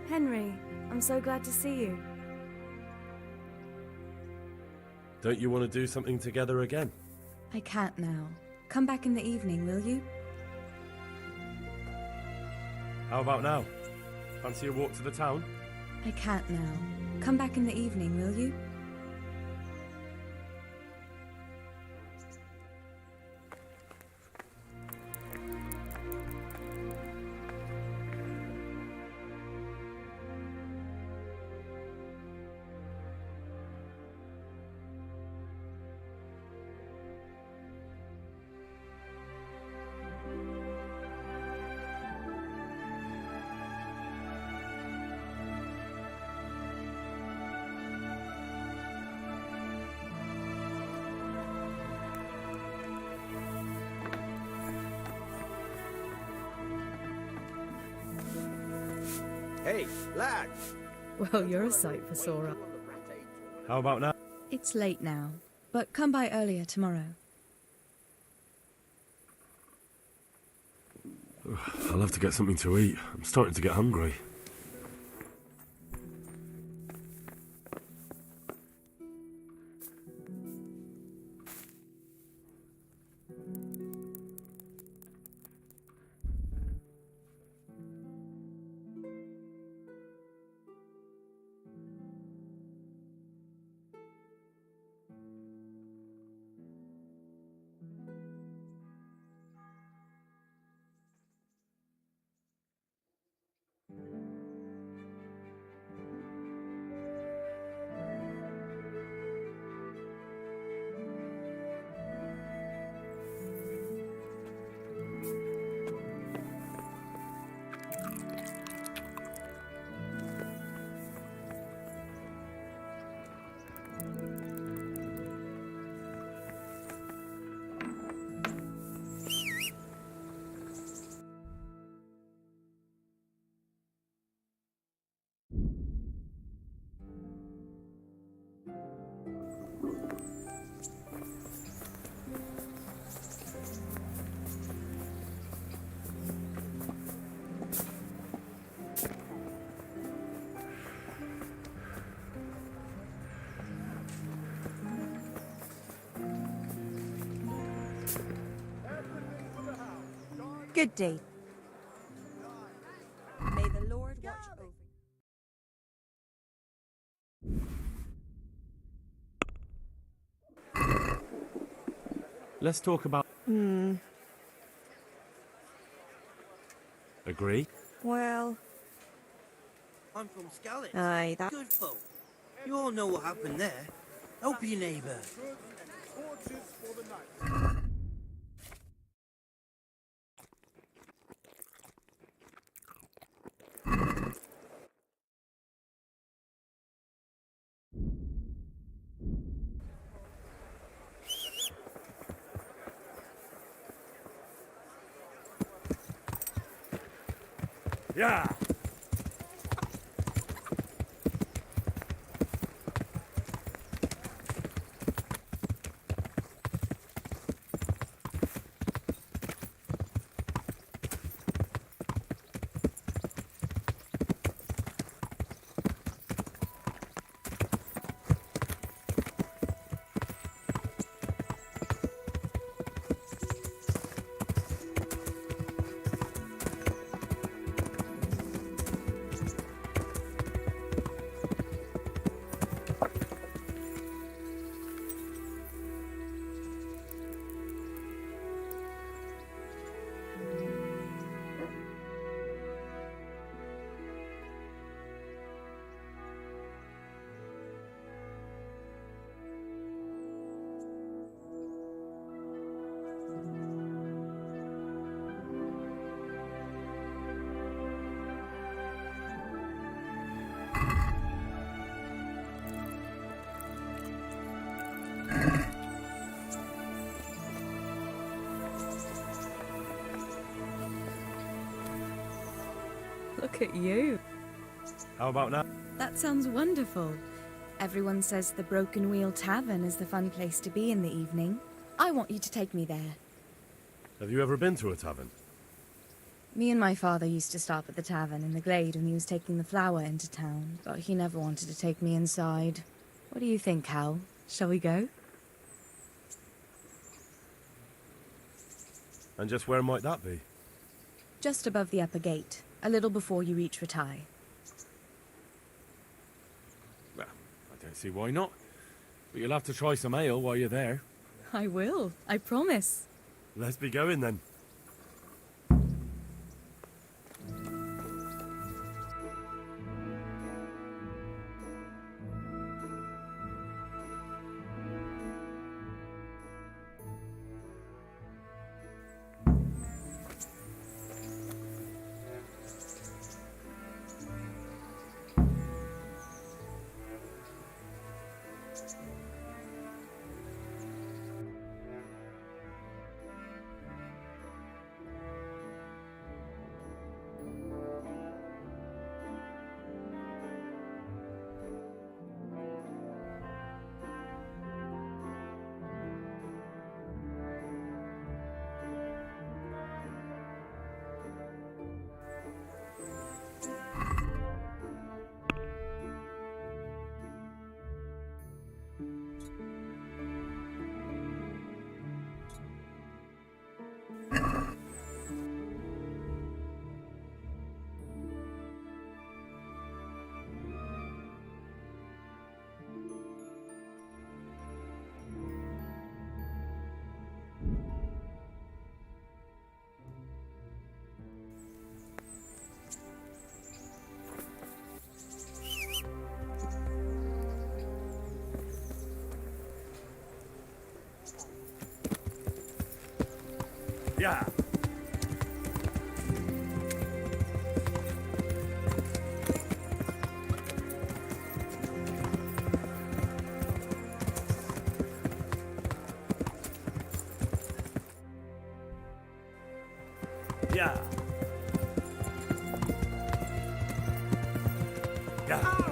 Henry, I'm so glad to see you. Don't you want to do something together again? I can't now. Come back in the evening, will you? How about now? Fancy a walk to the town? I can't now. Come back in the evening, will you? Hey, lad! Well, you're a sight for sore eyes. How about now? It's late now, but come by earlier tomorrow. I'll have to get something to eat. I'm starting to get hungry. Good day. May the Lord watch over you. Let's talk about... Agree? Well, I'm from Scarlet. aye, that. Good folk. You all know what happened there. Help your neighbour. Yeah. Look at you. How about now? That sounds wonderful. Everyone says the Broken Wheel Tavern is the fun place to be in the evening. I want you to take me there. Have you ever been to a tavern? Me and my father used to stop at the tavern in the glade when he was taking the flour into town, but he never wanted to take me inside. What do you think, Hal? Shall we go? And just where might that be? Just above the upper gate, a little before you reach Ratai. Well, I don't see why not. But you'll have to try some ale while you're there. I will, I promise. Let's be going then. Yeah. Yeah. Yeah.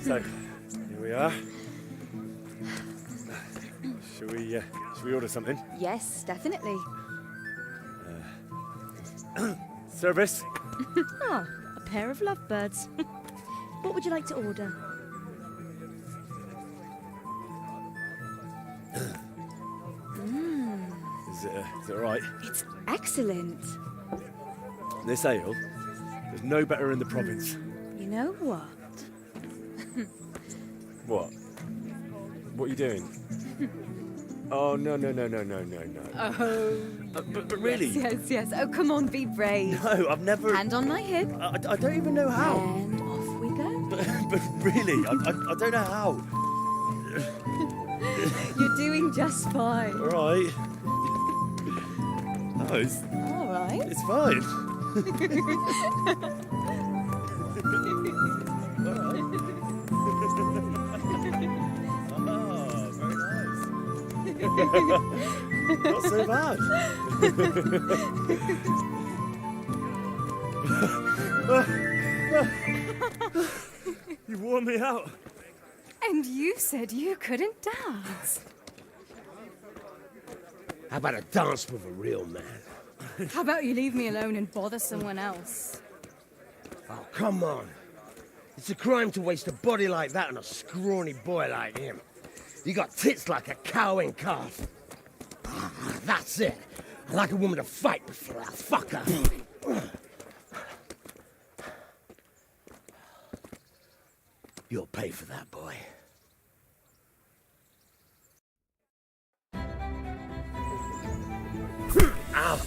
So, here we are. Shall we order something? Yes, definitely. Service? Ah, a pair of lovebirds. What would you like to order? Is it alright? It's excellent. This ale, there's no better in the province. You know what? What? What are you doing? Oh, no. Oh. But really? Yes. Oh, come on, be brave. No, I've never... Hand on my hip. I don't even know how. And off we go. But really, I don't know how. You're doing just fine. All right. No, All right. it's fine. All right. Oh, very nice. Not so bad. You wore me out. And you said you couldn't dance. How about a dance with a real man? How about you leave me alone and bother someone else? Oh, come on. It's a crime to waste a body like that on a scrawny boy like him. You got tits like a cow in calf. That's it. I like a woman to fight before I fuck her. You'll pay for that, boy. Ow!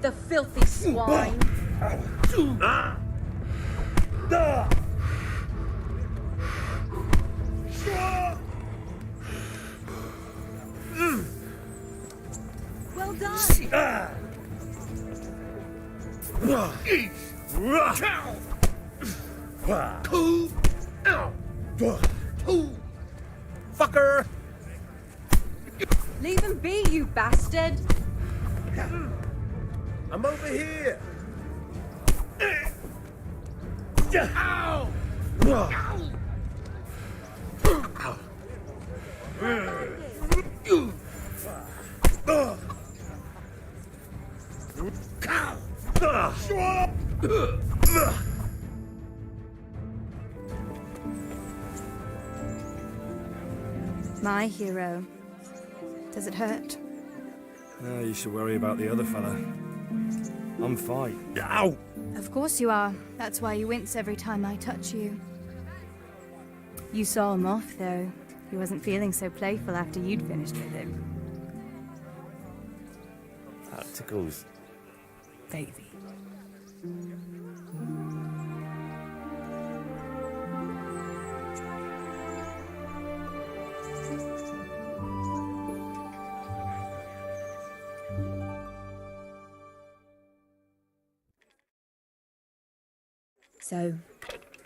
The filthy swine. Well done. Fucker! Leave him be, you bastard. I'm over here. Ow! Ow! My hero. Does it hurt? You should worry about the other fella. I'm fine. Ow! Of course you are. That's why you wince every time I touch you. You saw him off, though. He wasn't feeling so playful after you'd finished with him. That tickles. Baby. So,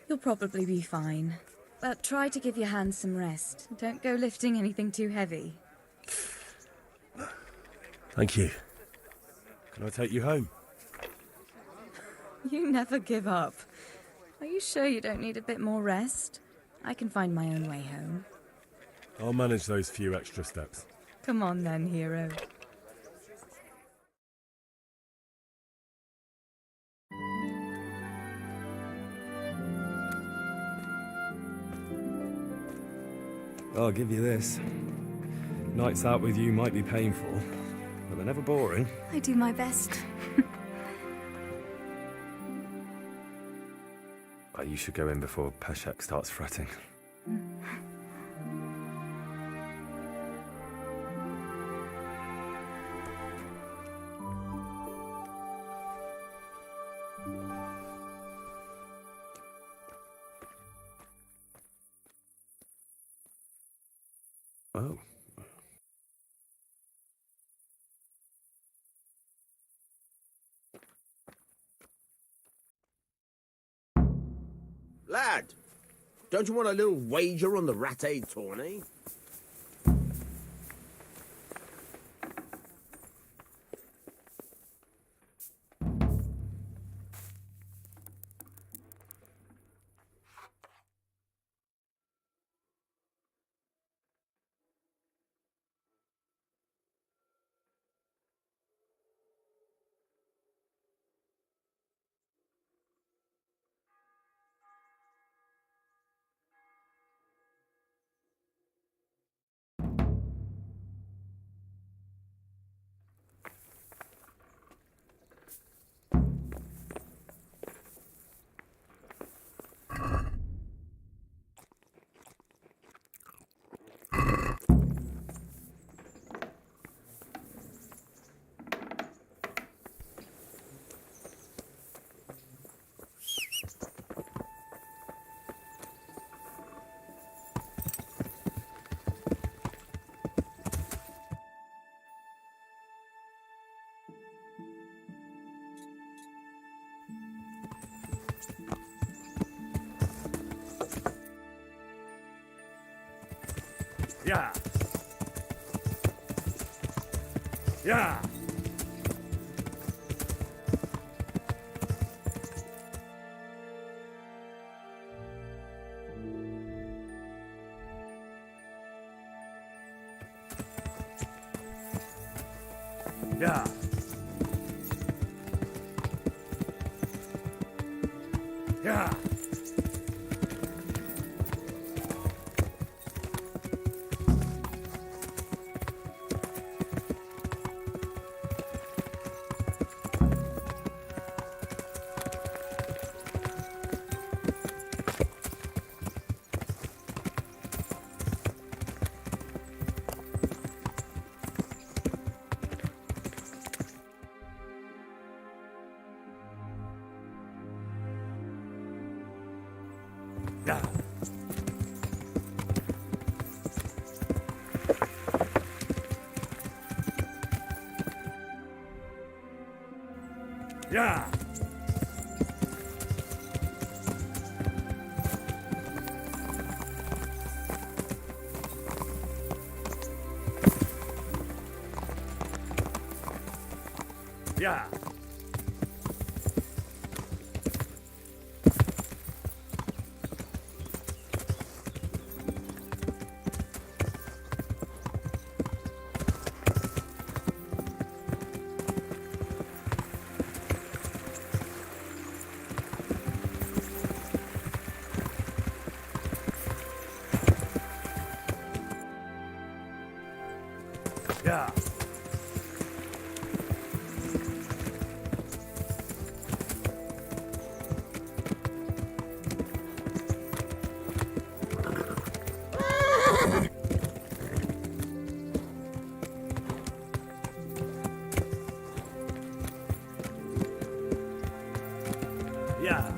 you'll probably be fine. But try to give your hands some rest. Don't go lifting anything too heavy. Thank you. Can I take you home? You never give up. Are you sure you don't need a bit more rest? I can find my own way home. I'll manage those few extra steps. Come on then, hero. I'll give you this. Nights out with you might be painful, but they're never boring. I do my best. You should go in before Peshek starts fretting. Oh. Lad, don't you want a little wager on the Rattay tourney? Yeah. Yeah. Yeah. Yeah. Yeah. Yeah. Yeah. Yeah. Yeah.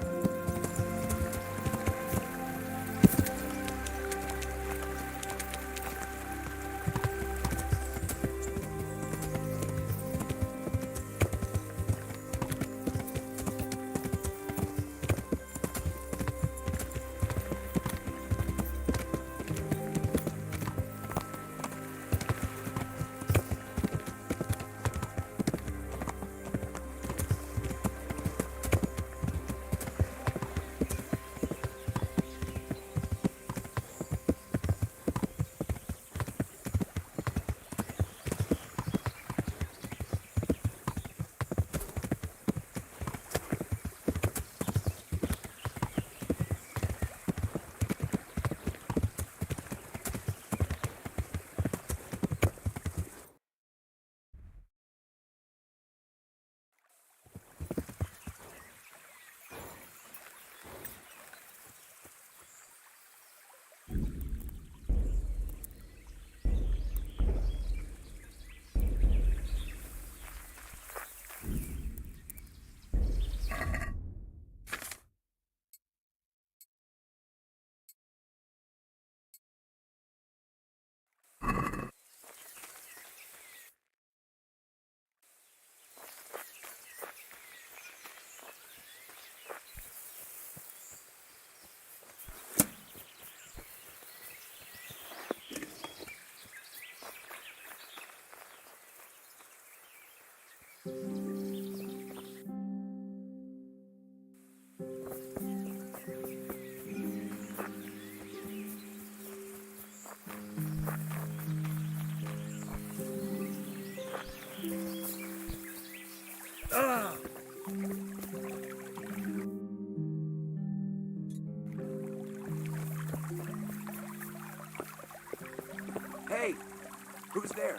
Ah! Hey, who's there?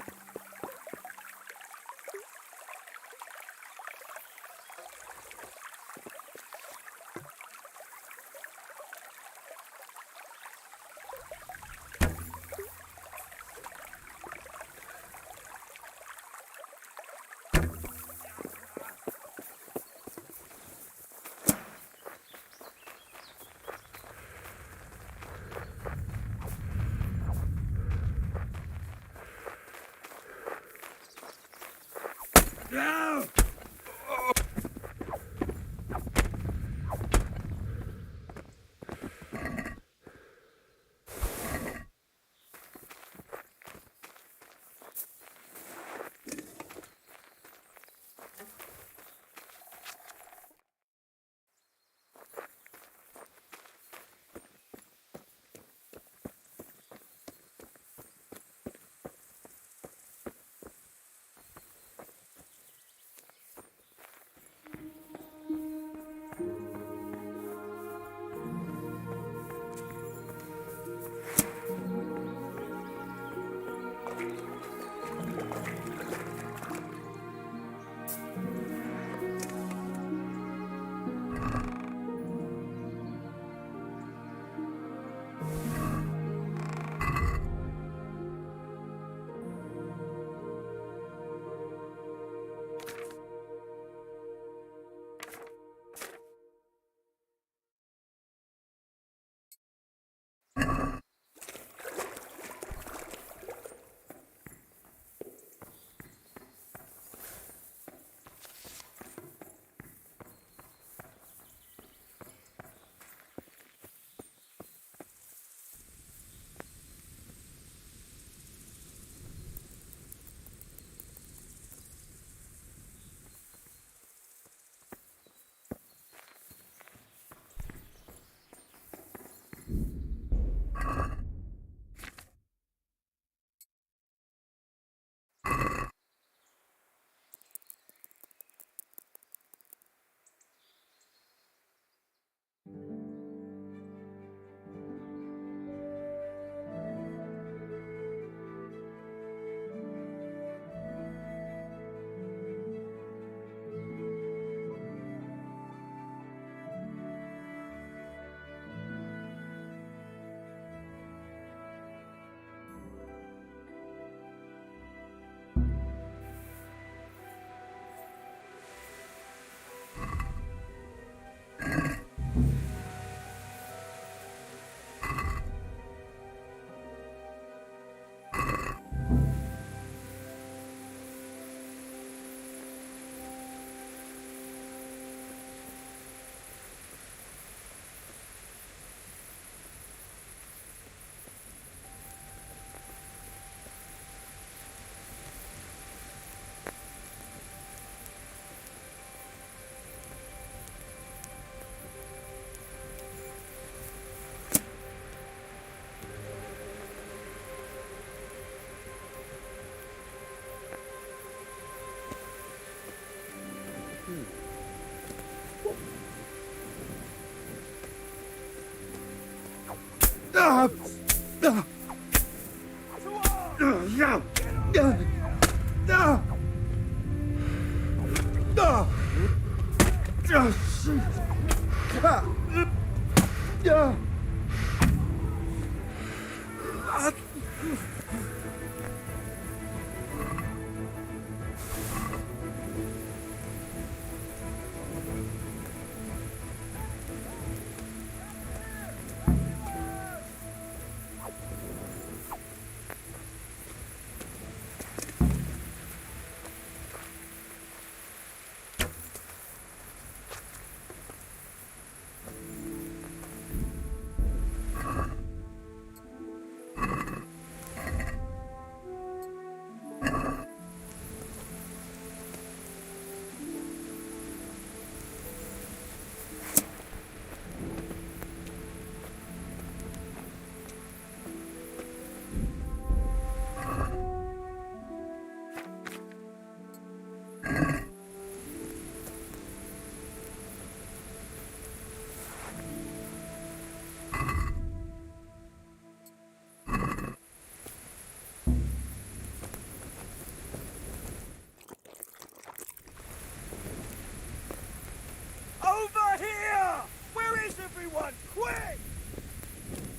Over here! Where is everyone? Quick!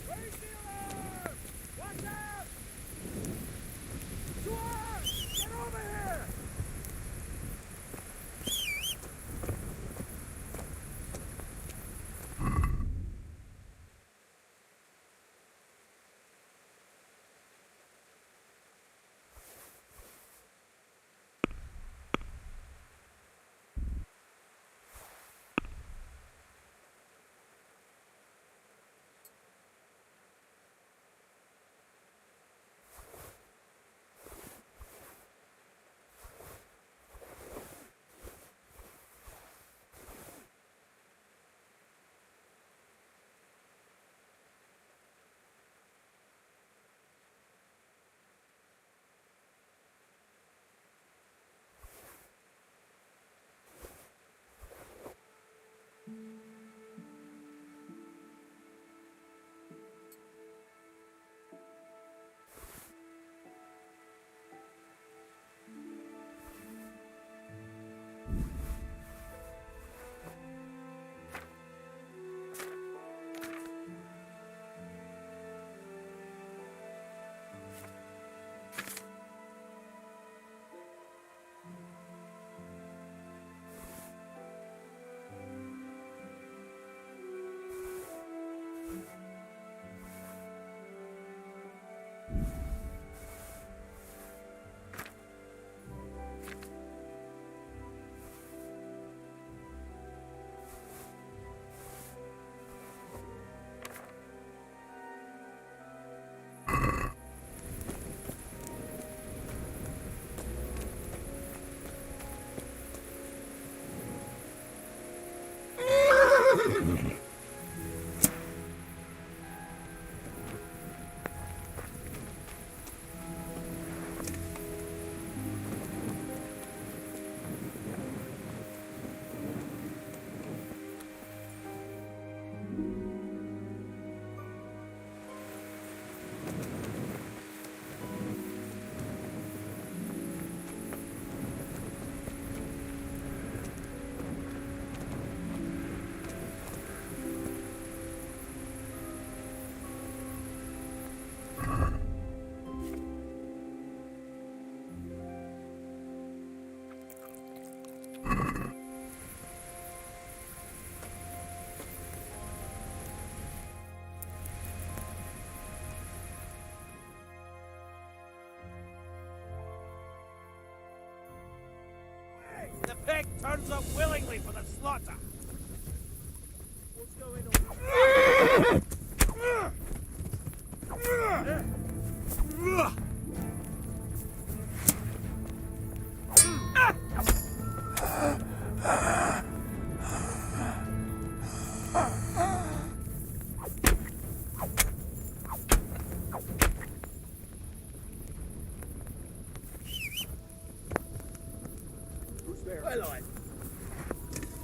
Raise the alarm! Watch out! Stuart! Get over here! The pig turns up willingly for the slaughter. What's going on?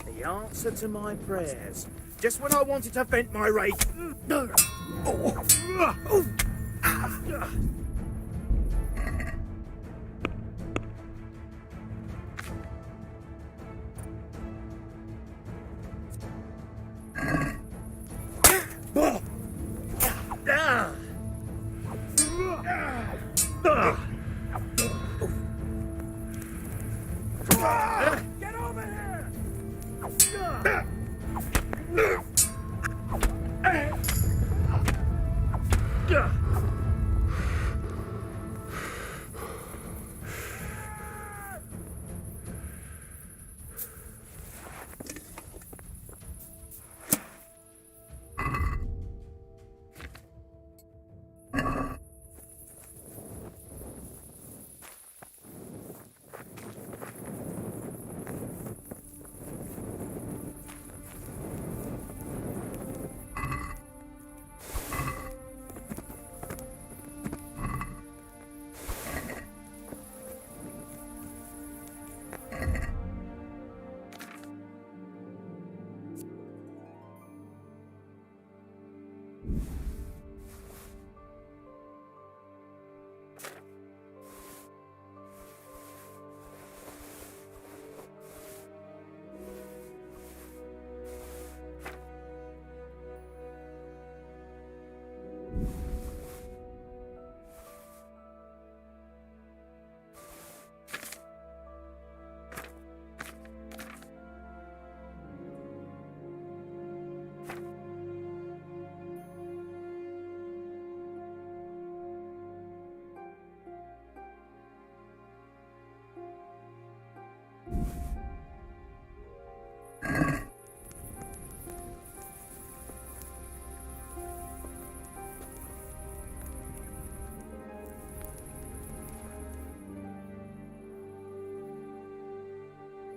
The answer to my prayers. Just when I wanted to vent my rage. Get over here!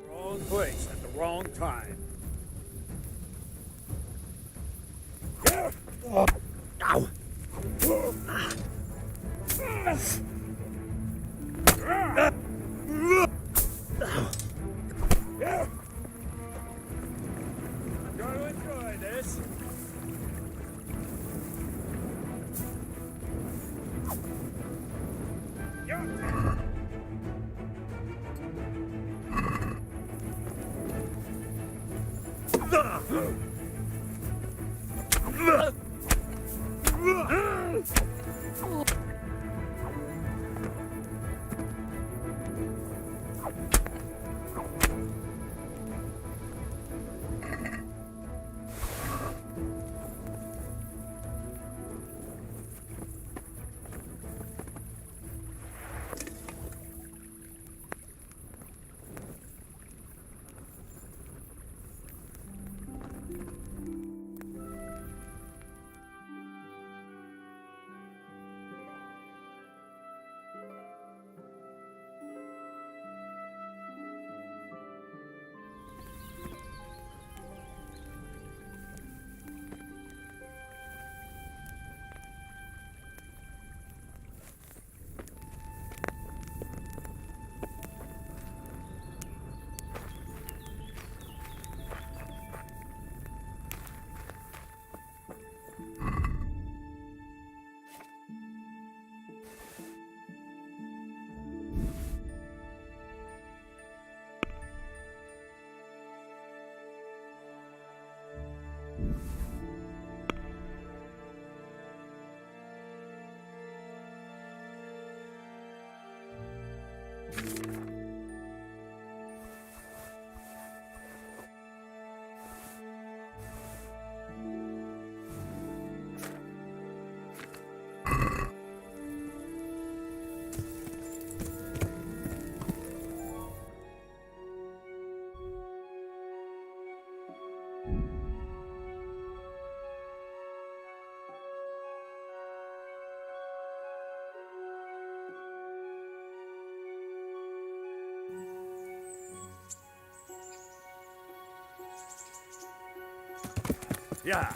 Wrong place at the wrong time. Ow! I'm going to enjoy this. Yeah.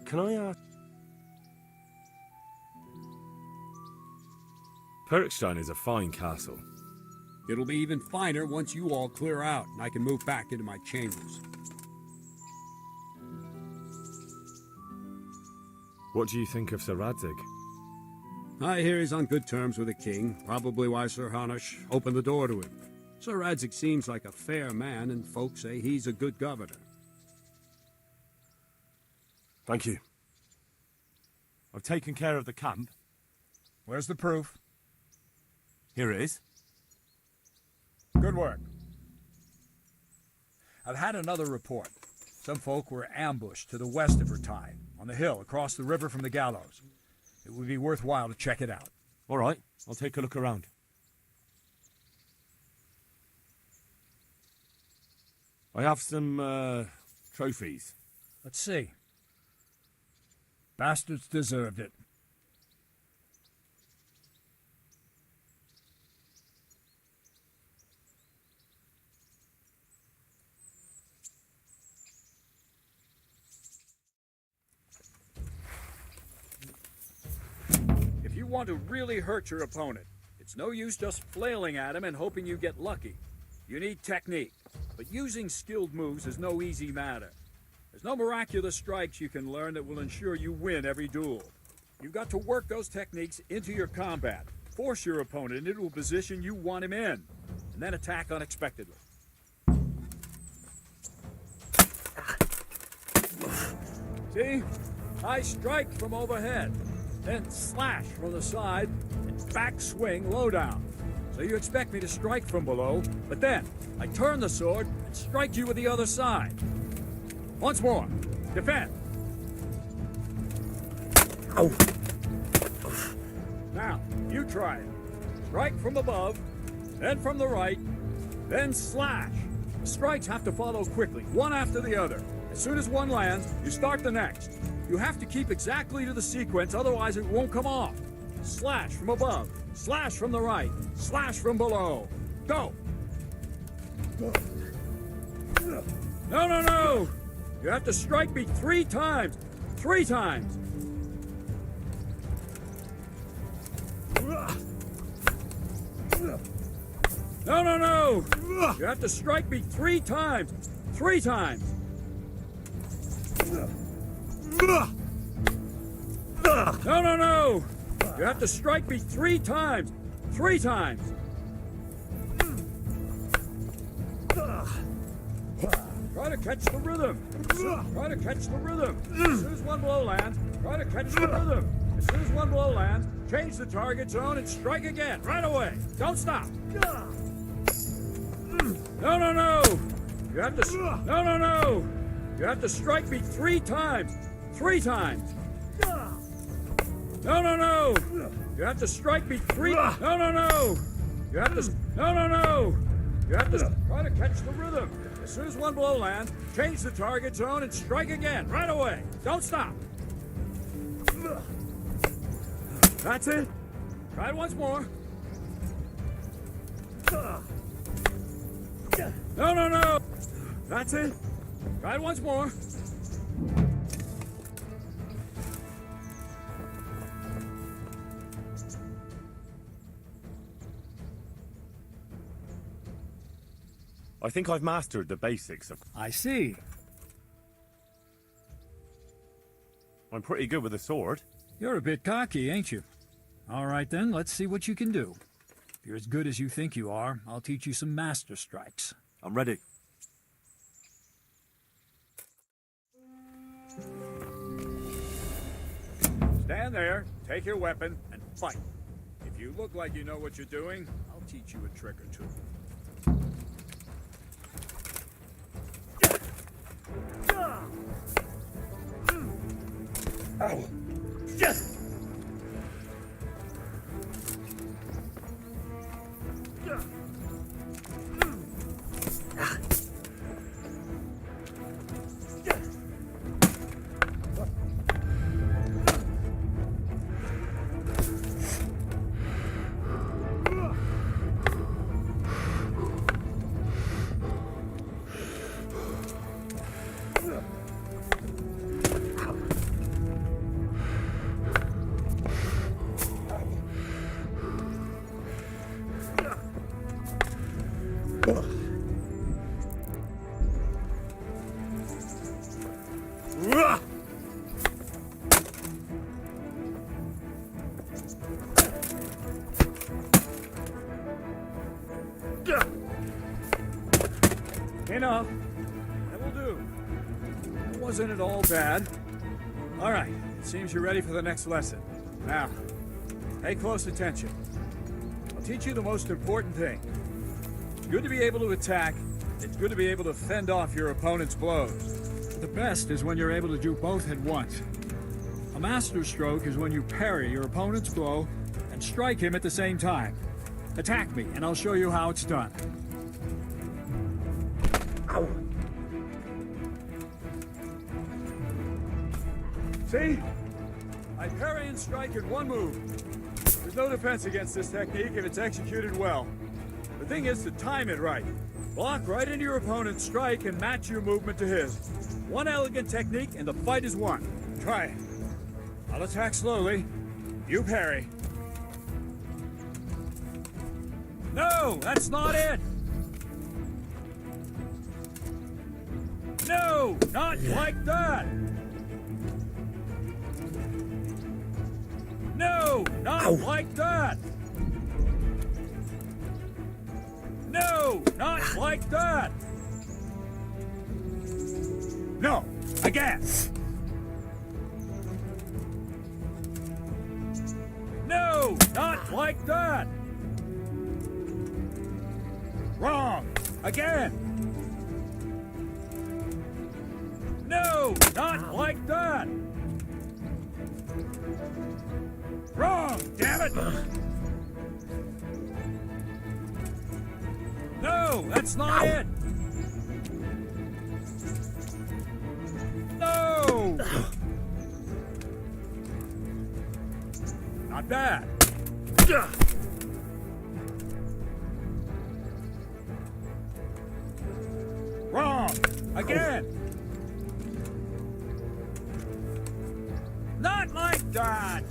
Can I, Perkstein is a fine castle. It'll be even finer once you all clear out and I can move back into my chambers. What do you think of Sir Radzig? I hear he's on good terms with the king, probably why Sir Hanush opened the door to him. Sir Radzig seems like a fair man, and folks say he's a good governor. Thank you. I've taken care of the camp. Where's the proof? Here it is. Good work. I've had another report. Some folk were ambushed to the west of Rtai, on the hill across the river from the gallows. It would be worthwhile to check it out. All right, I'll take a look around. I have some, trophies. Let's see. Bastards deserved it. If you want to really hurt your opponent, it's no use just flailing at him and hoping you get lucky. You need technique, but using skilled moves is no easy matter. There's no miraculous strikes you can learn that will ensure you win every duel. You've got to work those techniques into your combat, force your opponent into a position you want him in, and then attack unexpectedly. See? I strike from overhead, then slash from the side, and back swing low down. So you expect me to strike from below, but then I turn the sword and strike you with the other side. Once more. Defend. Oh. Now, you try it. Strike from above, then from the right, then slash. The strikes have to follow quickly, one after the other. As soon as one lands, you start the next. You have to keep exactly to the sequence, otherwise it won't come off. Slash from above, slash from the right, slash from below. Go! No, no, no! You have to strike me 3 times. 3 times. No, no, no! You have to strike me 3 times. 3 times. No, no, no! You have to strike me 3 times. 3 times. Try to catch the rhythm. Try to catch the rhythm. As soon as one blow lands, try to catch the rhythm. As soon as one blow lands, change the target zone and strike again, right away. Don't stop. No, no, no. You have to. No, no, no. You have to strike me 3 times. 3 times. No, no, no. You have to strike me 3. No, no, no. You have to. No, no, no. You have to try to catch the rhythm. As soon as one blow lands, change the target zone and strike again, right away. Don't stop. That's it. Try it once more. No, no, no. That's it. Try it once more. I think I've mastered the basics of... I see. I'm pretty good with a sword. You're a bit cocky, ain't you? All right then, let's see what you can do. If you're as good as you think you are, I'll teach you some master strikes. I'm ready. Stand there, take your weapon, and fight. If you look like you know what you're doing, I'll teach you a trick or two. Enough. That will do. It wasn't at all bad. All right, it seems you're ready for the next lesson. Now, pay close attention. I'll teach you the most important thing. It's good to be able to attack. It's good to be able to fend off your opponent's blows. The best is when you're able to do both at once. A master stroke is when you parry your opponent's blow and strike him at the same time. Attack me, and I'll show you how it's done. Ow. See? I parry and strike in one move. There's no defense against this technique if it's executed well. The thing is to time it right. Block right into your opponent's strike and match your movement to his. One elegant technique and the fight is won. Try it. I'll attack slowly. You parry. No, that's not it! No, not like that! No, not like that! No, not like that! No, again! No, not like that! Wrong! Again! No, not like that! Wrong, damn it! No, that's not it! No! Not bad. Wrong! Again! Not like that!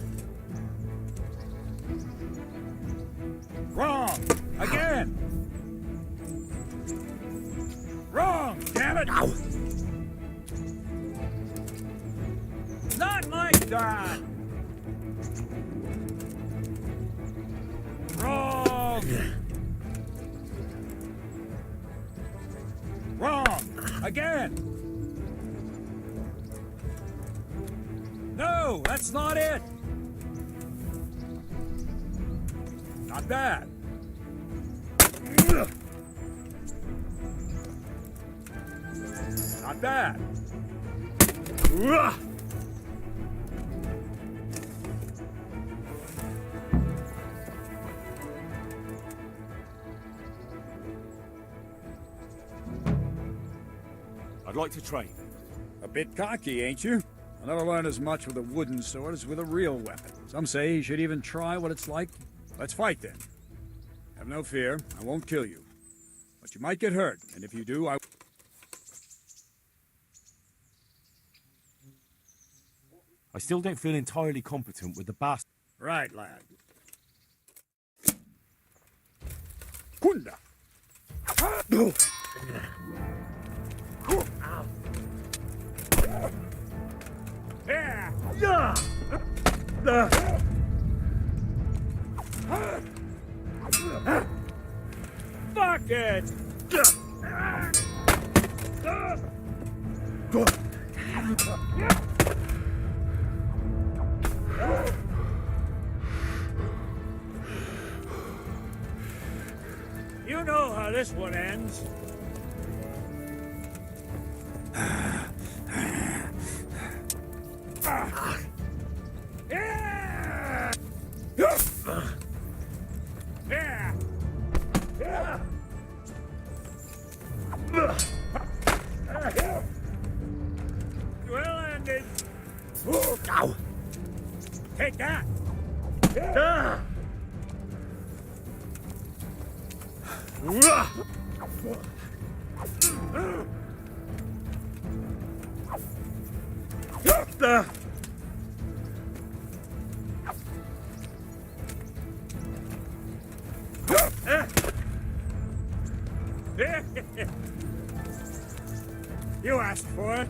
Wrong! Again! Wrong! Damn it! Ow. Not like that! Wrong! Wrong! Again! No, that's not it! Not bad. Not bad. I'd like to train. A bit cocky, ain't you? I'll never learn as much with a wooden sword as with a real weapon. Some say you should even try what it's like. Let's fight then. Have no fear, I won't kill you. But you might get hurt, and if you do, I still don't feel entirely competent with the bastard. Right, lad. Kunda! Fuck it! You know how this one ends. Well ended. Ow. Take that. You asked for it.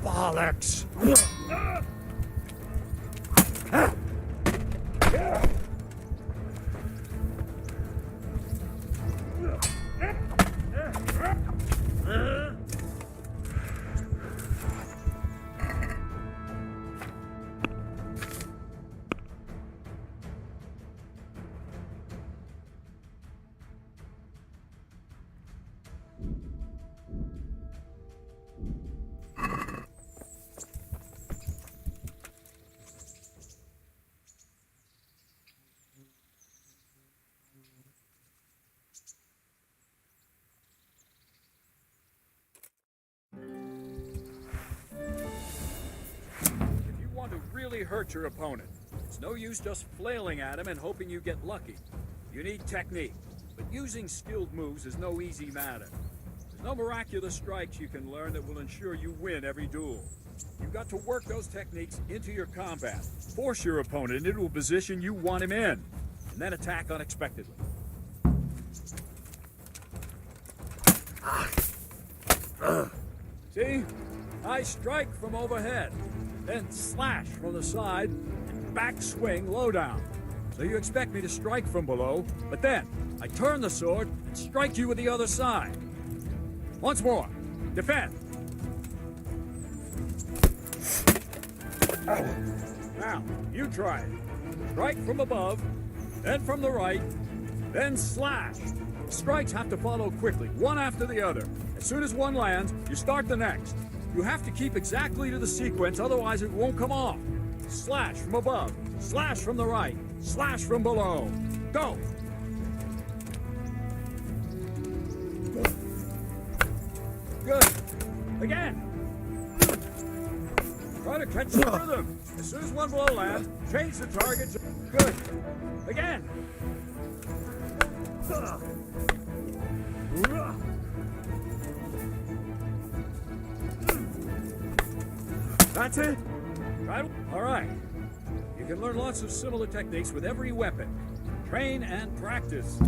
Bollocks! Really hurt your opponent. It's no use just flailing at him and hoping you get lucky. You need technique, but using skilled moves is no easy matter. There's no miraculous strikes you can learn that will ensure you win every duel. You've got to work those techniques into your combat, force your opponent into a position you want him in, and then attack unexpectedly. See? I strike from overhead, then slash from the side, and back swing low down. So you expect me to strike from below, but then I turn the sword and strike you with the other side. Once more. Defend. Now, you try it. Strike from above, then from the right, then slash. Strikes have to follow quickly, one after the other. As soon as one lands, you start the next. You have to keep exactly to the sequence, otherwise it won't come off. Slash from above, slash from the right, slash from below. Go! Good. Again. Try to catch the rhythm. As soon as one blow lands, change the target. Good. Again. That's it? Right? All right. You can learn lots of similar techniques with every weapon. Train and practice.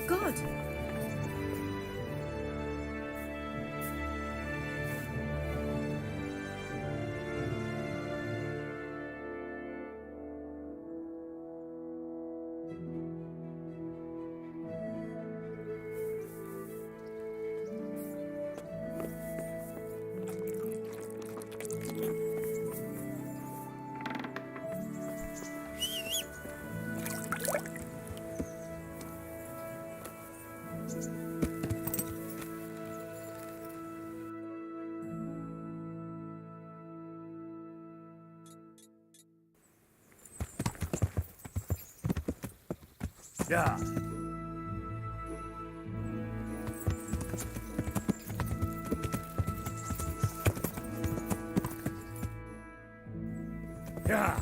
God! Yeah. Yeah.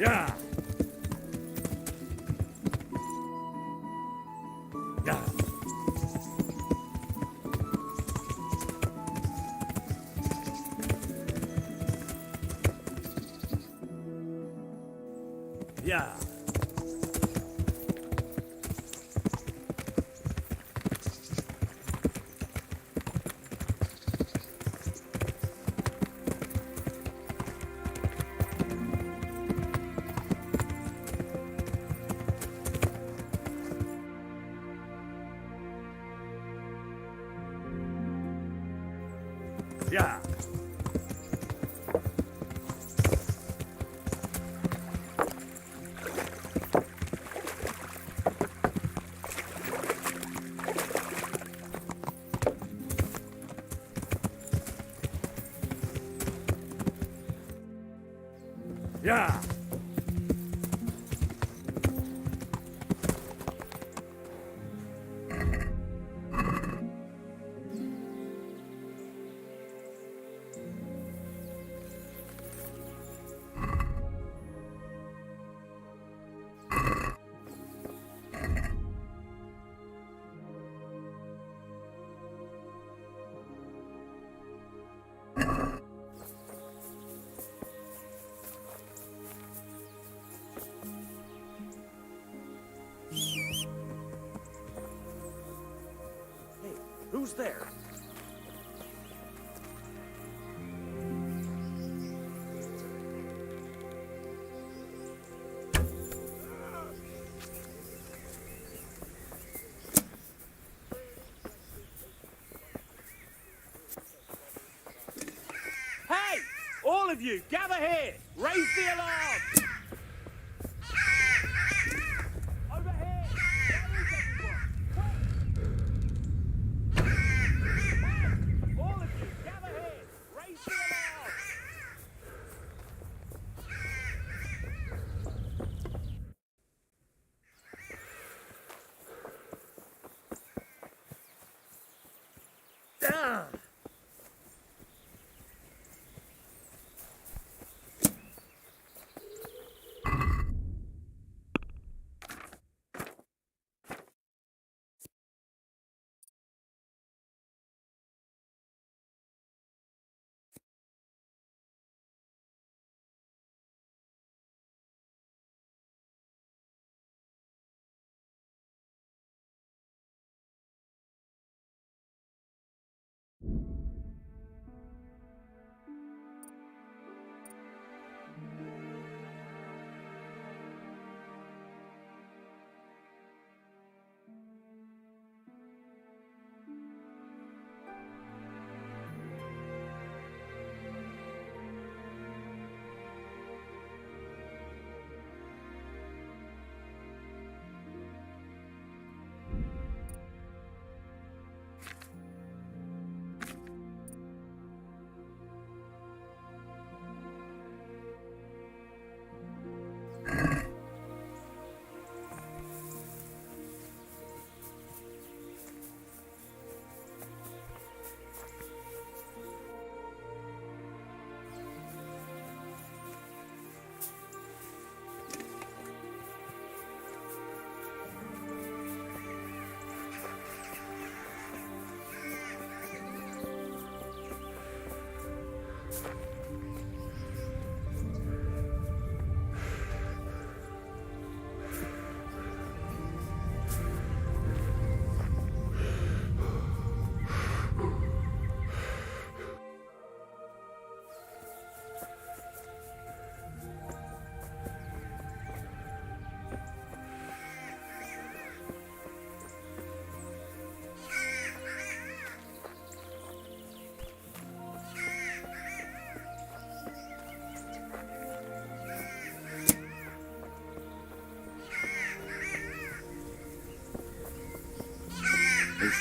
Yeah. Yeah. Yeah. Yeah. Yeah. Who's there? Hey! All of you, gather here! Raise the alarm! Over here! Where is everyone? All of you, gather here! Raise the alarm! Ah!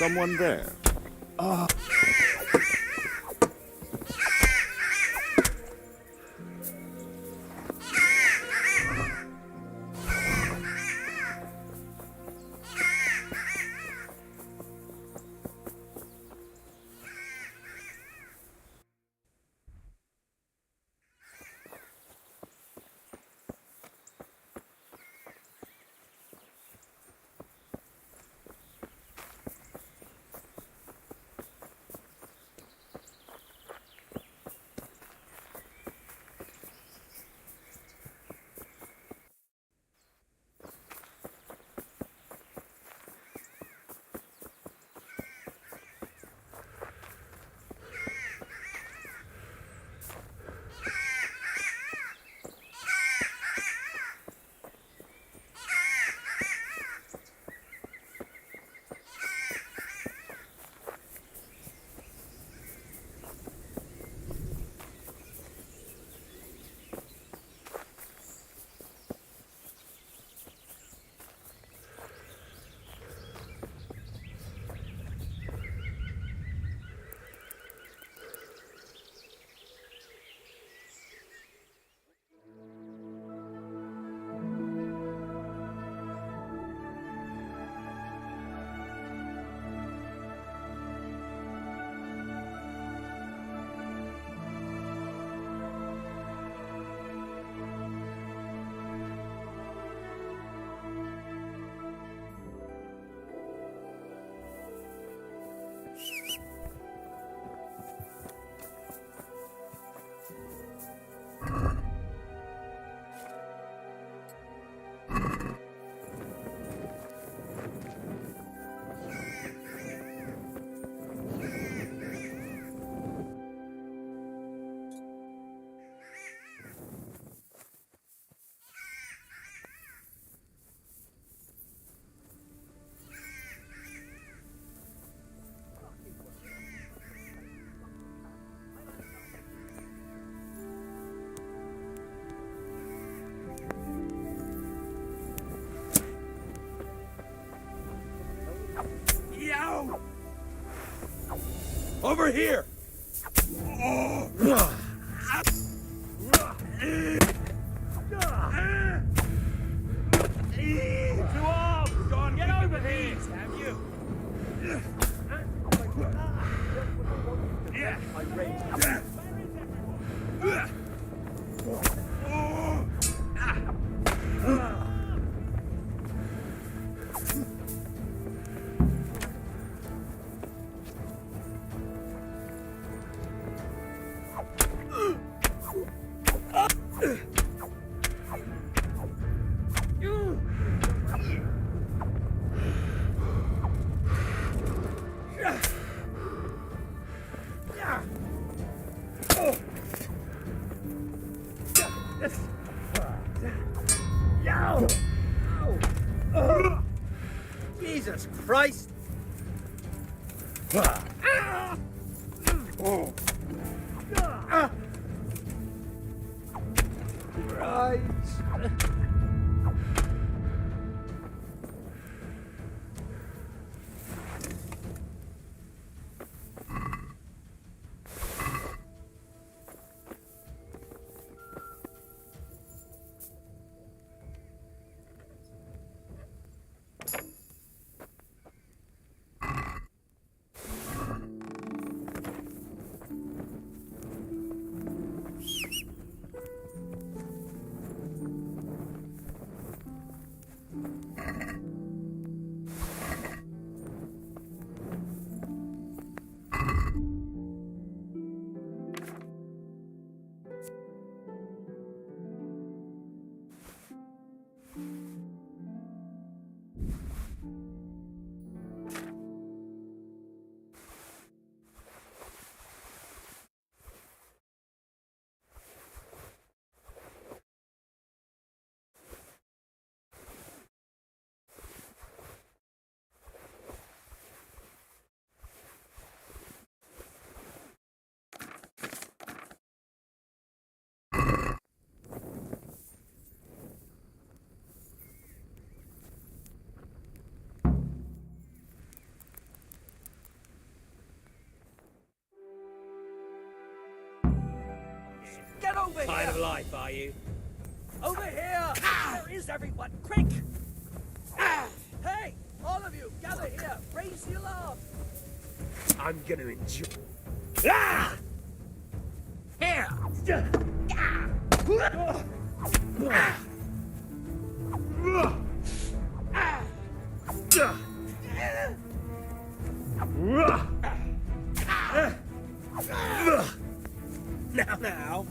someone there? Over here! Two arms! John, get over here! Have you? Jesus Christ! Right. Get over here! Tired of life, are you? Over here! Where is everyone? Quick! Hey! All of you, gather here! Raise the alarm! I'm gonna enjoy. Ah! Here! Now.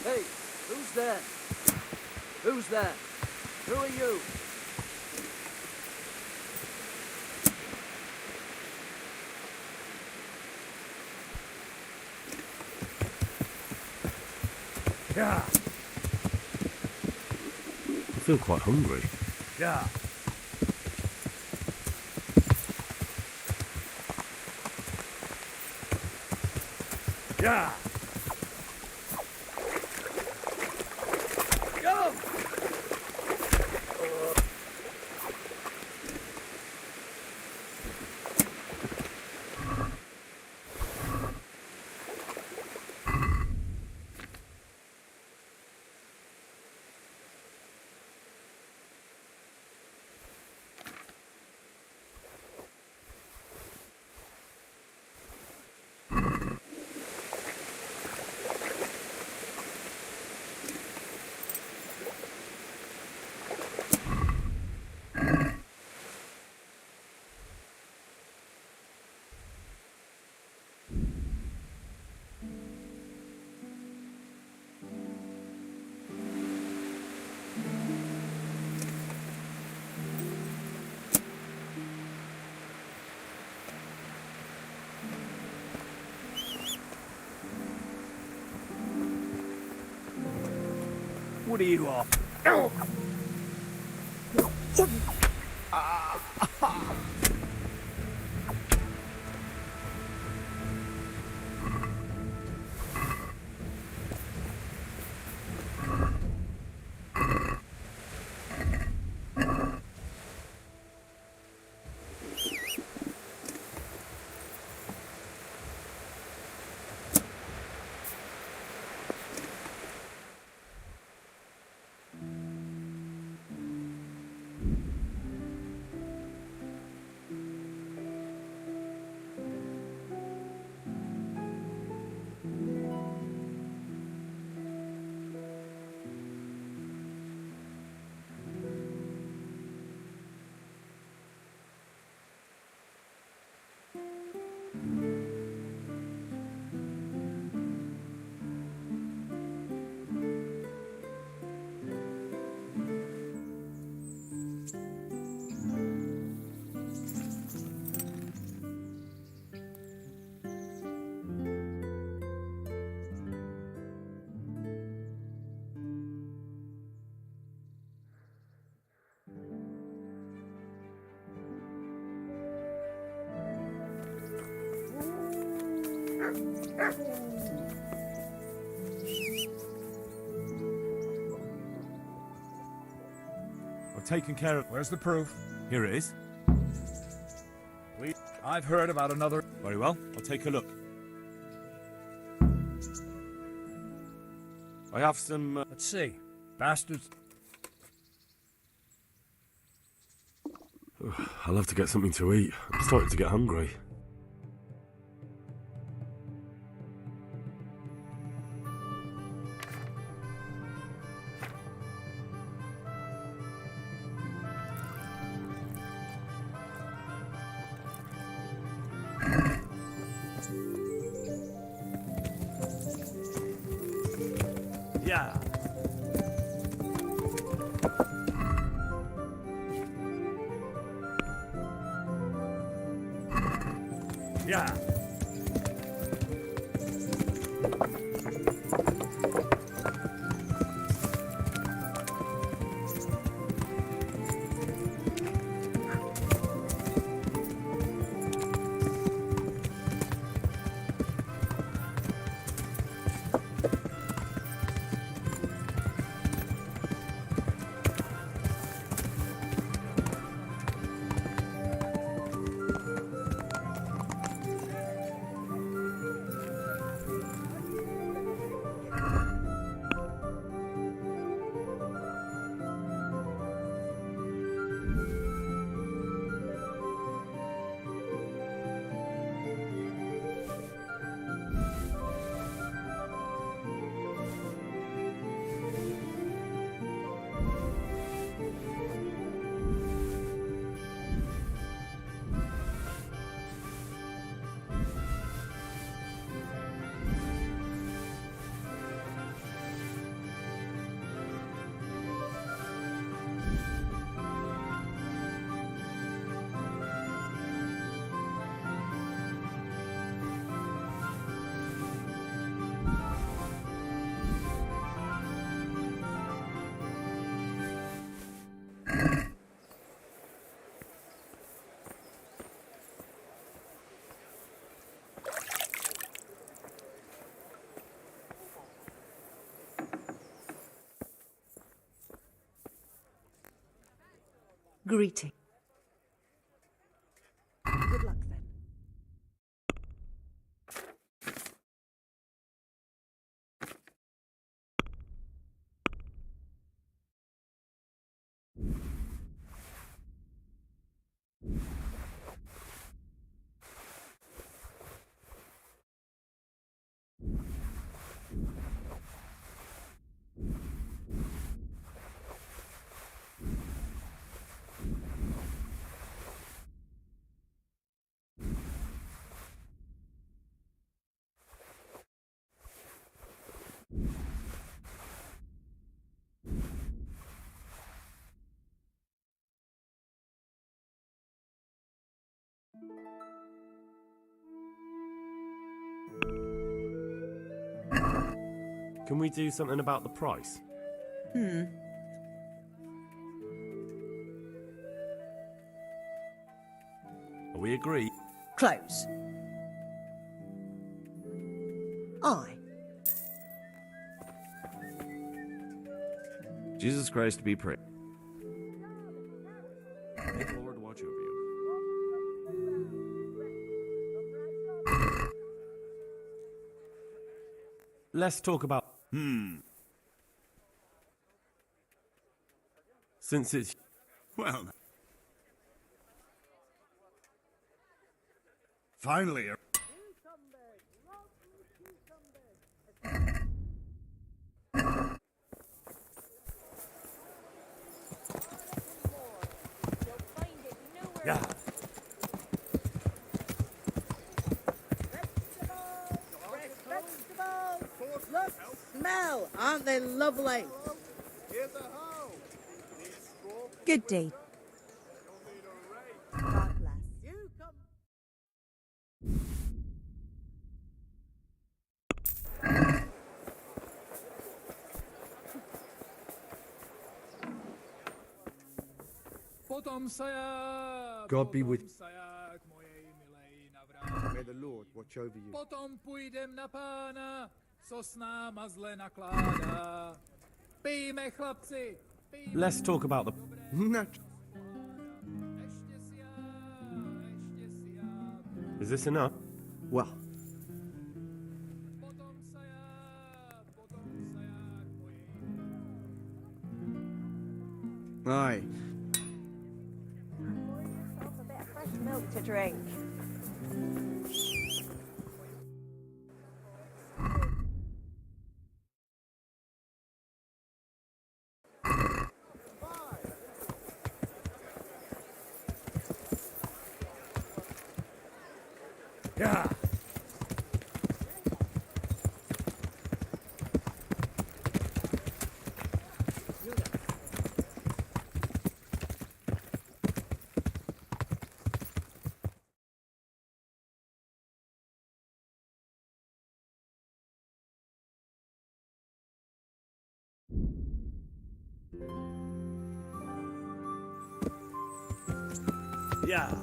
Hey, who's there? Who's there? Who are you? Yeah. I feel quite hungry. Yeah. Yeah. What are you off? I've taken care of... Where's the proof? Here it is. I've heard about another... Very well, I'll take a look. I have some... Let's see. Bastards... I'll have to get something to eat. I'm starting to get hungry. Yeah. Yeah. Greeting. Good luck then. Can we do something about the price? Are we agreed? Close. Aye. Jesus Christ be praised. May the Lord watch over you. Let's talk about... Since it's... Well... Finally, Yeah. Fresh vegetables. Look, smell. Aren't they lovely? Good day. God bless. You come. God be with... May the Lord watch over you. Potom půjdem na pána, co s náma zle nakládá. Pijme, chlapci, pijme. Let's talk about the... Is this enough? Well... Aye. A bit of fresh milk to drink. Yeah. Yeah.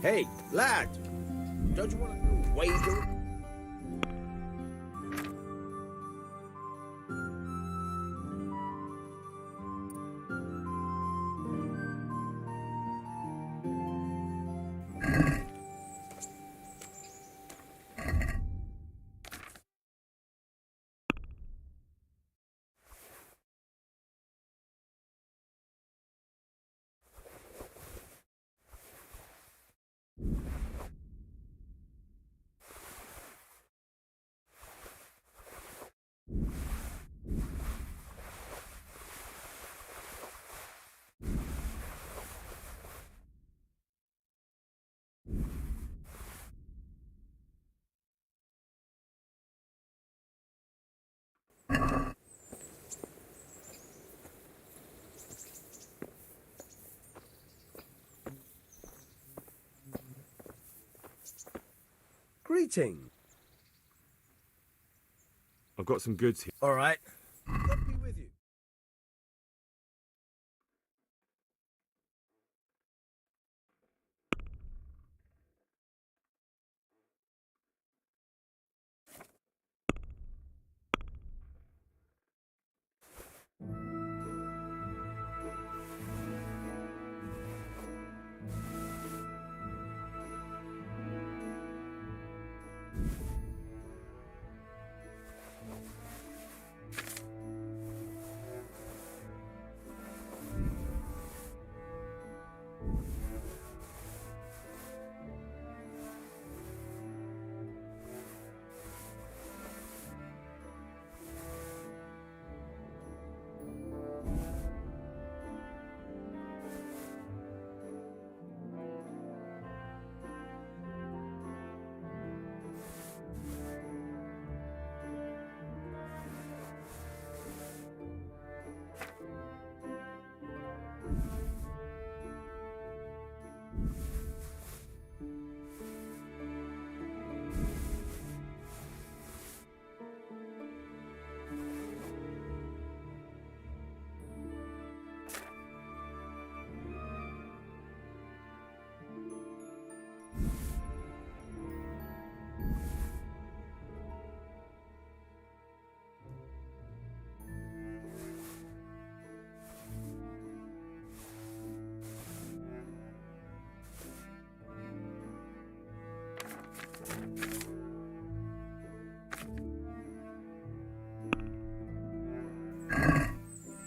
Hey, lad! Don't you want to wager? Greeting. I've got some goods here. All right. God be with you.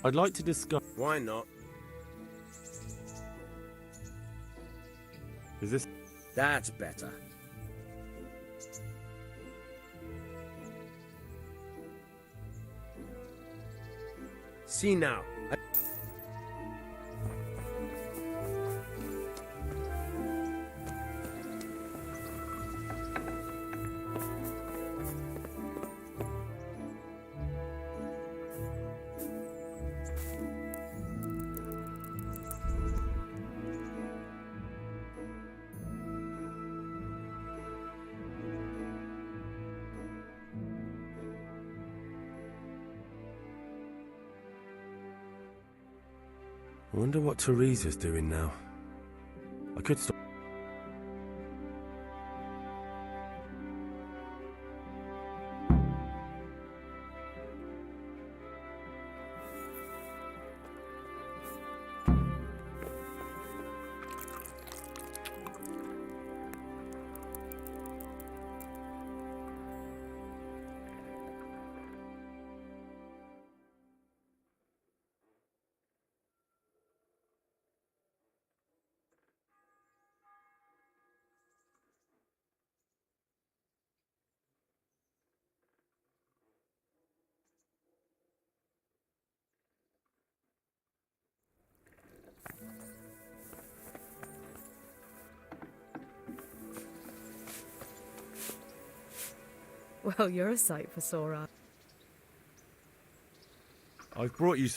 I'd like to discuss... Why not? Is this... That's better. See now. I wonder what Teresa's doing now. I could stop... Well, you're a sight for sore eyes. I've brought you...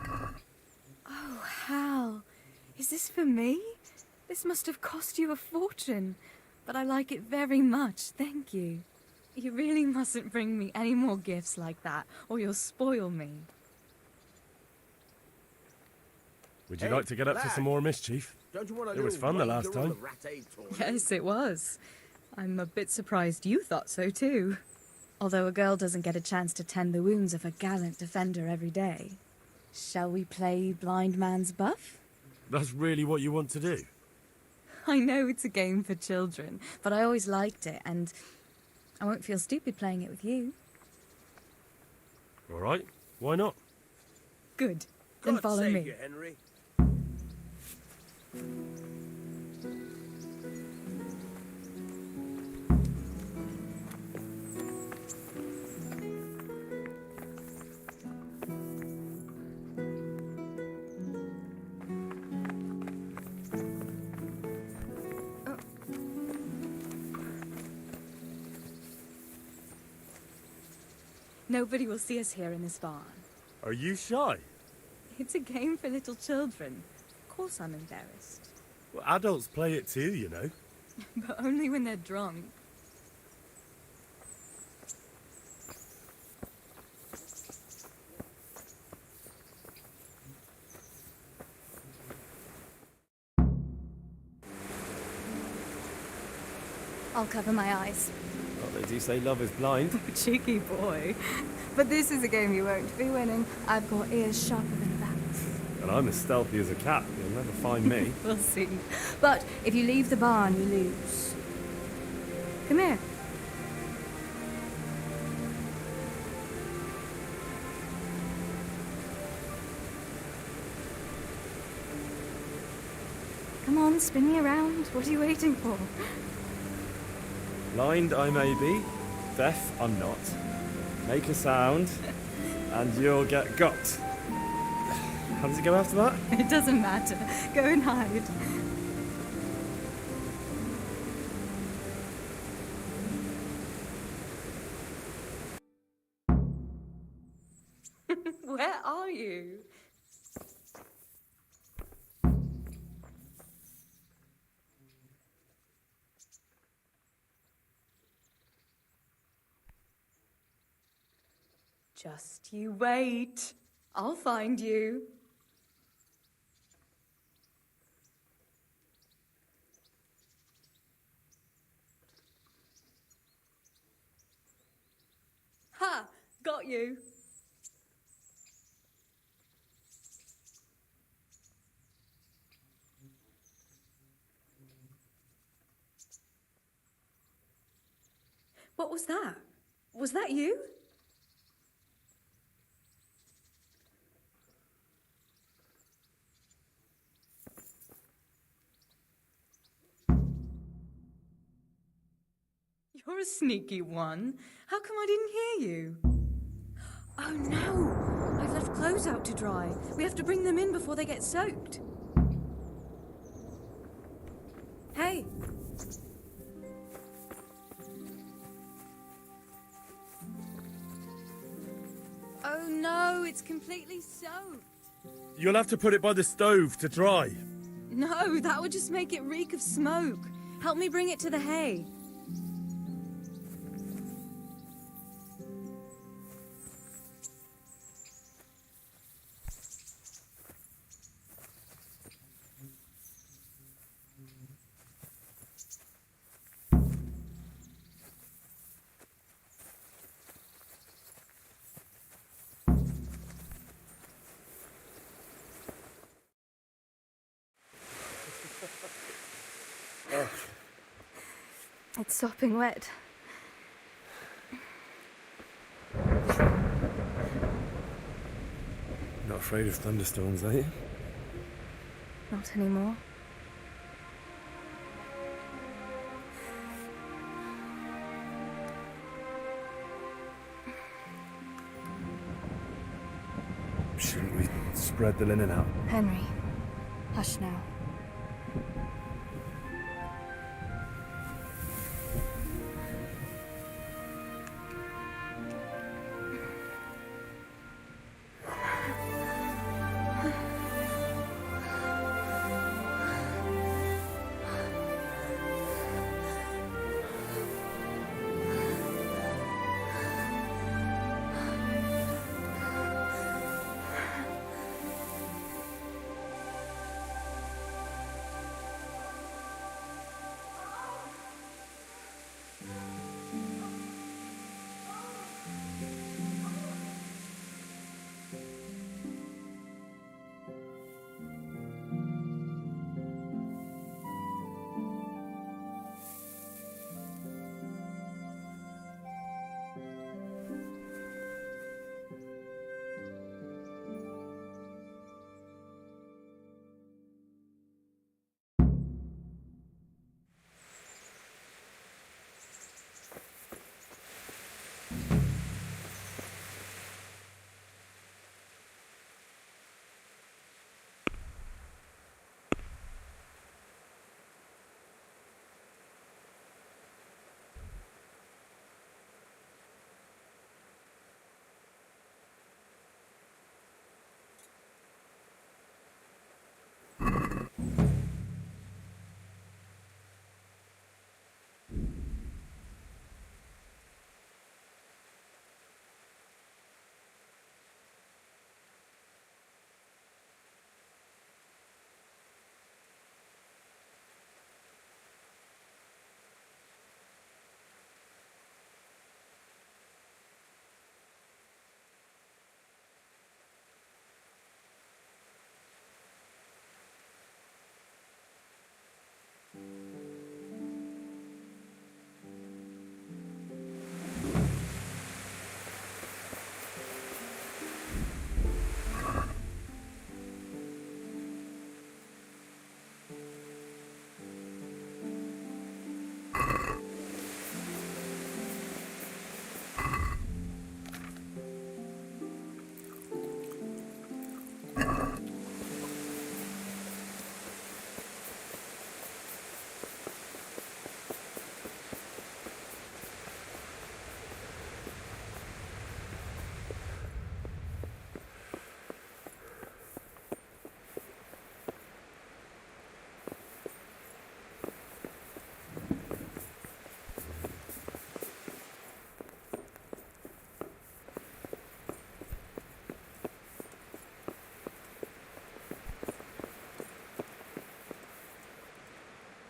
Oh, Hal. Is this for me? This must have cost you a fortune. But I like it very much, thank you. You really mustn't bring me any more gifts like that, or you'll spoil me. Would you like to get up to some more mischief? Don't you want It was fun the last time. Yes, it was. I'm a bit surprised you thought so too. Although a girl doesn't get a chance to tend the wounds of a gallant defender every day. Shall we play blind man's buff? That's really what you want to do? I know it's a game for children, but I always liked it, and I won't feel stupid playing it with you. All right, why not? Good. Then God follow save me. you, Henry. Nobody will see us here in this barn. Are you shy? It's a game for little children. Of course I'm embarrassed. Well, adults play it too, you know. But only when they're drunk. I'll cover my eyes. Well, they do say love is blind. Cheeky boy. But this is a game you won't be winning. I've got ears sharper than that. And I'm as stealthy as a cat. You'll never find me. We'll see. But if you leave the barn, you lose. Come here. Come on, spin me around. What are you waiting for? Blind I may be, deaf I'm not. Make a sound, and you'll get got. How does it go after that? It doesn't matter. Go and hide. Where are you? Just you wait. I'll find you. Ha! Got you. What was that? Was that you? You're a sneaky one. How come I didn't hear you? Oh no! I've left clothes out to dry. We have to bring them in before they get soaked. Hey! Oh no, it's completely soaked. You'll have to put it by the stove to dry. No, that would just make it reek of smoke. Help me bring it to the hay. It's sopping wet. Not afraid of thunderstorms, are you? Not anymore. Shouldn't we spread the linen out? Henry, hush now.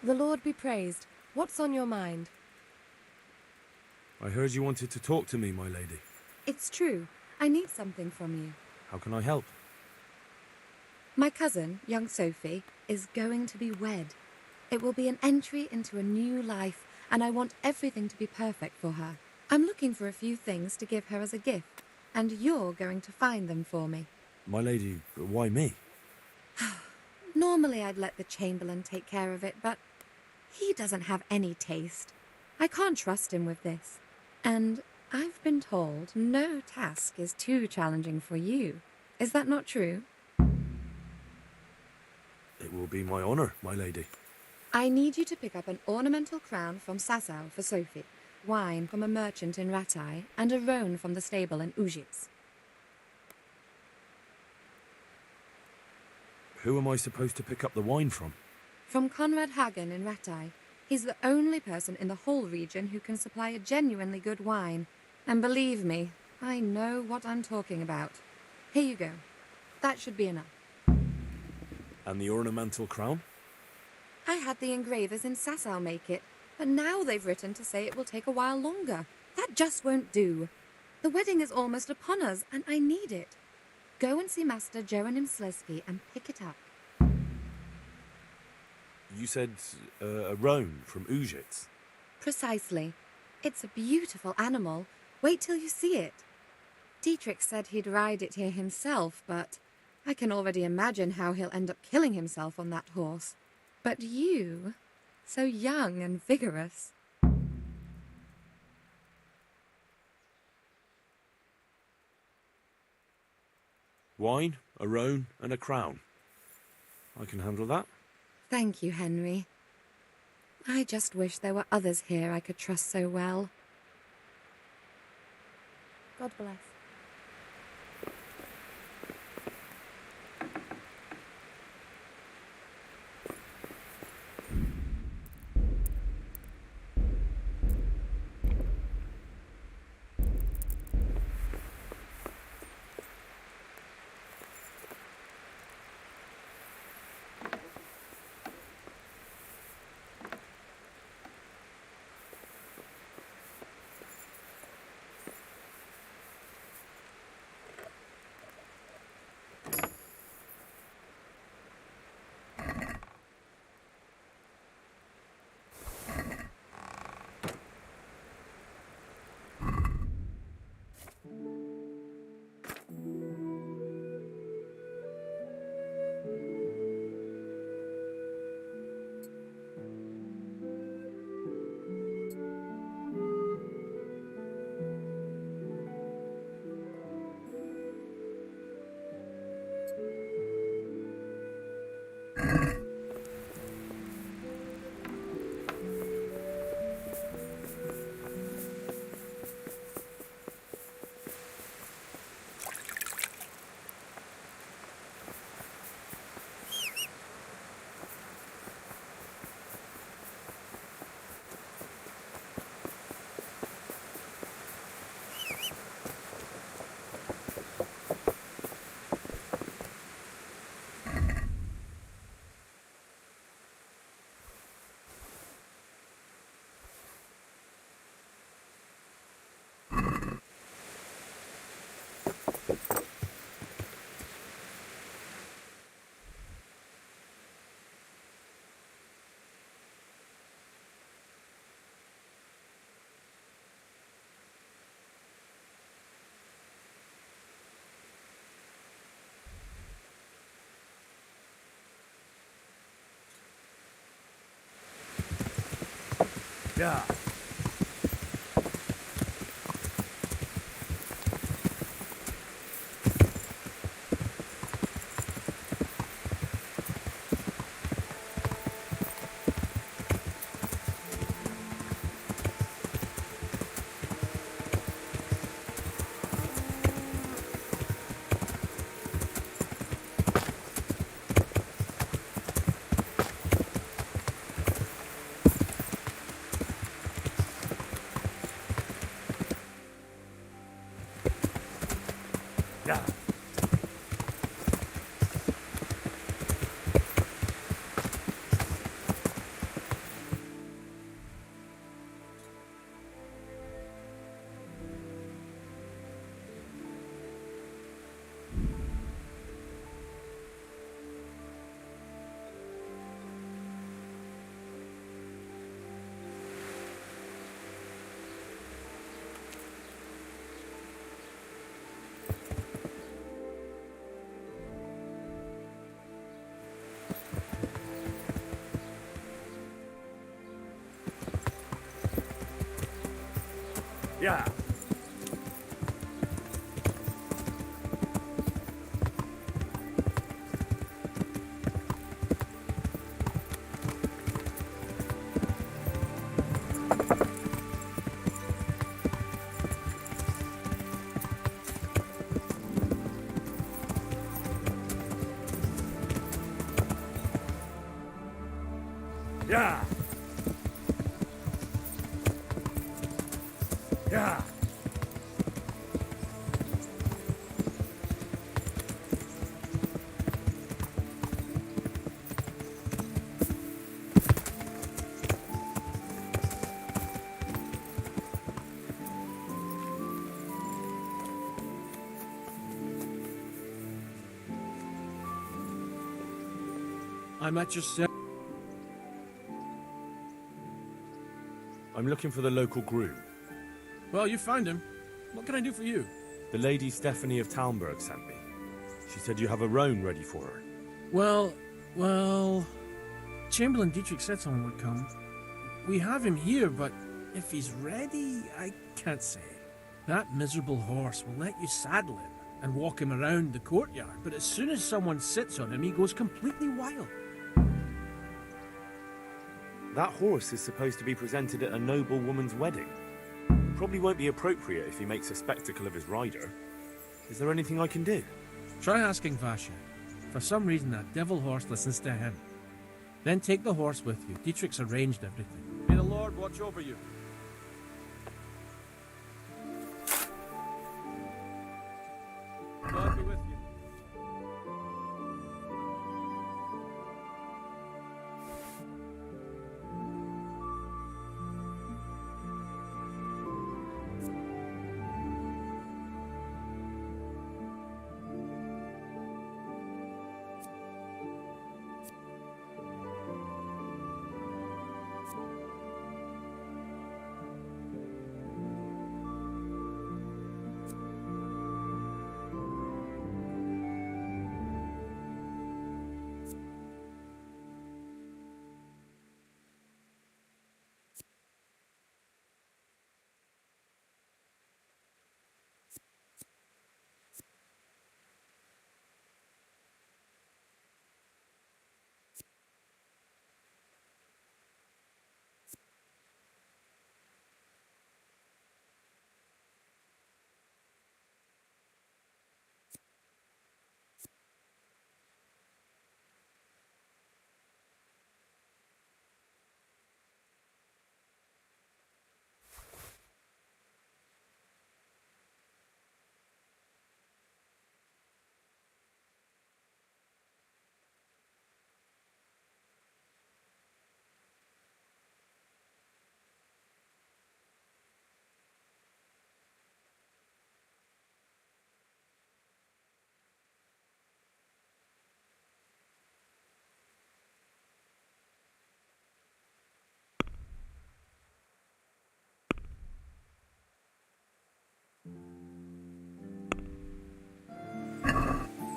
The Lord be praised. What's on your mind? I heard you wanted to talk to me, my lady. It's true. I need something from you. How can I help? My cousin, young Sophie, is going to be wed. It will be an entry into a new life, and I want everything to be perfect for her. I'm looking for a few things to give her as a gift, and you're going to find them for me. My lady, why me? Normally I'd let the Chamberlain take care of it, but he doesn't have any taste. I can't trust him with this. And I've been told no task is too challenging for you. Is that not true? It will be my honour, my lady. I need you to pick up an ornamental crown from Sasau for Sophie, wine from a merchant in Ratai, and a roan from the stable in Ujits. Who am I supposed to pick up the wine from? From Conrad Hagen in Ratai. He's the only person in the whole region who can supply a genuinely good wine. And believe me, I know what I'm talking about. Here you go. That should be enough. And the ornamental crown? I had the engravers in Sasau make it, but now they've written to say it will take a while longer. That just won't do. The wedding is almost upon us, and I need it. Go and see Master Jeronim Slesky and pick it up. You said a roan from Ujits. Precisely. It's a beautiful animal. Wait till you see it. Dietrich said he'd ride it here himself, but I can already imagine how he'll end up killing himself on that horse. But you, so young and vigorous. Wine, a roan, and a crown. I can handle that. Thank you, Henry. I just wish there were others here I could trust so well. God bless. Yeah. Yeah. Yeah. Yeah. I'm at your service. I'm looking for the local groom. Well, you found him. What can I do for you? The Lady Stephanie of Talmberg sent me. She said you have a roan ready for her. Well... Chamberlain Dietrich said someone would come. We have him here, but if he's ready, I can't say. That miserable horse will let you saddle him and walk him around the courtyard, but as soon as someone sits on him, he goes completely wild. That horse is supposed to be presented at a noble woman's wedding. It probably won't be appropriate if he makes a spectacle of his rider. Is there anything I can do? Try asking Vasha. For some reason, that devil horse listens to him. Then take the horse with you. Dietrich's arranged everything. May the Lord watch over you. God be with you.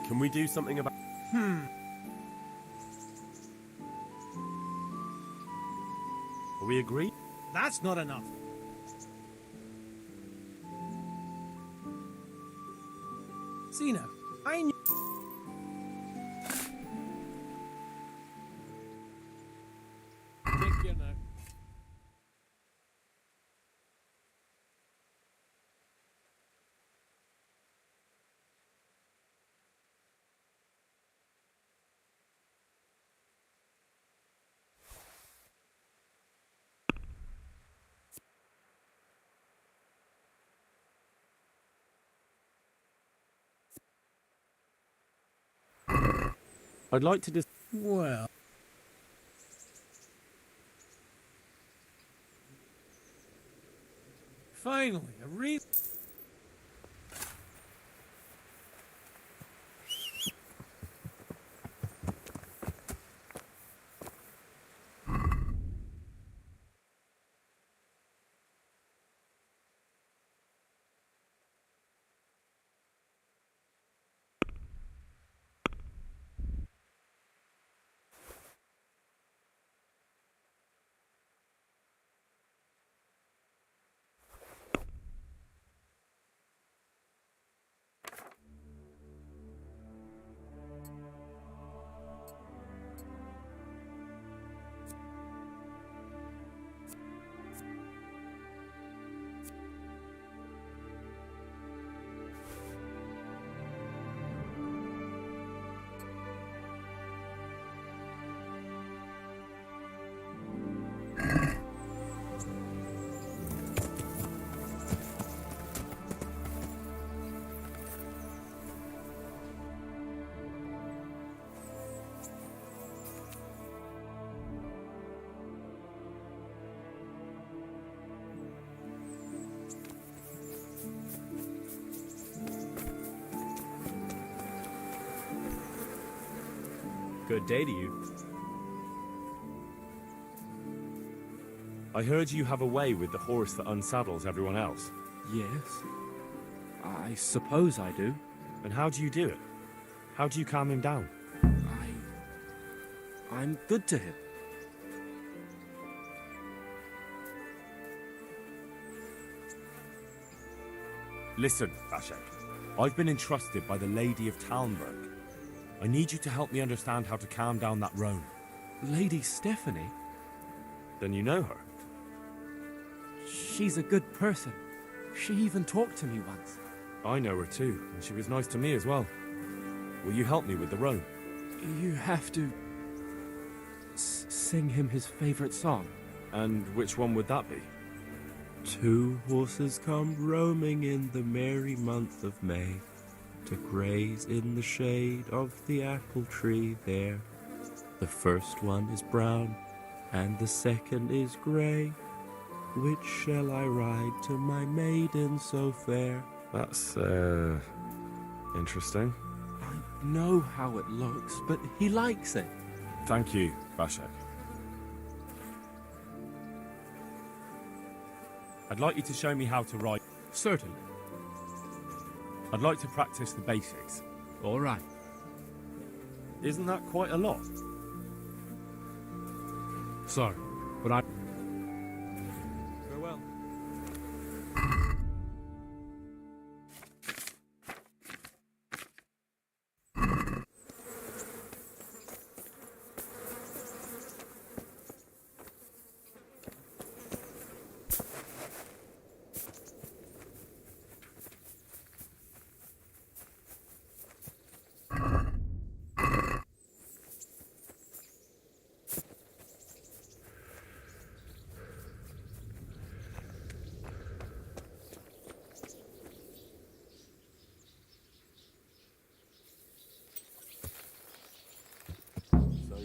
Can we do something about... Are we agreed? That's not enough. Zena, I knew... Take care now. I'd like to just... Well... Finally, a reason... Good day to you. I heard you have a way with the horse that unsaddles everyone else. Yes. I suppose I do. And how do you do it? How do you calm him down? I'm good to him. Listen, Vashek. I've been entrusted by the Lady of Talmberg. I need you to help me understand how to calm down that roan. Lady Stephanie? Then you know her? She's a good person. She even talked to me once. I know her too, and she was nice to me as well. Will you help me with the roan? You have to sing him his favorite song. And which one would that be? 2 horses come roaming in the merry month of May to graze in the shade of the apple tree there. The first one is brown and the second is grey. Which shall I ride to my maiden so fair? That's, interesting. I know how it looks, but he likes it. Thank you, Vashek. I'd like you to show me how to ride. Certainly. I'd like to practice the basics. All right. Isn't that quite a lot? Sorry, but I... Farewell.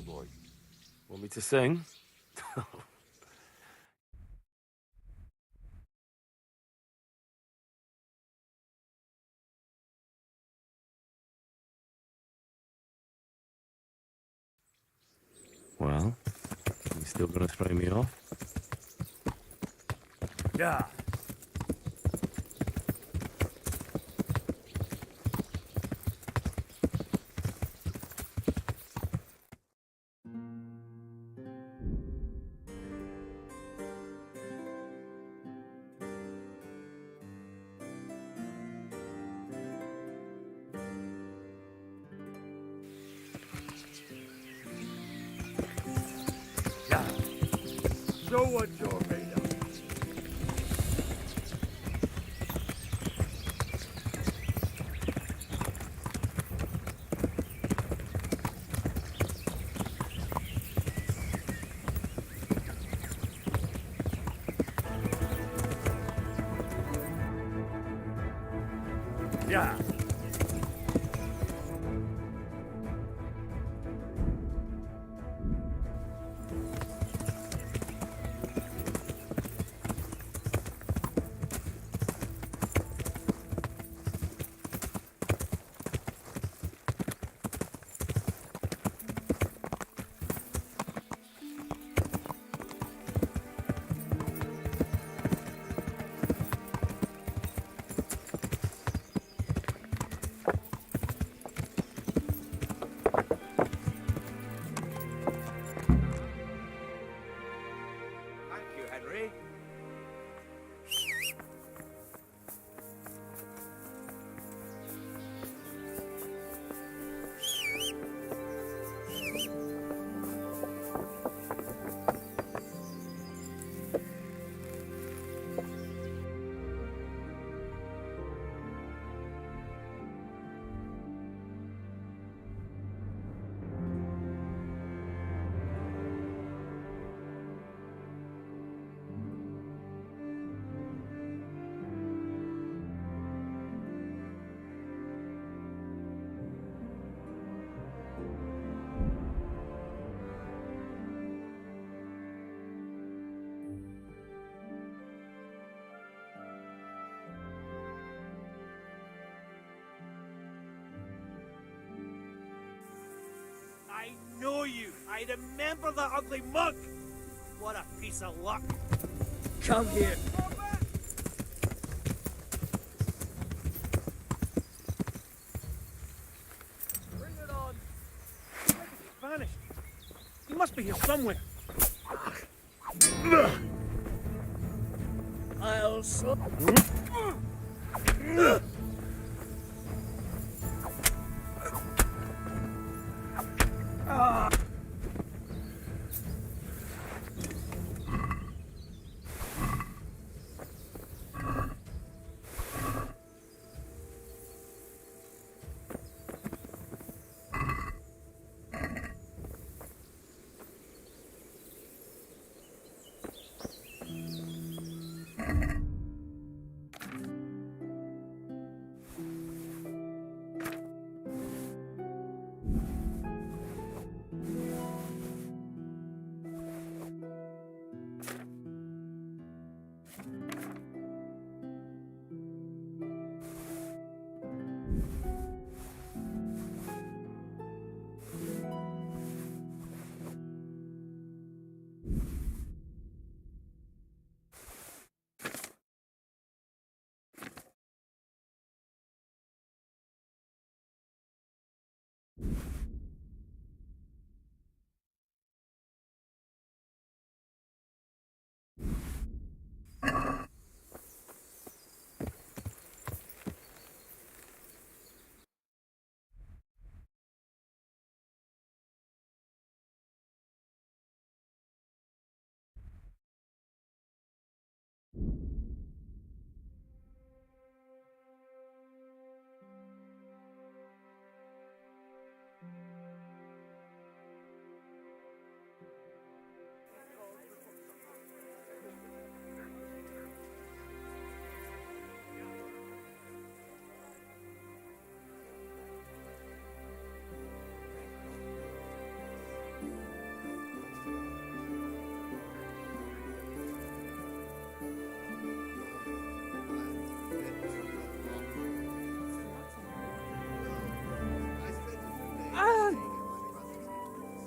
Boy. Want me to sing? Well, you still gonna throw me off? Yeah. Show what you're made of. Yeah. I know you. I remember that ugly mug. What a piece of luck. Come here. Bring it on. Where did he vanish? He must be here somewhere. I'll so.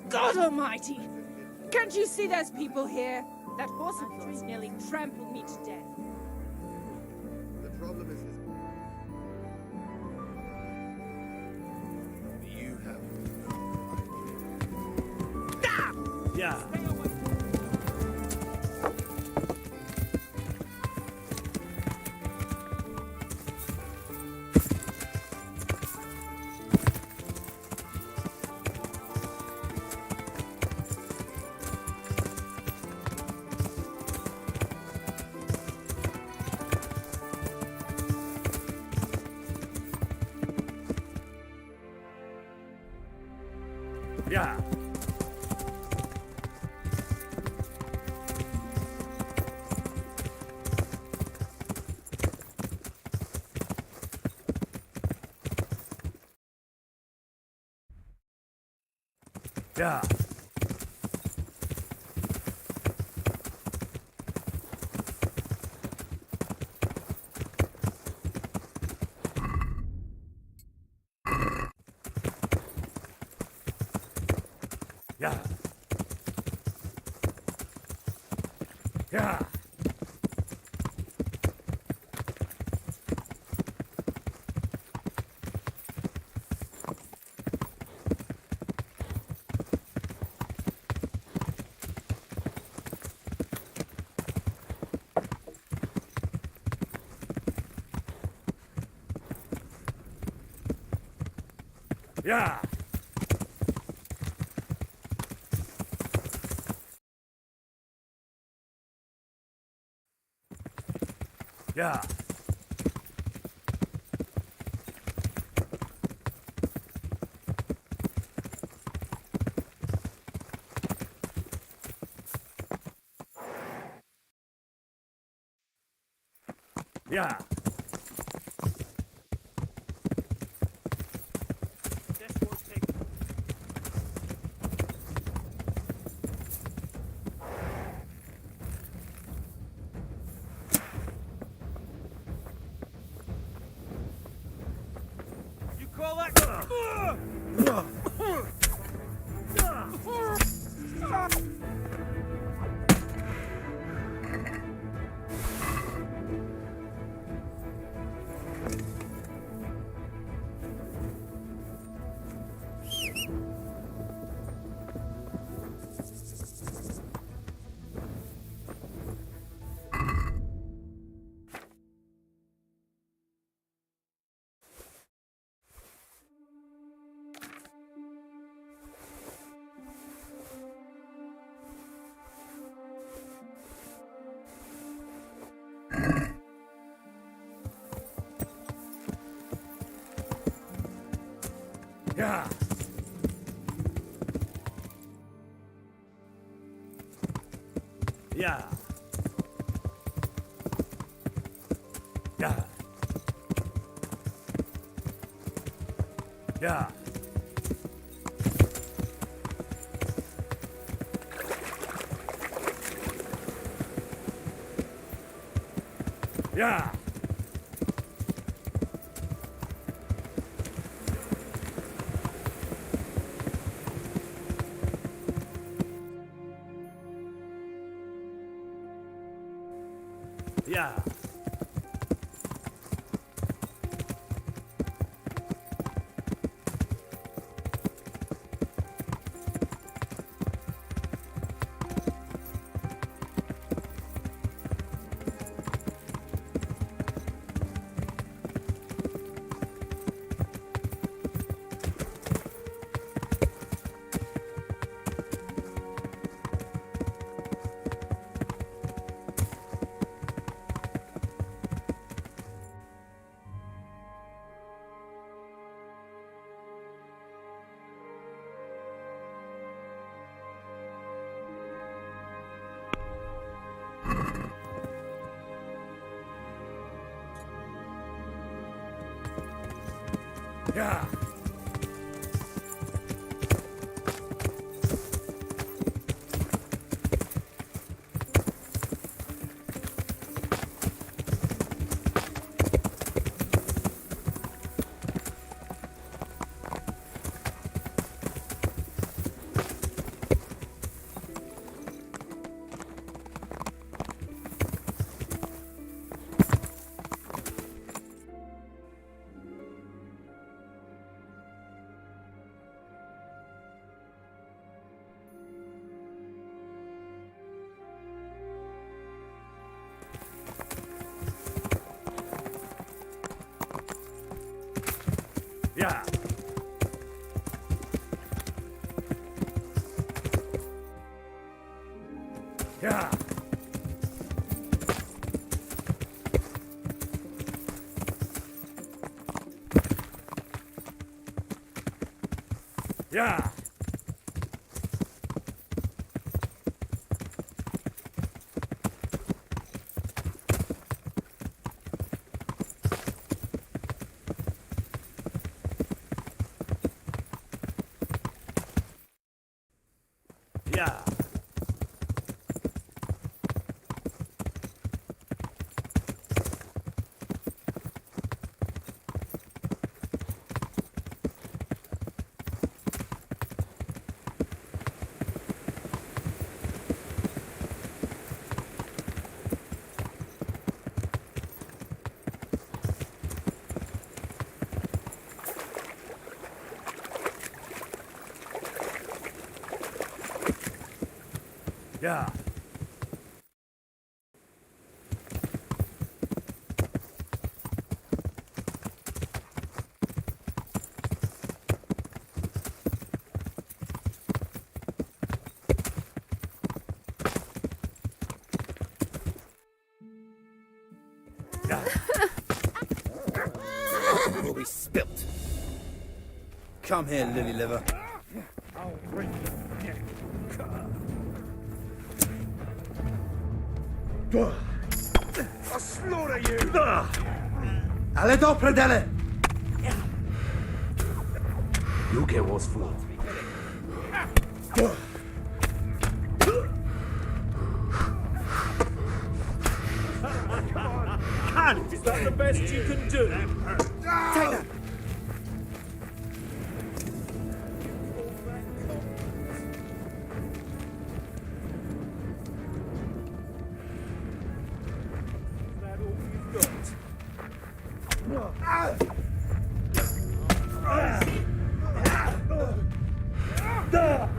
God almighty! Can't you see there's people here? That horse of yours nearly trampled me to death. The problem is you have no idea. Yeah. Yeah. Yeah. Yeah. Yeah. Yeah. Yeah. Yeah. This will take. You call that? Yeah. Yeah. Yeah. Yeah. Yeah. Yeah. Yeah. Yeah. Yeah. Yeah. Yeah. Yeah. Will be spilt. Come here, lily liver. I'll bring your neck. I'll slaughter you! Ale do predele! You get what's for. Is that the best you can do? Take that!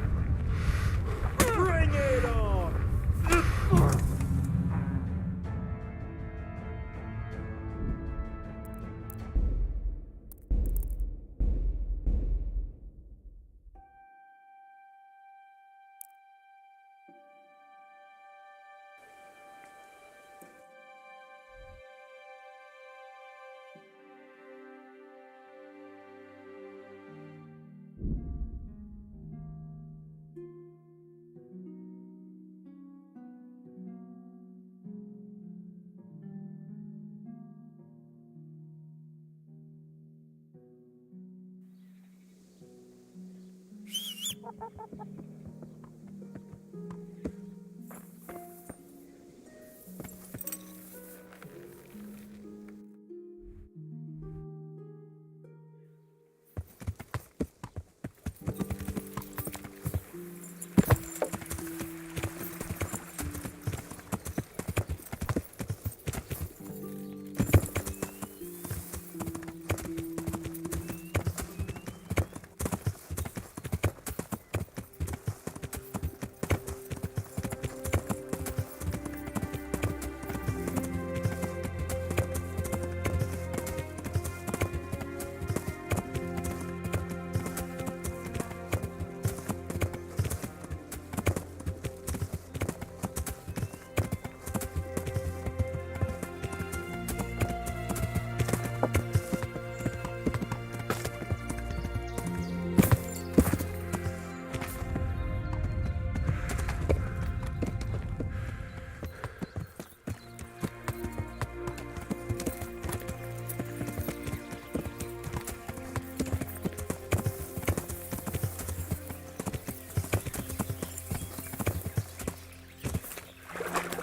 Bring it on!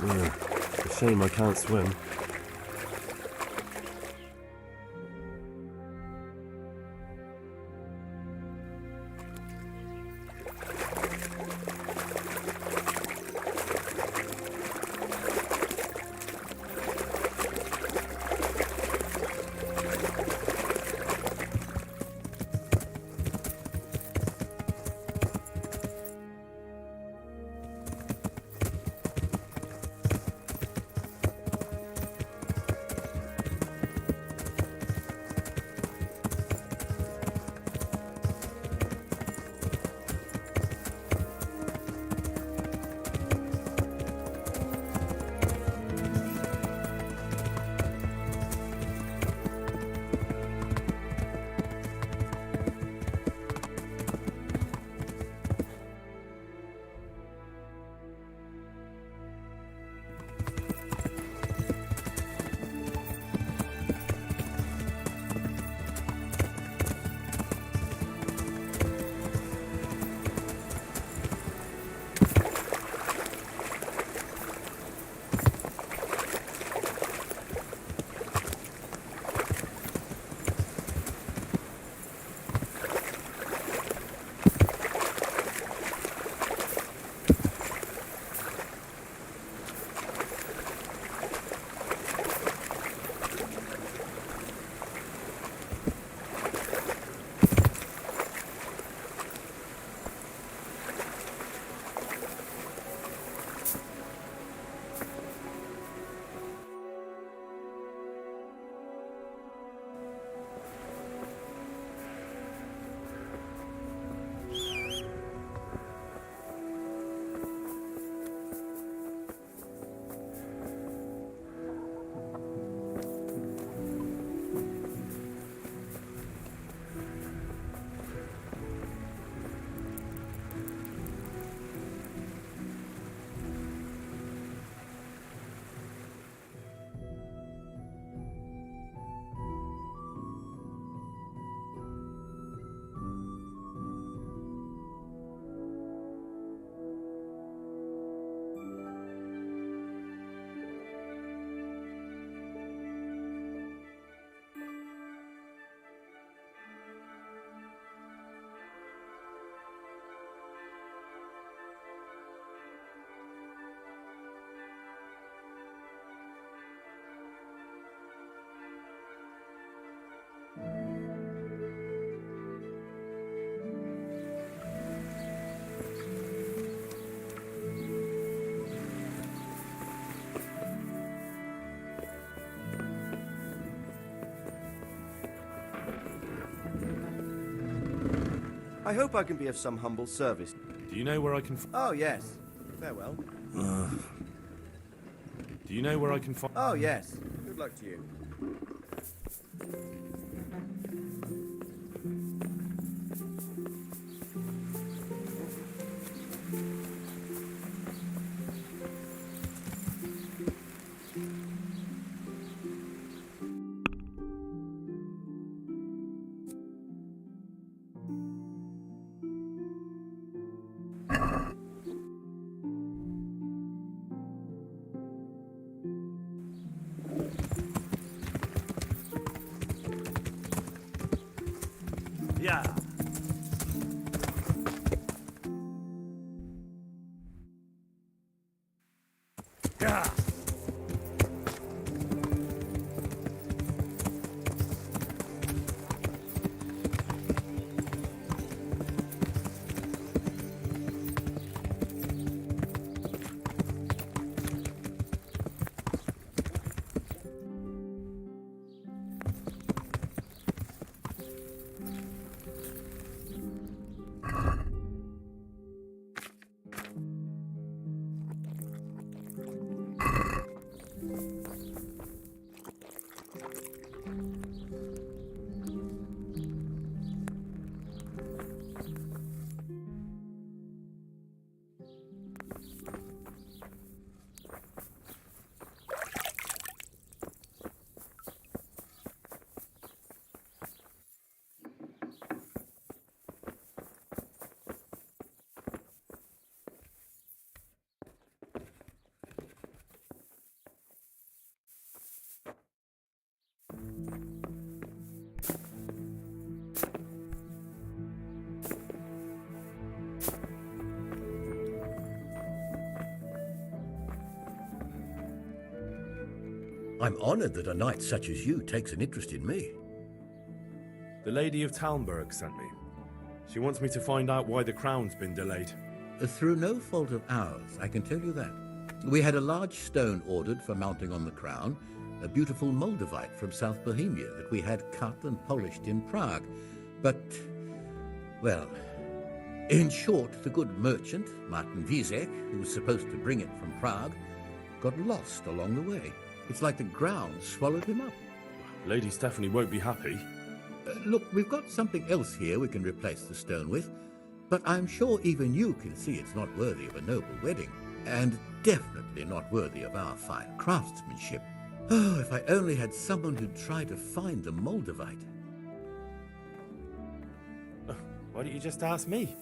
Yeah, it's a shame I can't swim. I hope I can be of some humble service. Do you know where I can... Oh, yes. Farewell. Do you know where I can find... Oh, yes. Good luck to you. Yeah. Yeah. I'm honored that a knight such as you takes an interest in me. The Lady of Talmberg sent me. She wants me to find out why the crown's been delayed. Through no fault of ours, I can tell you that. We had a large stone ordered for mounting on the crown, a beautiful Moldavite from South Bohemia that we had cut and polished in Prague. But, well, in short, the good merchant, Martin Vizek, who was supposed to bring it from Prague, got lost along the way. It's like the ground swallowed him up. Lady Stephanie won't be happy. Look, we've got something else here we can replace the stone with, but I'm sure even you can see it's not worthy of a noble wedding, and definitely not worthy of our fine craftsmanship. Oh, if I only had someone who'd try to find the Moldavite. Why don't you just ask me?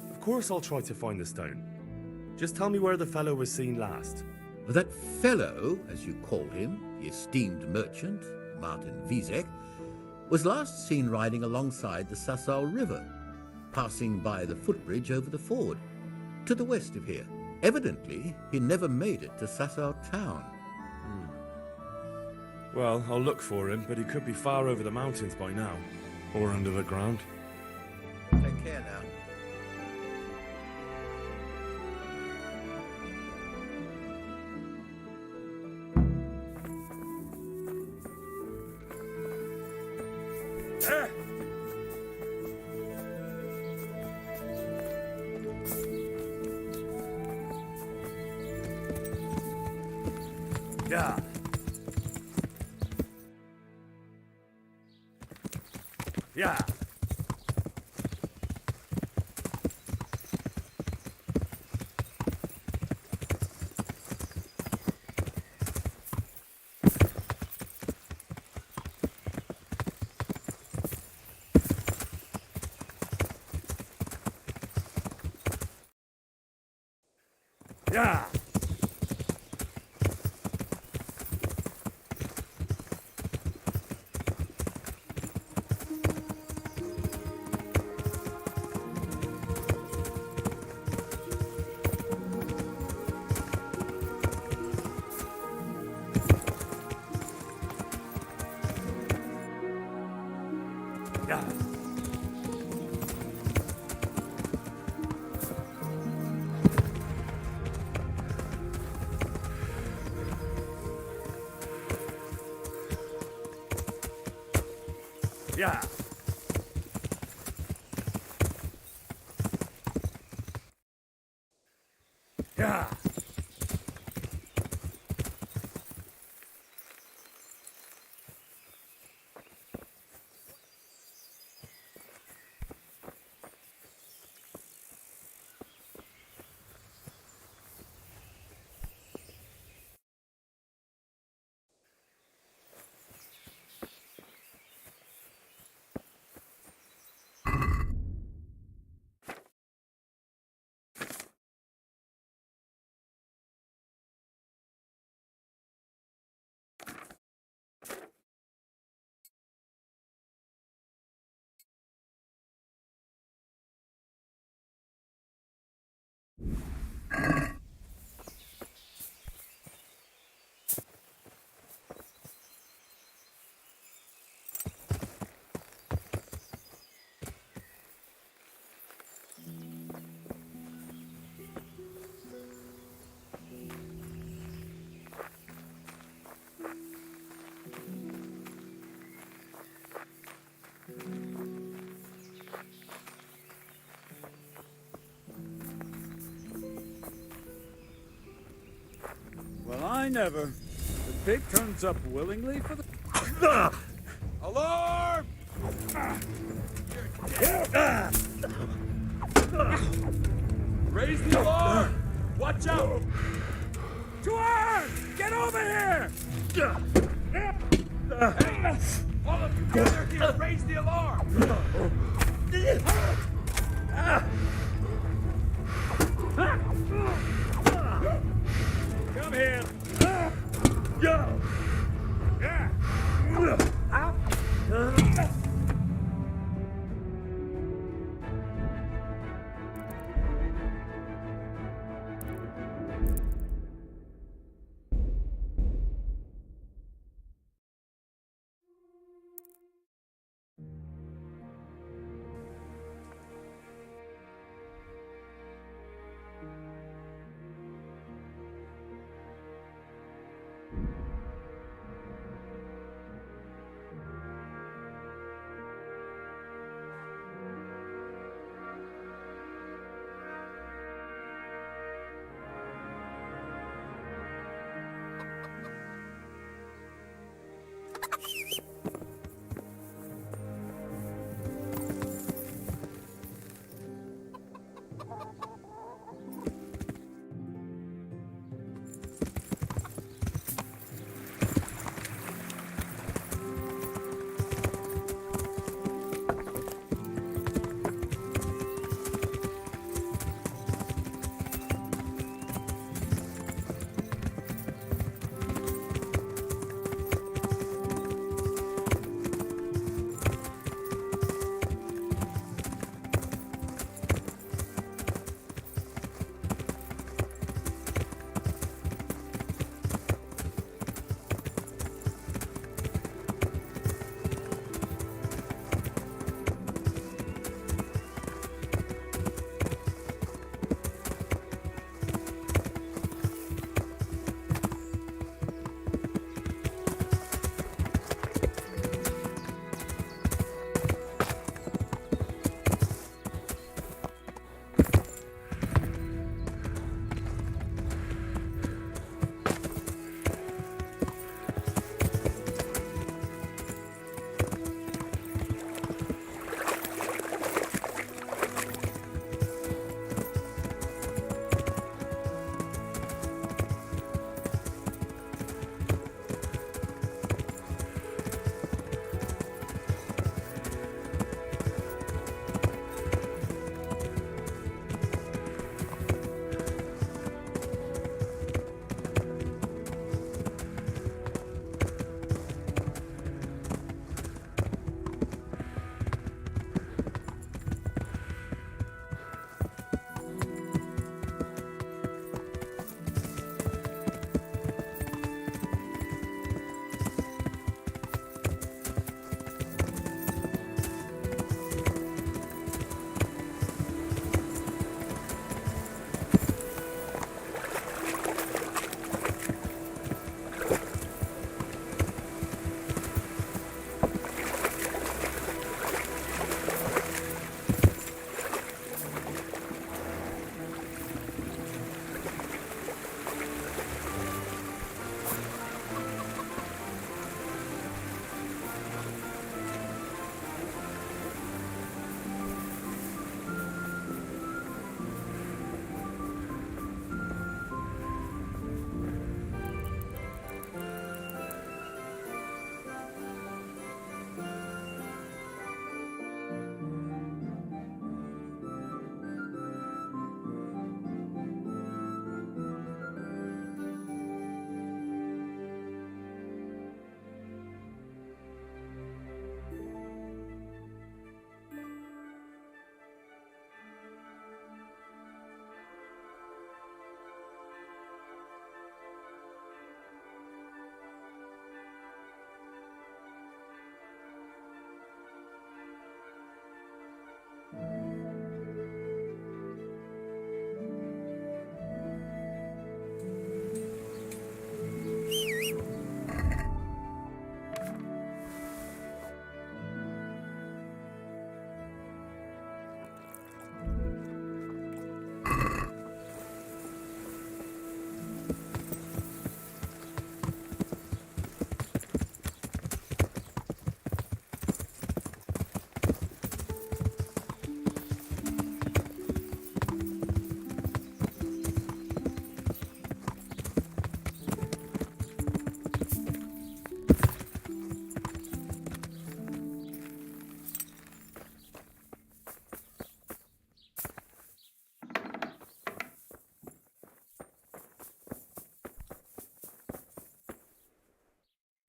Of course I'll try to find the stone. Just tell me where the fellow was seen last. That fellow, as you call him, the esteemed merchant, Martin Vizek, was last seen riding alongside the Sasau River, passing by the footbridge over the ford, to the west of here. Evidently, he never made it to Sasau town. Well, I'll look for him, but he could be far over the mountains by now. Or under the ground. Take care now. Yeah. Yeah. Yeah. Yeah. Yeah. Well, I never. The pig turns up willingly for the... Alarm! Raise the alarm! Watch out! To arms! Get over here! Hey, all of you together here, raise the alarm! Come here! Go! Yeah!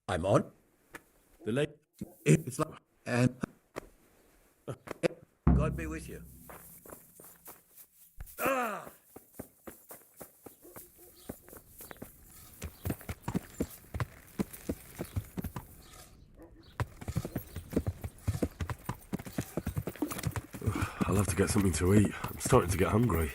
I'm on. The lady. It's like... And... God be with you. Ah! I'll have to get something to eat. I'm starting to get hungry.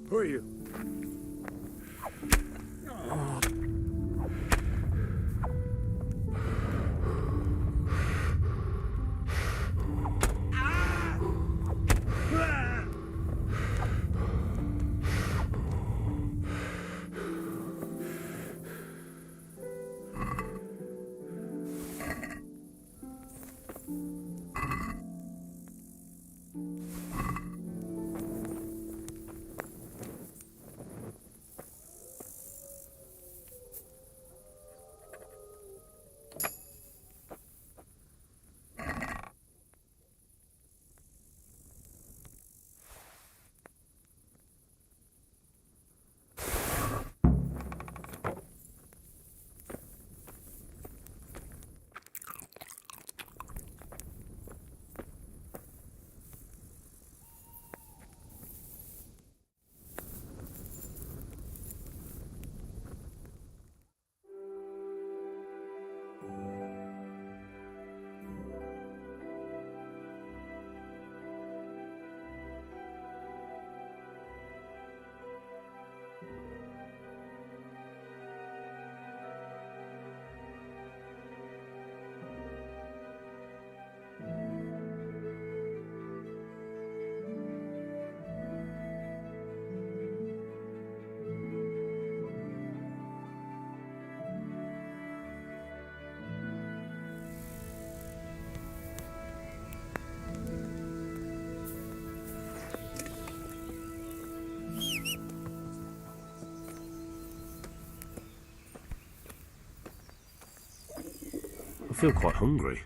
Who are you? I feel quite hungry.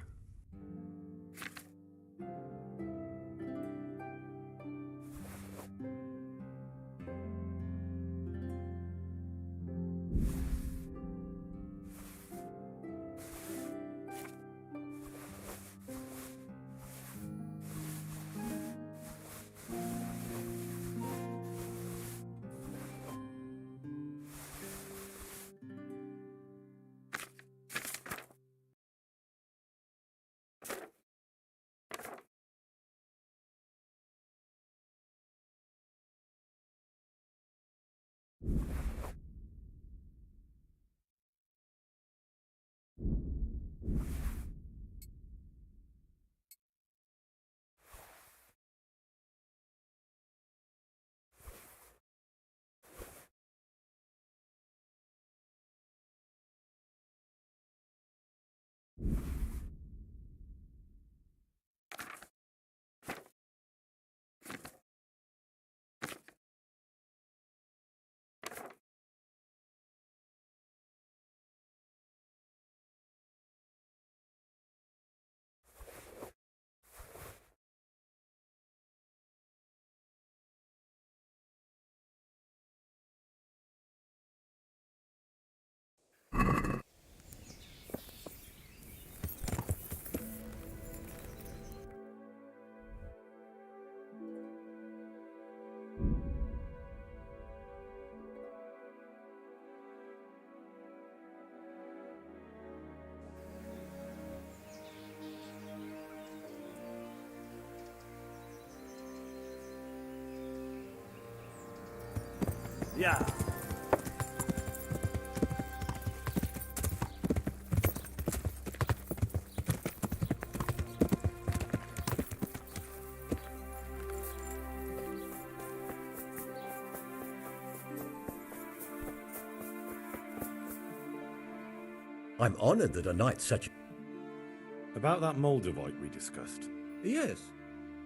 Yeah. I'm honored that a knight such... About that Moldavite we discussed. Yes.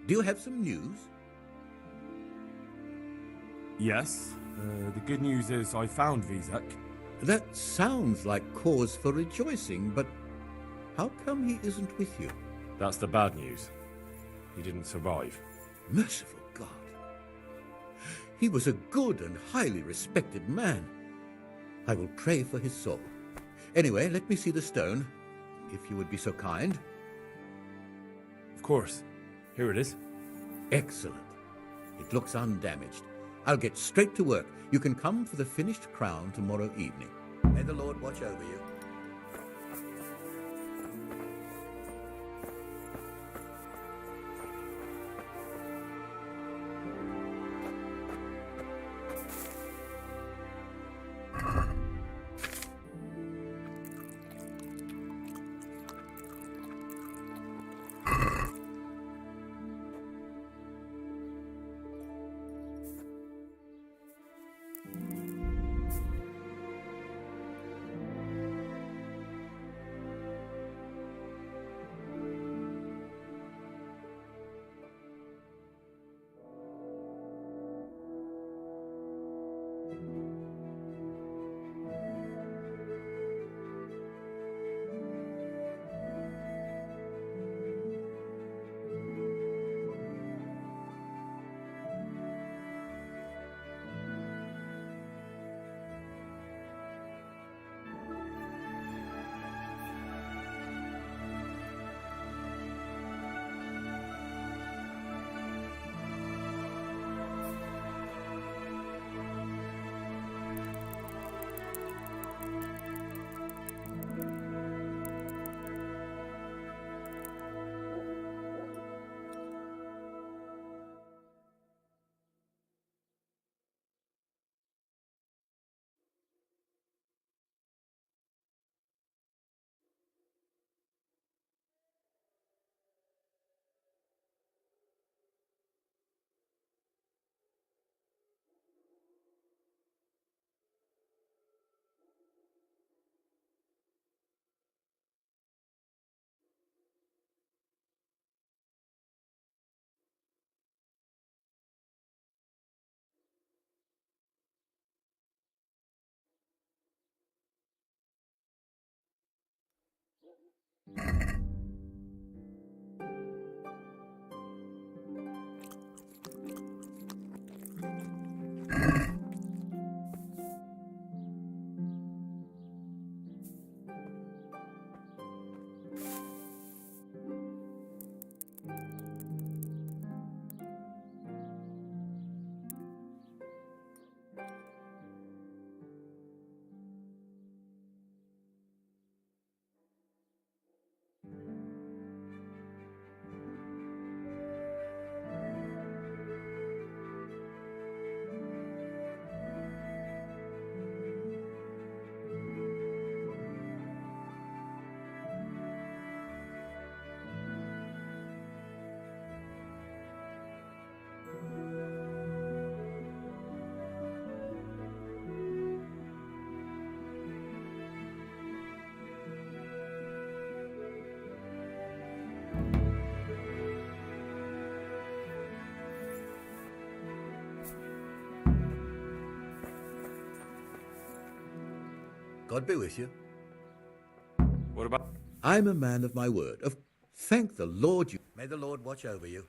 Do you have some news? Yes. The good news is I found Vizek. That sounds like cause for rejoicing, but how come he isn't with you? That's the bad news. He didn't survive. Merciful God. He was a good and highly respected man. I will pray for his soul. Anyway, let me see the stone, if you would be so kind. Of course. Here it is. Excellent. It looks undamaged. I'll get straight to work. You can come for the finished crown tomorrow evening. May the Lord watch over you. God be with you. What about... I'm a man of my word. Thank the Lord you... May the Lord watch over you.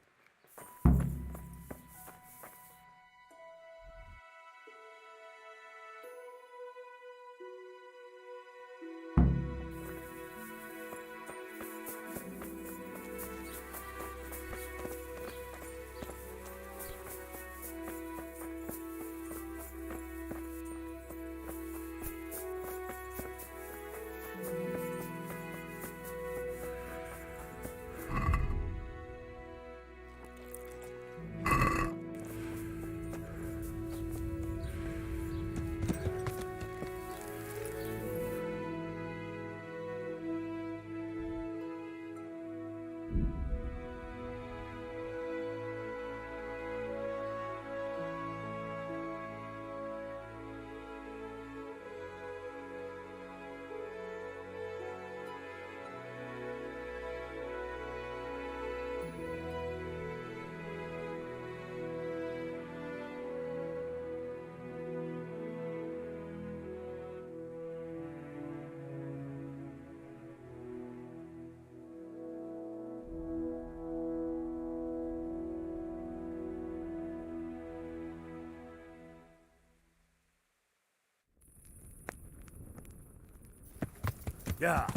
Yeah.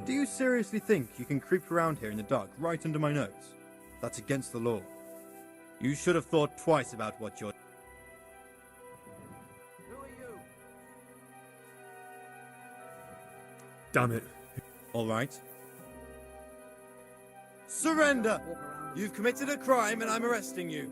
Do you seriously think you can creep around here in the dark right under my nose? That's against the law. You should have thought twice about what you're... Damn it. All right. Surrender! You've committed a crime and I'm arresting you.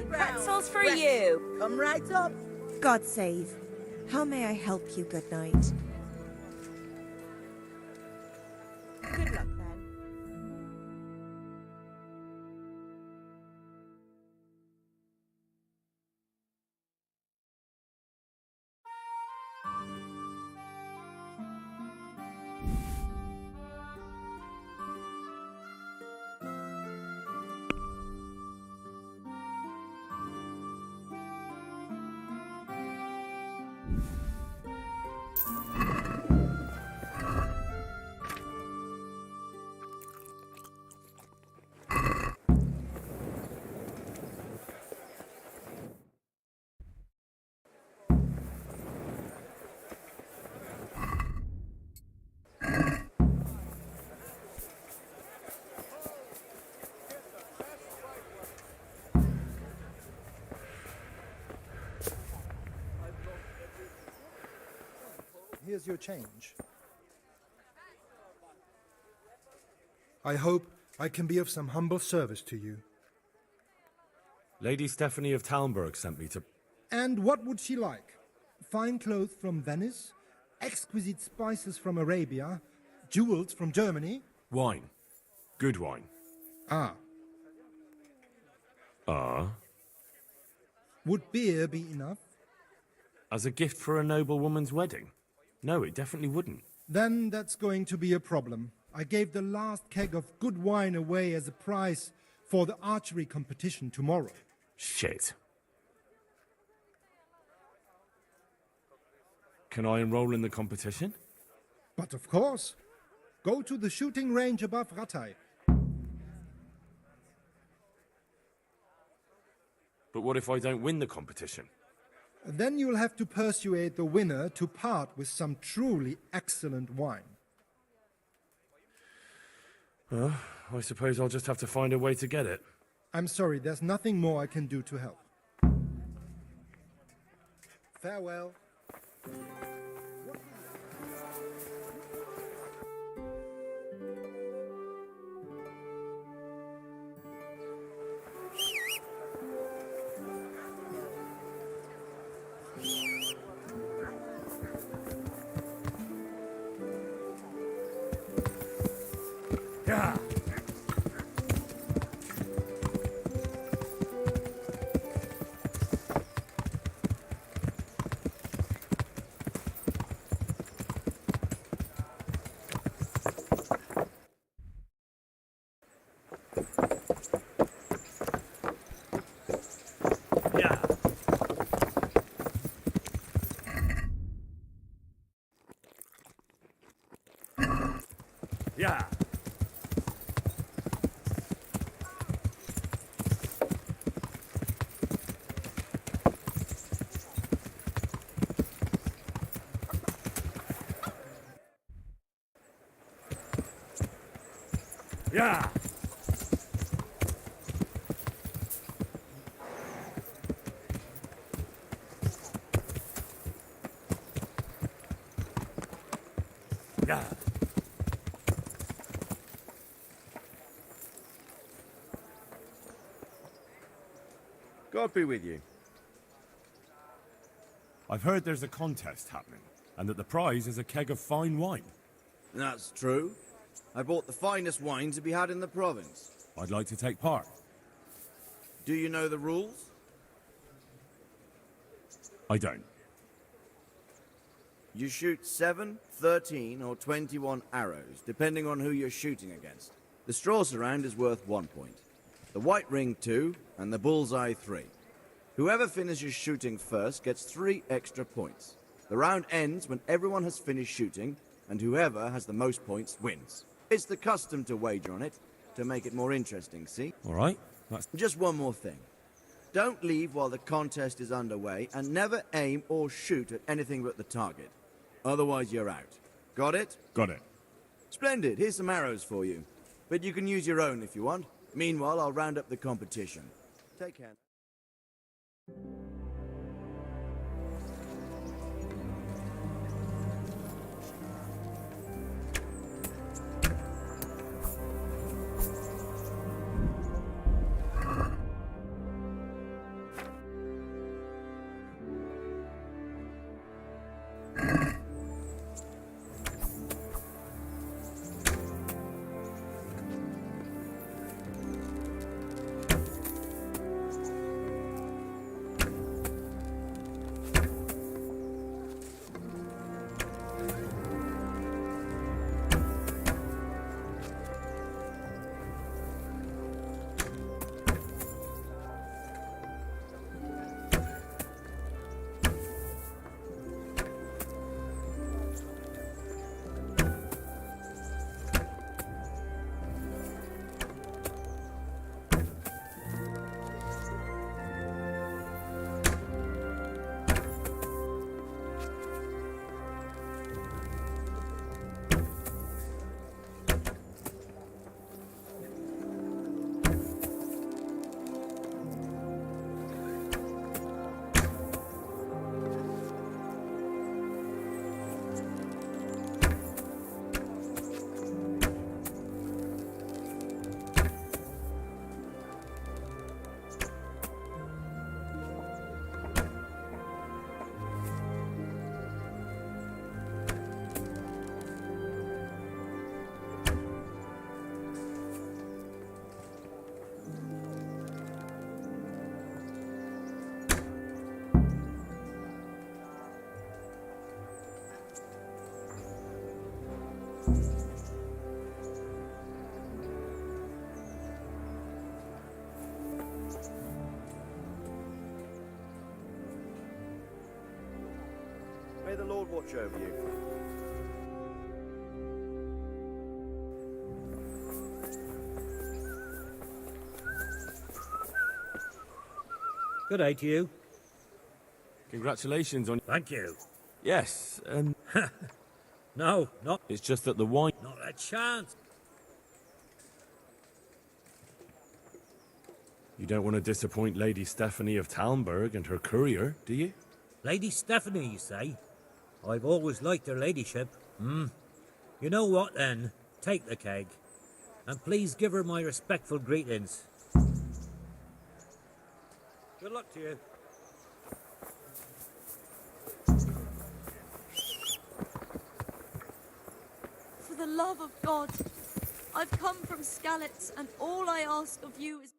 Pretzels for you. Come right up. God save. How may I help you, good night? Good luck, then. Here's your change. I hope I can be of some humble service to you. Lady Stephanie of Talmberg sent me to... And what would she like? Fine clothes from Venice, exquisite spices from Arabia, jewels from Germany? Wine. Good wine. Ah. Ah? Would beer be enough? As a gift for a noble woman's wedding? No, it definitely wouldn't. Then that's going to be a problem. I gave the last keg of good wine away as a prize for the archery competition tomorrow. Shit. Can I enroll in the competition? But of course. Go to the shooting range above Rattay. But what if I don't win the competition? Then you'll have to persuade the winner to part with some truly excellent wine. I suppose I'll just have to find a way to get it. I'm sorry, there's nothing more I can do to help. Farewell. Yeah. Yeah. Yeah. God be with you. I've heard there's a contest happening, and that the prize is a keg of fine wine. That's true. I bought the finest wine to be had in the province. I'd like to take part. Do you know the rules? I don't. You shoot 7, 13, or 21 arrows, depending on who you're shooting against. The straw surround is worth 1 point, the white ring 2, and the bullseye 3. Whoever finishes shooting first gets 3 extra points. The round ends when everyone has finished shooting, and whoever has the most points wins. It's the custom to wager on it, to make it more interesting, see? All right. That's... Just one more thing. Don't leave while the contest is underway, and never aim or shoot at anything but the target. Otherwise, you're out. Got it? Got it. Splendid. Here's some arrows for you. But you can use your own if you want. Meanwhile, I'll round up the competition. Take care. May the Lord watch over you. Good day to you. Congratulations on... Thank you. Yes, No, not... it's just that the wine... Not a chance. You don't want to disappoint Lady Stephanie of Talmberg and her courier, do you? Lady Stephanie, you say? I've always liked her ladyship. You know what, then? Take the keg. And please give her my respectful greetings. Good luck to you. For the love of God, I've come from Skalitz, and all I ask of you is...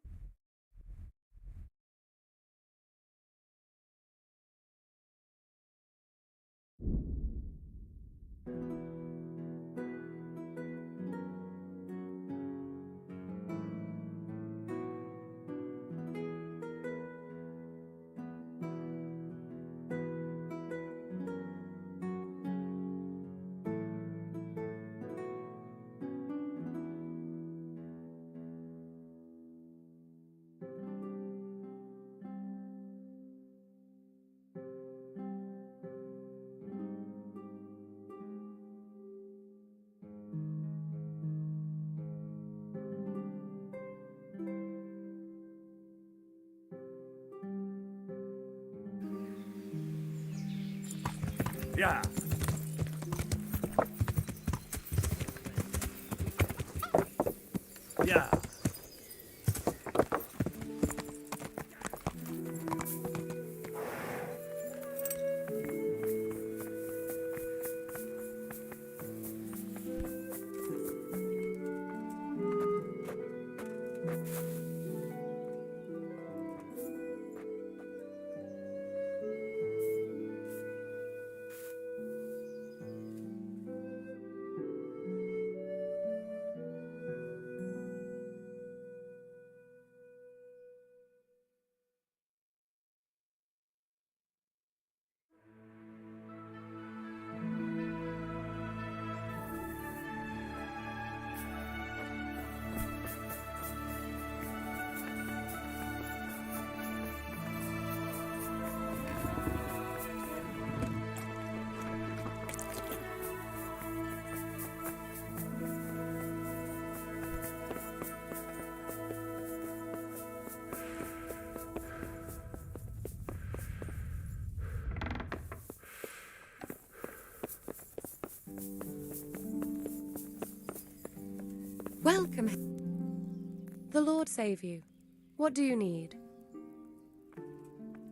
Yeah. Yeah. Welcome. The Lord save you. What do you need?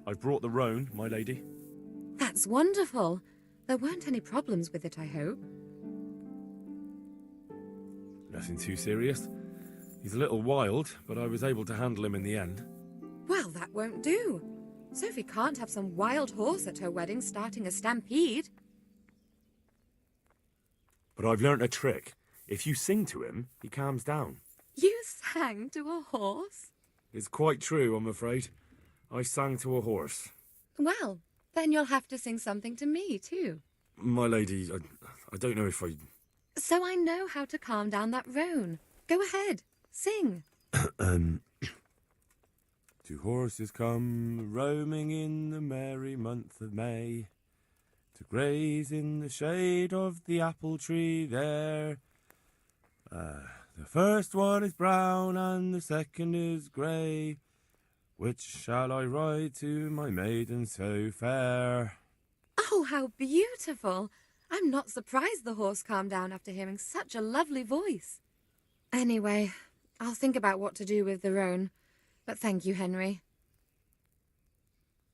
I've brought the roan, my lady. That's wonderful. There weren't any problems with it, I hope. Nothing too serious. He's a little wild, but I was able to handle him in the end. Well, that won't do. Sophie can't have some wild horse at her wedding starting a stampede. But I've learnt a trick. If you sing to him, he calms down. You sang to a horse? It's quite true, I'm afraid. I sang to a horse. Well, then you'll have to sing something to me, too. My lady, I don't know if I... So I know how to calm down that roan. Go ahead, sing. Two horses come roaming in the merry month of May, to graze in the shade of the apple tree there. The first one is brown and the second is grey. Which shall I ride to, my maiden so fair? Oh, how beautiful! I'm not surprised the horse calmed down after hearing such a lovely voice. Anyway, I'll think about what to do with the roan. But thank you, Henry.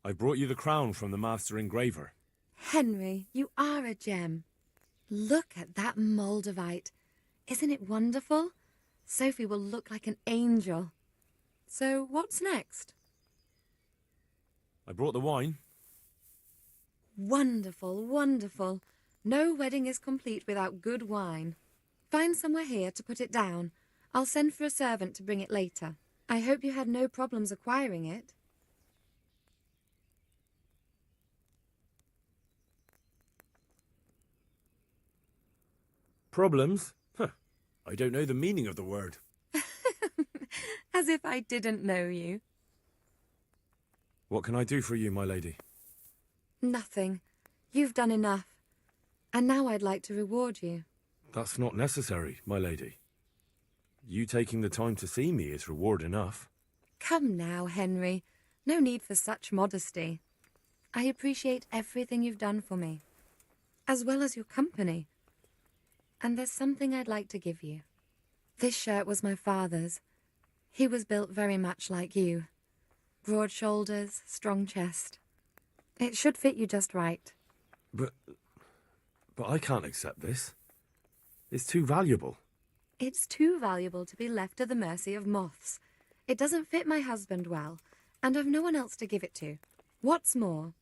I brought you the crown from the master engraver. Henry, you are a gem. Look at that Moldavite. Isn't it wonderful? Sophie will look like an angel. So what's next? I brought the wine. Wonderful, wonderful. No wedding is complete without good wine. Find somewhere here to put it down. I'll send for a servant to bring it later. I hope you had no problems acquiring it. Problems? I don't know the meaning of the word. As if I didn't know you. What can I do for you, my lady? Nothing. You've done enough. And now I'd like to reward you. That's not necessary, my lady. You taking the time to see me is reward enough. Come now, Henry. No need for such modesty. I appreciate everything you've done for me, as well as your company. And there's something I'd like to give you. This shirt was my father's. He was built very much like you. Broad shoulders, strong chest. It should fit you just right. But I can't accept this. It's too valuable. It's too valuable to be left to the mercy of moths. It doesn't fit my husband well, and I've no one else to give it to. What's more,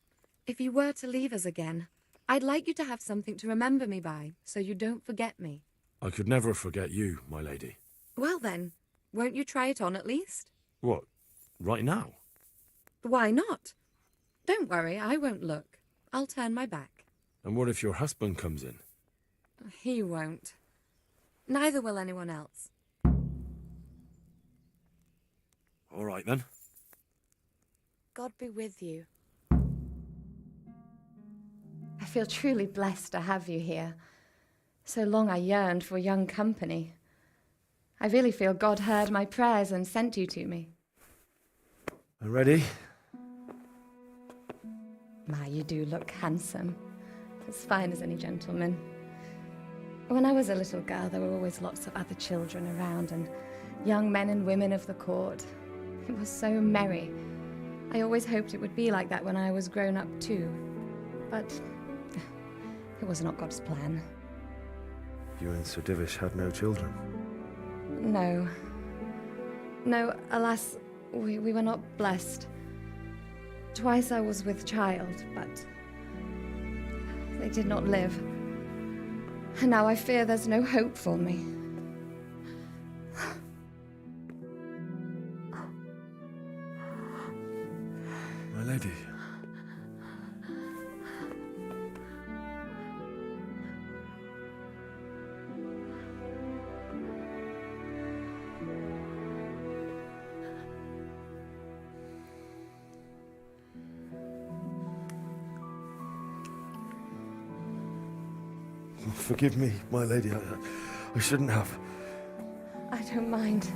if you were to leave us again, I'd like you to have something to remember me by, so you don't forget me. I could never forget you, my lady. Well then, won't you try it on at least? What, right now? Why not? Don't worry, I won't look. I'll turn my back. And what if your husband comes in? He won't. Neither will anyone else. All right, then. God be with you. I feel truly blessed to have you here. So long I yearned for young company. I really feel God heard my prayers and sent you to me. Ready? My, you do look handsome. as fine as any gentleman. When I was a little girl, there were always lots of other children around and young men and women of the court. It was so merry. I always hoped it would be like that when I was grown up too. But it was not God's plan. You and Sir Divish had no children? No. No, alas, we were not blessed. Twice I was with child, but they did not live. And now I fear there's no hope for me. My lady. Forgive me, my lady. I shouldn't have. I don't mind.